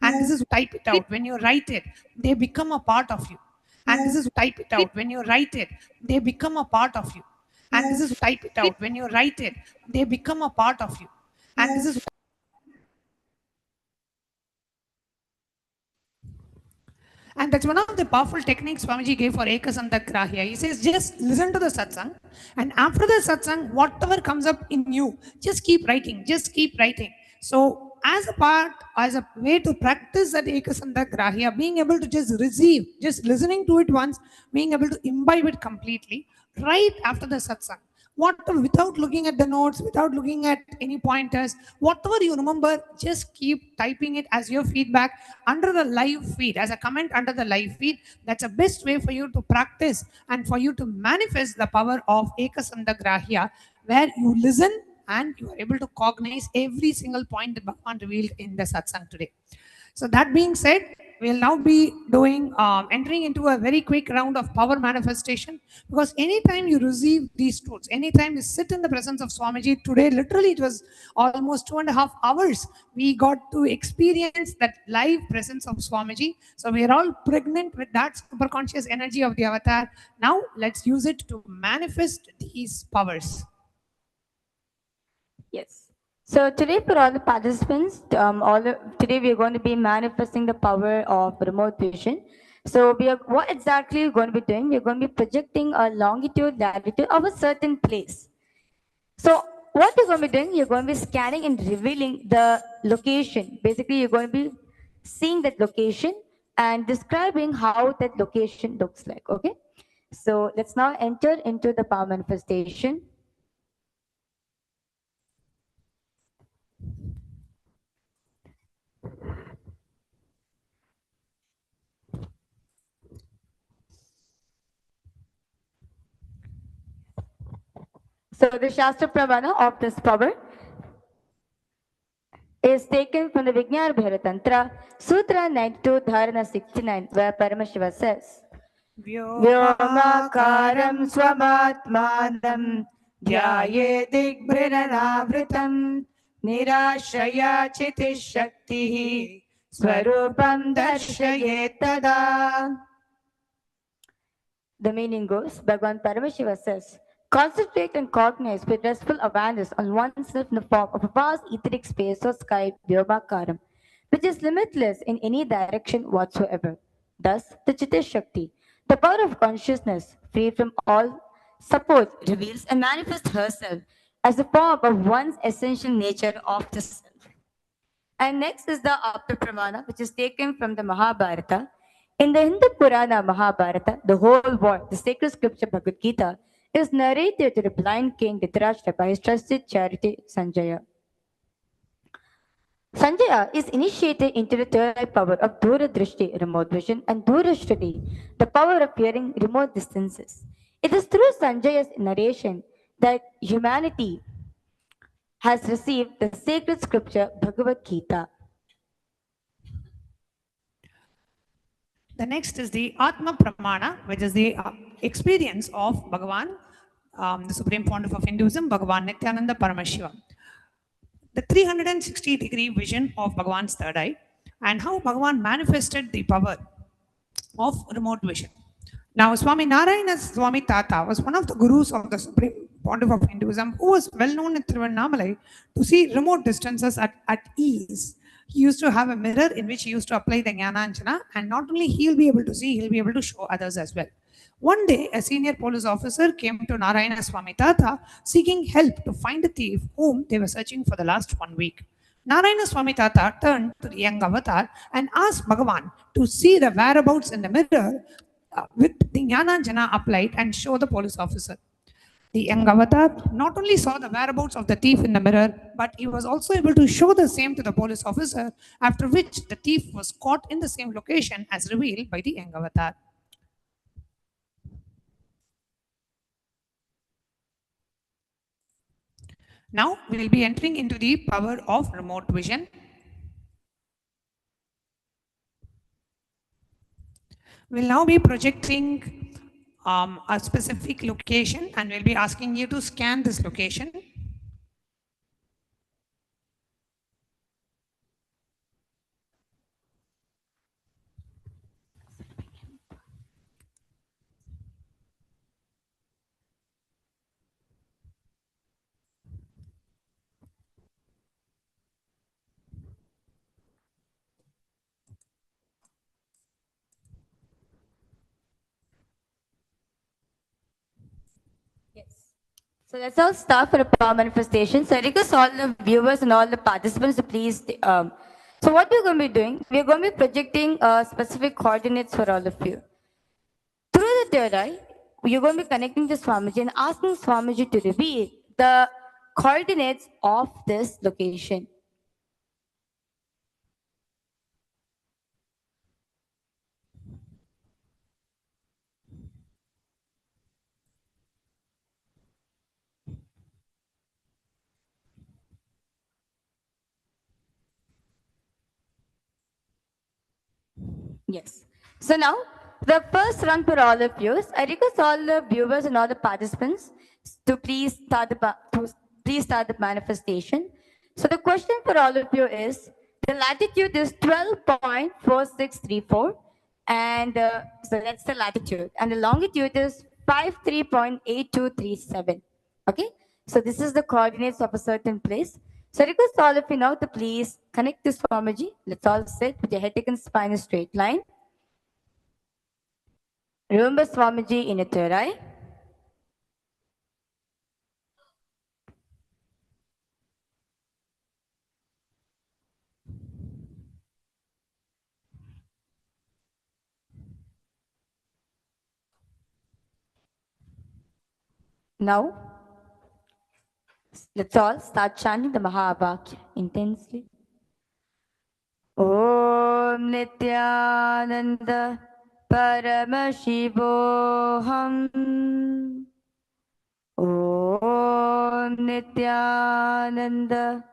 And this is type it out. When you write it, they become a part of you. And this is type it out. When you write it, they become a part of you. And this is type it out. When you write it, they become a part of you. And this is And that's one of the powerful techniques Swamiji gave for Ekasanta Grahya. He says, just listen to the satsang, and after the satsang, whatever comes up in you, just keep writing, just keep writing. So, as a part, as a way to practice that Ekasanta Grahya, being able to just receive, just listening to it once, being able to imbibe it completely, right after the satsang. Without looking at the notes, without looking at any pointers, whatever you remember, just keep typing it as your feedback under the live feed, as a comment under the live feed. That's the best way for you to practice and for you to manifest the power of Ekasanta Grahya, where you listen and you are able to cognize every single point that Bhagavan revealed in the satsang today. So that being said, we'll now be doing entering into a very quick round of power manifestation, because anytime you receive these tools, anytime you sit in the presence of Swamiji, today literally it was almost 2.5 hours, we got to experience that live presence of Swamiji. So we are all pregnant with that super conscious energy of the avatar. Now let's use it to manifest these powers. Yes. So today for all the participants, today we are going to be manifesting the power of remote vision. So what exactly we're going to be doing? We're going to be projecting a longitude, latitude of a certain place. So what you're going to be doing, you're going to be scanning and revealing the location. Basically, you're going to be seeing that location and describing how that location looks like, okay? So let's now enter into the power manifestation. So the Shastra Pramana of this power is taken from the Vijnana Bhaira Tantra, Sutra 92, Dharana 69, where Paramashivam says, Vyomakaram swamatmanam dhyaye digbhiranavritam nirashaya chitish shaktihi swarupam darshaye tada. The meaning goes, Bhagavan Paramashiva says, concentrate and cognize with restful awareness on oneself in the form of a vast etheric space or sky, Vyomakaram, which is limitless in any direction whatsoever. Thus, the Chitta Shakti, the power of consciousness, free from all support, reveals and manifests herself as the form of one's essential nature of the self. And next is the Apta Pramana, which is taken from the Mahabharata. In the Hindu Purana Mahabharata, the whole war, the sacred scripture Bhagavad Gita, is narrated to the blind king Dhritarashtra by his trusted charity Sanjaya. Sanjaya is initiated into the third eye power of Dura Drishti, remote vision, and Dura Shruti, the power of hearing remote distances. It is through Sanjaya's narration that humanity has received the sacred scripture Bhagavad Gita. The next is the Atma Pramana, which is the experience of Bhagavan, the Supreme Pontiff of Hinduism, Bhagavan Nithyananda Paramashivam. The 360-degree vision of Bhagavan's third eye, and how Bhagavan manifested the power of remote vision. Now, Swami Narayana Swami Tata was one of the gurus of the Supreme Pontiff of Hinduism, who was well known in Tiruvannamalai to see remote distances at ease. He used to have a mirror in which he used to apply the Jnananjana, and not only he'll be able to see, he'll be able to show others as well. One day, a senior police officer came to Narayana Swami Tata seeking help to find a thief whom they were searching for the last 1 week. Narayana Swami Tata turned to the young avatar and asked Bhagavan to see the whereabouts in the mirror with the Jnananjana applied and show the police officer. The young avatar not only saw the whereabouts of the thief in the mirror, but he was also able to show the same to the police officer, after which the thief was caught in the same location as revealed by the young avatar. Now we will be entering into the power of remote vision. We'll now be projecting a specific location, and we'll be asking you to scan this location. So let's all start for a power manifestation. So I request all the viewers and all the participants to please. So what we're going to be doing, we're going to be projecting specific coordinates for all of you. Through the third eye, you're going to be connecting to Swamiji and asking Swamiji to reveal the coordinates of this location. Yes. So now, the first run for all of you, I request all the viewers and all the participants to please start the manifestation. So the question for all of you is, the latitude is 12.4634, and so that's the latitude, and the longitude is 53.8237. Okay, so this is the coordinates of a certain place. So I request all of you now to please connect to Swamiji. Let's all sit with your head taken spine in a straight line. Remember Swamiji in your third eye. Now, let's all start chanting the Mahavakya intensely. Om Nithyananda Paramashivam. Om Nithyananda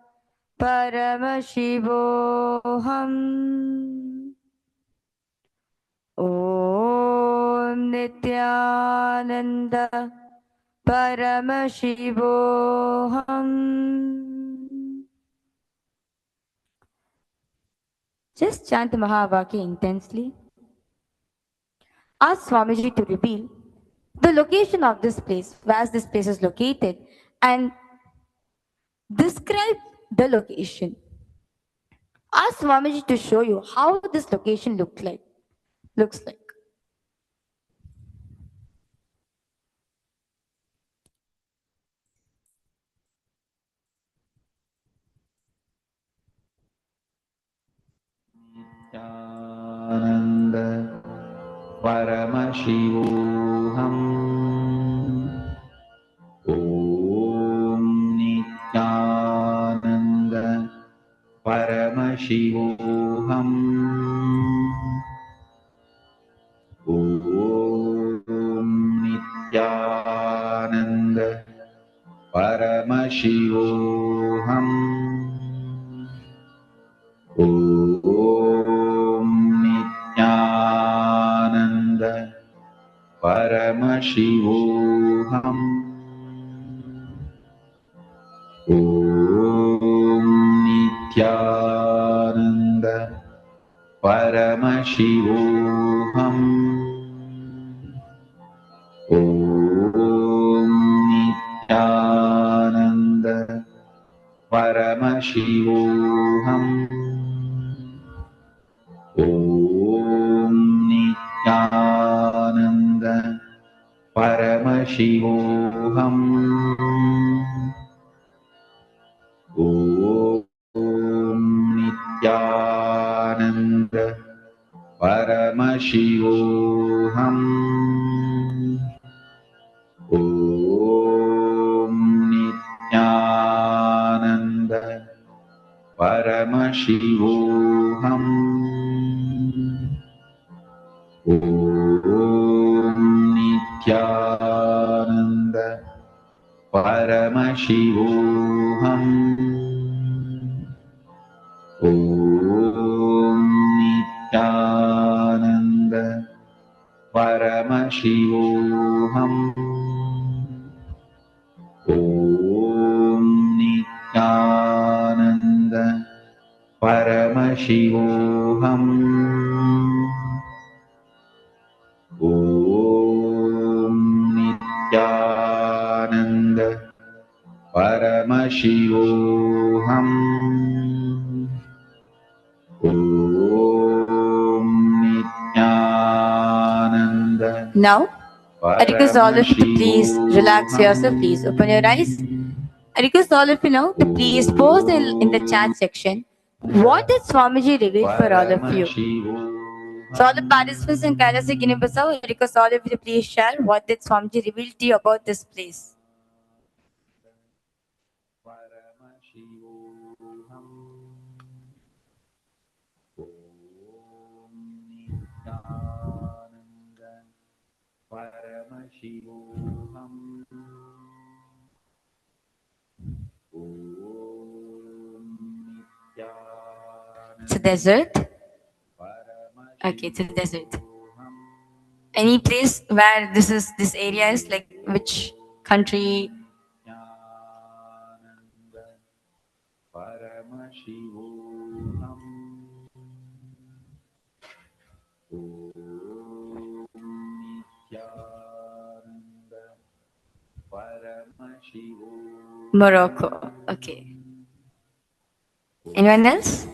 Paramashivam. Om Nithyananda Paramashivam. Just chant the Mahavakya intensely. Ask Swamiji to reveal the location of this place, where this place is located, and describe the location. Ask Swamiji to show you how this location looks like. Nithyananda Paramashivoham. Om Nithyananda Paramashivoham. Om Nithyananda Paramashivoham. Om Nithyananda Paramashivoham. Om Nithyananda Paramashivoham. Om Nithyananda Paramashivoham. Om Nithyananda Paramashivoham. Om Nithyananda Paramashivoham. Om Nithyananda Paramashivoham. Om Nithyananda Paramashivoham. Om Nithyananda Paramashivoham. Om Nithyananda Paramashivoham. Om Nithyananda Paramashivoham. Om Nithyananda Now, I request all of you to please relax yourself. Please open your eyes. I request all of you now to please post in the chat section what did Swamiji reveal for all of you. So all the participants in Kailasa Guinea-Bissau, I request all of you to please share what did Swamiji reveal to you about this place. It's a desert. Okay, it's a desert. Any place where this area is, like which country? Morocco. Okay. Anyone else?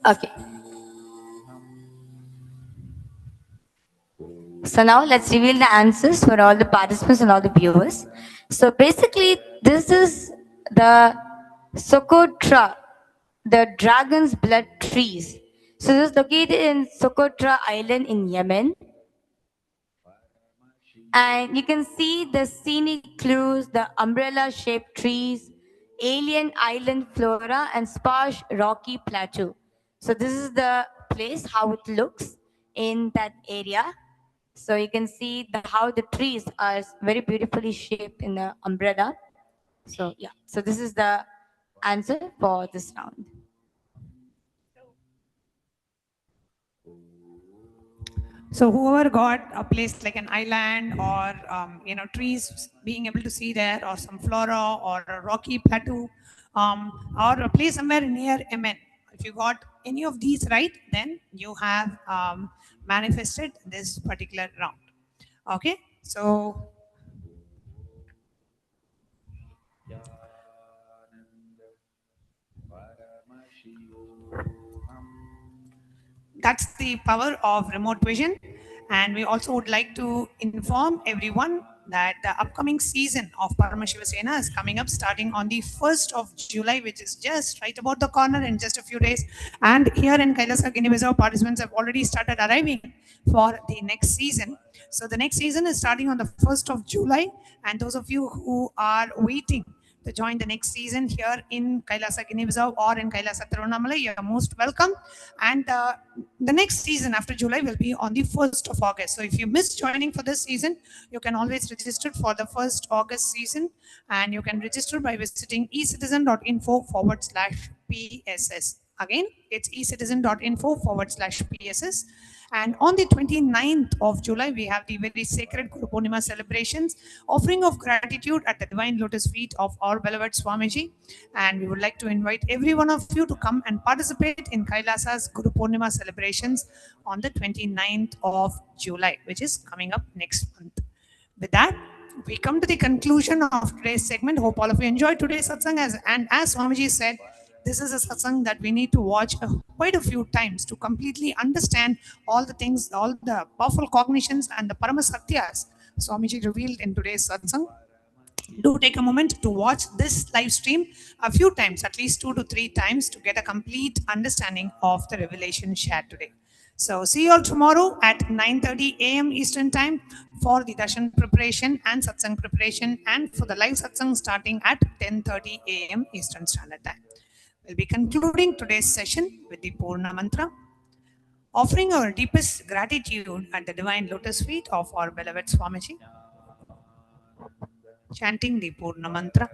Okay. So now let's reveal the answers for all the participants and all the viewers. So basically, this is the Socotra, the dragon's blood trees. So this is located in Socotra Island in Yemen. And you can see the scenic clues, the umbrella-shaped trees, alien island flora, and sparse rocky plateau. So this is the place, how it looks in that area. So you can see how the trees are very beautifully shaped in the umbrella. So yeah, so this is the answer for this round. So whoever got a place like an island or trees being able to see there, or some flora or a rocky plateau, or a place somewhere near Yemen, if you got any of these right, then you have manifested this particular round. Okay, so that's the power of remote vision. And we also would like to inform everyone that the upcoming season of Paramashiva Sena is coming up starting on the 1st of July, which is just right about the corner in just a few days. And here in Kailasa Guinea-Bissau, participants have already started arriving for the next season. So the next season is starting on the 1st of July. And those of you who are waiting to join the next season here in Kailasa Guinea-Bissau or in Kailasa Tirunamala, you are most welcome. And the next season after July will be on the 1st of August. So if you miss joining for this season, you can always register for the 1st August season, and you can register by visiting ecitizen.info/PSS. Again, it's ecitizen.info/PSS. And on the 29th of July, we have the very sacred Guru Purnima celebrations, offering of gratitude at the divine lotus feet of our beloved Swamiji. And we would like to invite every one of you to come and participate in Kailasa's Guru Purnima celebrations on the 29th of July, which is coming up next month. With that, we come to the conclusion of today's segment. Hope all of you enjoyed today's satsang. And as Swamiji said, this is a satsang that we need to watch quite a few times to completely understand all the things, all the powerful cognitions and the Paramasatyas Swamiji revealed in today's satsang. Do take a moment to watch this live stream a few times, at least 2 to 3 times, to get a complete understanding of the revelation shared today. So see you all tomorrow at 9:30 a.m. Eastern Time for the darshan preparation and satsang preparation, and for the live satsang starting at 10:30 a.m. Eastern Standard Time. We'll be concluding today's session with the Purna Mantra, offering our deepest gratitude at the divine lotus feet of our beloved Swamiji. Chanting the Purna Mantra.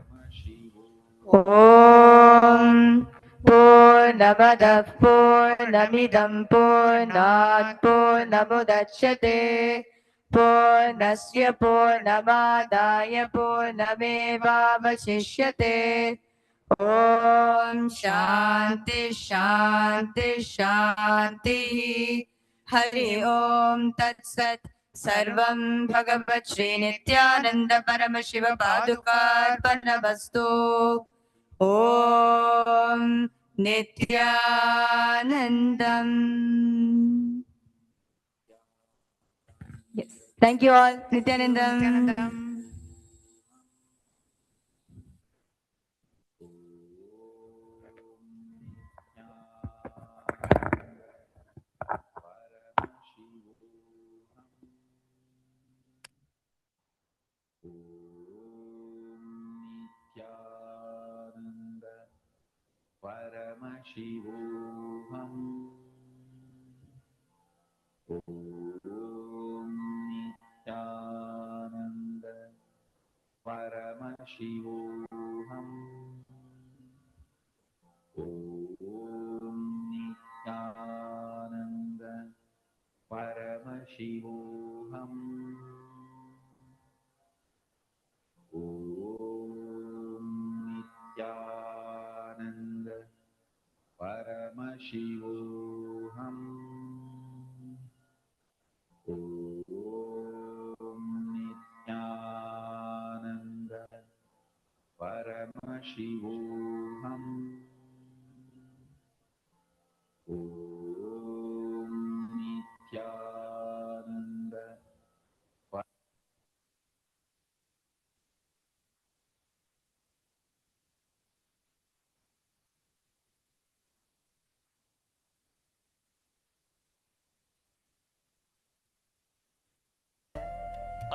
Om Purnamadav Purnamidam Purnat Purnamudachyate Purnasya Purnamadaya Purnamevavashishyate. Om Shanti Shanti Shanti. Hari Om Tat Sat. Sarvam Bhagavat Shri Nithyananda Paramashiva Padukarpanavastu. Om Nithyanandam. Thank you all. Nithyanandam. Paramashivam. Om Nithyananda. Paramashivam. Om Nithyananda. Paramashivam. Om Nithyananda. Paramashivam. Om Nithyananda. Paramashivam. Om Nithyananda.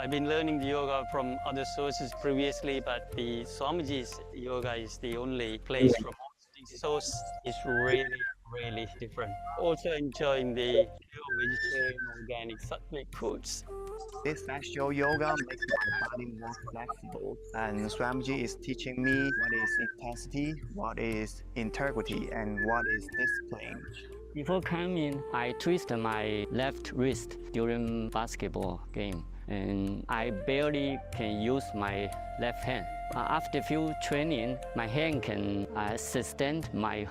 I've been learning the yoga from other sources previously, but the Swamiji's yoga is the only place from all the source is really different. Also enjoying the pure vegetarian, organic, sattvic foods. This actual yoga makes my body more flexible, and Swamiji is teaching me what is intensity, what is integrity, and what is discipline. Before coming, I twisted my left wrist during basketball game, and I barely can use my left hand. After few training, my hand can sustain my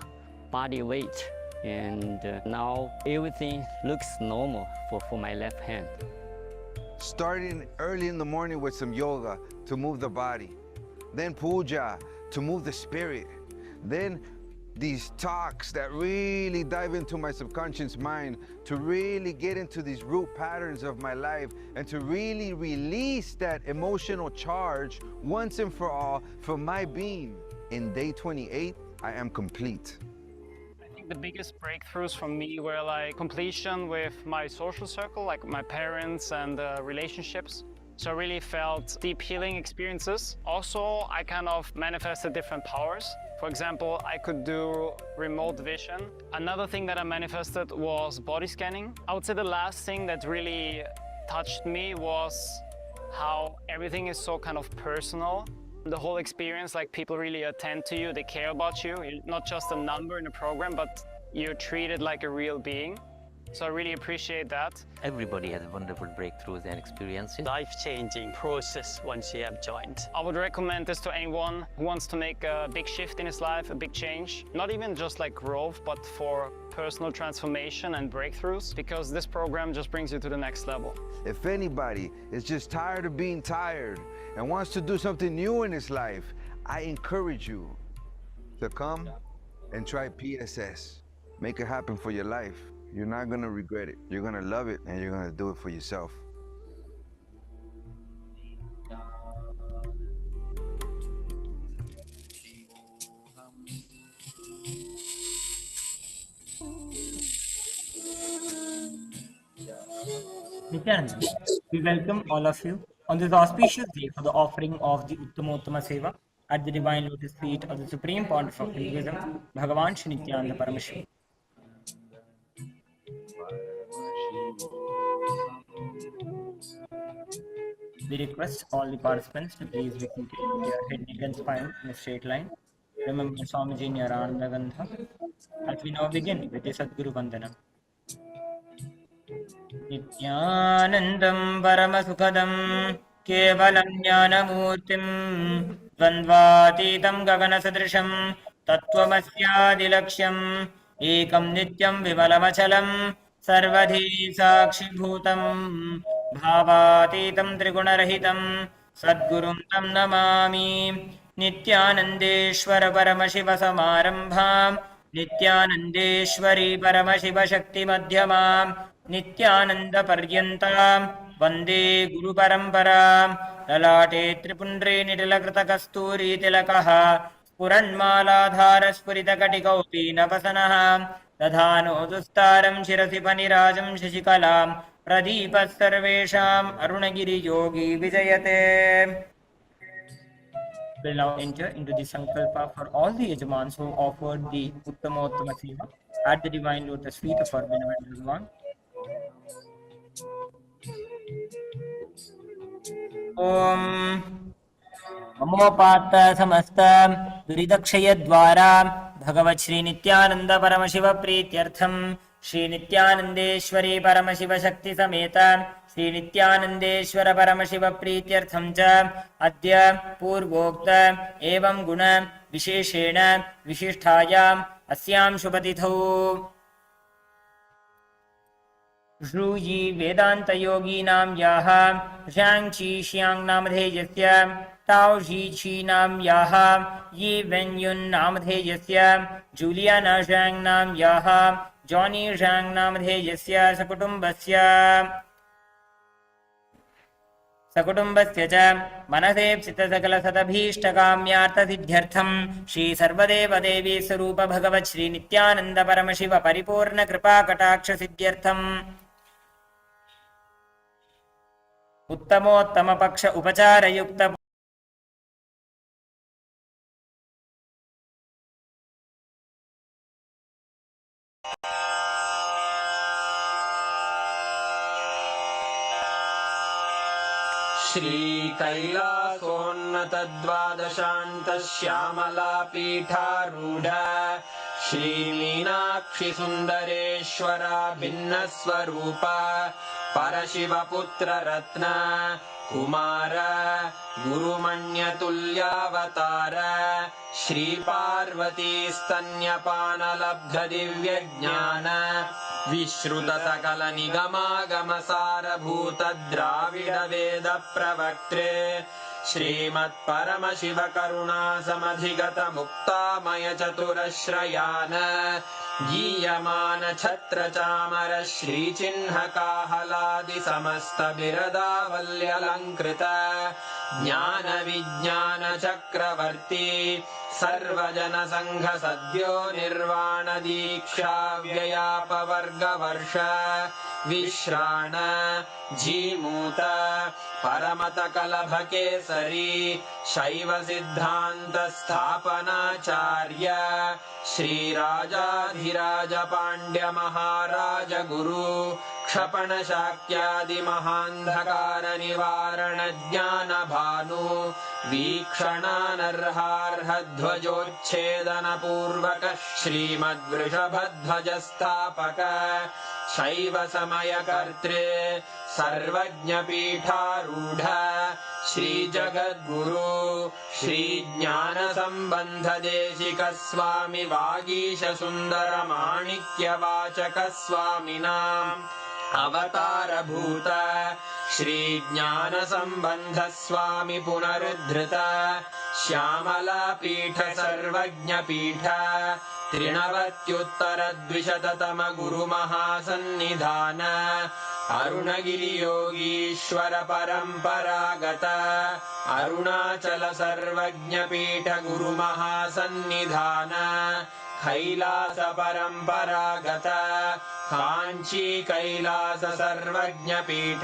body weight, and now everything looks normal for my left hand. Starting early in the morning with some yoga to move the body, then puja to move the spirit, then these talks that really dive into my subconscious mind to really get into these root patterns of my life and to really release that emotional charge once and for all for my being. In day 28, I am complete. The biggest breakthroughs for me were like completion with my social circle, like my parents and relationships. So I really felt deep healing experiences. Also, I kind of manifested different powers. For example, I could do remote vision. Another thing that I manifested was body scanning. I would say the last thing that really touched me was how everything is so kind of personal. The whole experience, like people really attend to you, they care about you. You're not just a number in a program, but you're treated like a real being. So I really appreciate that. Everybody has wonderful breakthroughs and experiences. Life-changing process once you have joined. I would recommend this to anyone who wants to make a big shift in his life, a big change. Not even just like growth, but for personal transformation and breakthroughs, because this program just brings you to the next level. If anybody is just tired of being tired and wants to do something new in his life, I encourage you to come and try PSS. Make it happen for your life. You're not gonna regret it. You're gonna love it and you're gonna do it for yourself. Nithyananda, we welcome all of you on this auspicious day for the offering of the Uttamottama Seva at the Divine Lotus feet of the Supreme Pontiff of Hinduism, BHAGAVAN Nithyananda Paramashivam. We request all the participants to please be seated with their head, neck and spine in a straight line. Remember Swamiji in your Ananda Gandha. As we now begin with the Sadguru Vandana. Nithyanandam Paramasukadam Kevalam Jnanamurtim Dvandvatitam Gaganasadrisham Tattvamasyaadilaksham Ekam Nityam Vimalamachalam Sarvadhi Sakshibhutam Bhavatitam Trigunarahitam Sadgurum Tam Namami Nithyanandeshwara Paramashiva Samarambham Nithyanandeshwari Paramashiva Shakti Madhyamam Nithyananda Paryantam वन्दे गुरुपरम्परां ललाटे त्रिपुण्ड्रे निटिलकृतकस्तूरी तिलकः स्फुरन्मालाधारस्फुरितकटिकौपी नपसनः दधानो दुस्तारं शिरसि फणिराजं शशिकलां प्रदीपः सर्वेषाम् अरुणगिरियोगी विजयते. Will now enter into the Sankalpa for all the Yajamans who offered the Uttamottama Seva at the divine lotus feet of our benevolent Bhagavan. Om ममोपात्त समस्त दुरिदक्षयद्वारा भगवत् श्री नित्यानंद परमशिव प्रीत्यर्थम श्री नित्यानंदेश्वरी परमशिव शक्ति समेत श्री नित्यानंदेश्वर परमशिव प्रीत्यर्थम च अद्य पूर्वोक्त एवं गुण विशेषेण विशिष्टायाम् अस्यां शुभतिथौ श्रूयि वेदान्तयोगीनां याः ह्यां ची श्यां नामधेयस्य ताओ शी छी नाम याः यी वेन्युन् नामधेयस्य जूलियाना ह्यां नाम याः जॉनी ह्यां नामधेयस्य सकुटुम्बस्य च मनसेप्सित सकलसदभीष्टकाम्यार्थसिद्ध्यर्थं श्री सर्वदेवदेवी स्वरूप भगवत् श्री नित्यानंद परमशिव परिपूर्ण कृपा कटाक्ष सिद्ध्यर्थम् उत्तमोत्तम पक्ष उपचार युक्त श्री कैलासोन्नत द्वादशान्त श्यामला पीठारूढ़ श्री मीनाक्षि सुंदरेश्वरा भिन्न स्वरूप परशिव पुत्र रत्न कुमार गुरुमण्यतुल्यावतार श्री पार्वती स्तन्यपान लब्ध दिव्य ज्ञान विश्रुत सकल निगमागम सारभूत द्राविड वेद प्रवक्त्रे श्रीमत् परमशिव करुणा समधिगत मुक्तामय चतुरश्रयान गीयमान छत्र चामर श्री चिन्ह काहलादि समस्त बिरदावल्यलंकृत ज्ञान विज्ञान चक्रवर्ती सर्वजन संघ सद्यो निर्वाण दीक्षा व्ययापवर्ग वर्ष विश्राण जीमूत परमत कलभ केसरी शैव सिद्धांत स्थापनाचार्य श्री राजाधिराज पांड्य महाराज गुरु क्षपण शाक्यादि महांधकार निवारण ज्ञान भानु वीक्षणानर्हार्ह ध्वजोच्छेदन पूर्वक श्रीमद्वृषभध्वज स्थापक शैव समय कर्त्रे सर्वज्ञ पीठारूढ़ श्री जगद्गुरु श्री ज्ञान संबंध देशिक स्वामी वागीश सुंदर माणिक्य वाचक स्वामिनाम् अवतार भूत श्री ज्ञान संबंध स्वामी पुनरुद्धृत श्यामला पीठ सर्वज्ञ पीठ त्रिणवत्युत्तर द्विशततम गुरु महासन्निधान अरुणगिरि योगीश्वर परंपरागत अरुणाचल सर्वज्ञ पीठ गुरु महासन्निधान कैलास परंपरागत कांची कैलास सर्वज्ञ पीठ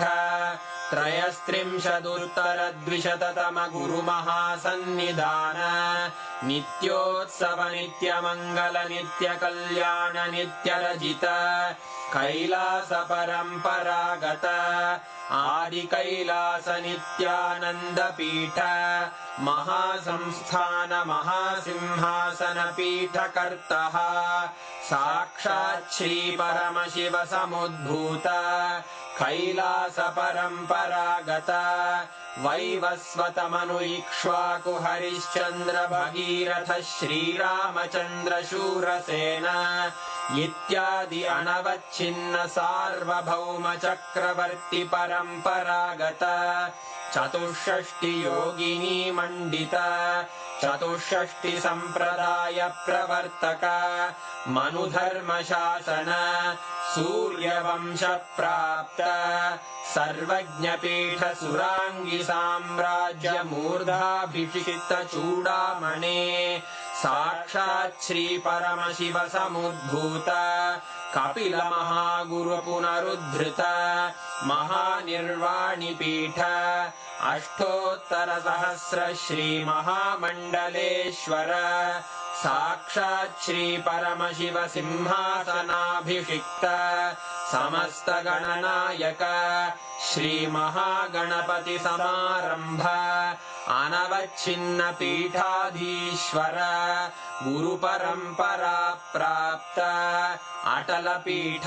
त्रयस्त्रिंशदुत्तर द्विशततम गुरु महासन्निधान नित्योत्सव नित्य मंगल नित्य कल्याण नित्य रजित कैलास परंपरागत आदि कैलास नित्यानंद पीठ महासंस्थान महासिंहासन पीठ कर्तः साक्षात् श्री परमशिव समुद्भूत कैलास परंपरागत वैवस्वत मनु इक्ष्वाकु हरिश्चंद्र भगीरथ श्रीरामचंद्र शूरसेन इत्यादि अनवच्छिन्न सार्वभौम चक्रवर्ती परंपरागत चतुष्षष्टि योगिनी मंडित चतुष्षष्टि संप्रदाय प्रवर्तक मनुधर्म शासन सूर्यवंश प्राप्त सर्वज्ञपीठ सुरांगी साम्राज्य मूर्धाभिषिक्त चूडामणे साक्षात् श्री परमशिव समुद्भूत कपिल महागुरु पुनरुद्धृत महानिर्वाणि पीठ अष्टोत्तर सहस्र श्री महामंडलेश्वर साक्षात् श्री परमशिव सिंहासनाभिषिक्त समस्त गणनायक श्री महागणपति समारंभ अनवच्छिन्न पीठाधीश्वर गुरु परंपरा प्राप्त अटल पीठ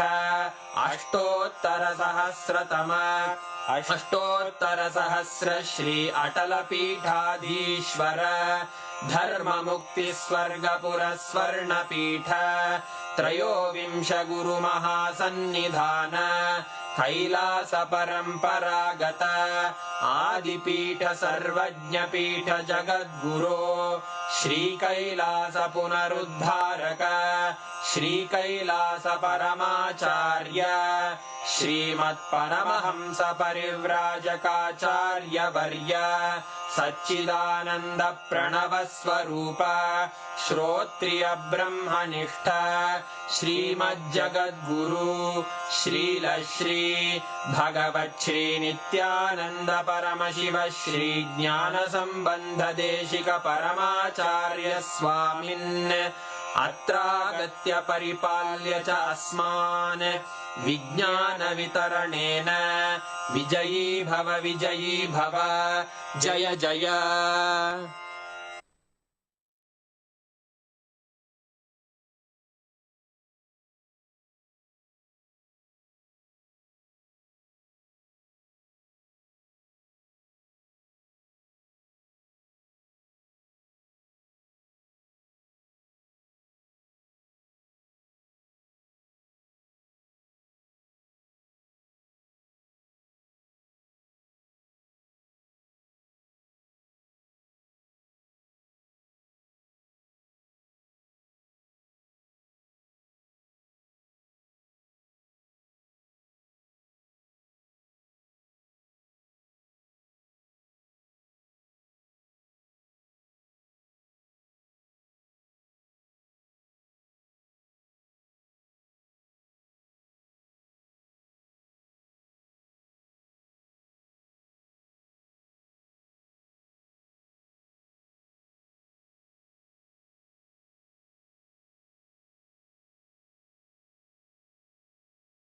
अष्टोत्तर सहस्र श्री अटल पीठाधीश्वर धर्म मुक्ति स्वर्गपुर स्वर्ण पीठ त्रयोविंश गुरु महासन्निधान कैलास परंपरागत आदिपीठ सर्वज्ञ पीठ जगद्गुरो श्री कैलास पुनरुद्धारक श्री कैलास परमाचार्य श्रीमत् परमहंस परिव्राजकाचार्य वर्य सच्चिदानंद प्रणव स्वरूप श्रोत्रिय ब्रह्मनिष्ठ श्रीमज्जगद्गुरु श्रील श्री भगवत् श्री नित्यानंद परमशिव श्री ज्ञान संबंध देशिक परमाचार्य स्वामिन् अत्रागत्य परिपाल्य च अस्मान् विज्ञान वितरणेन विजयी भव जय जय।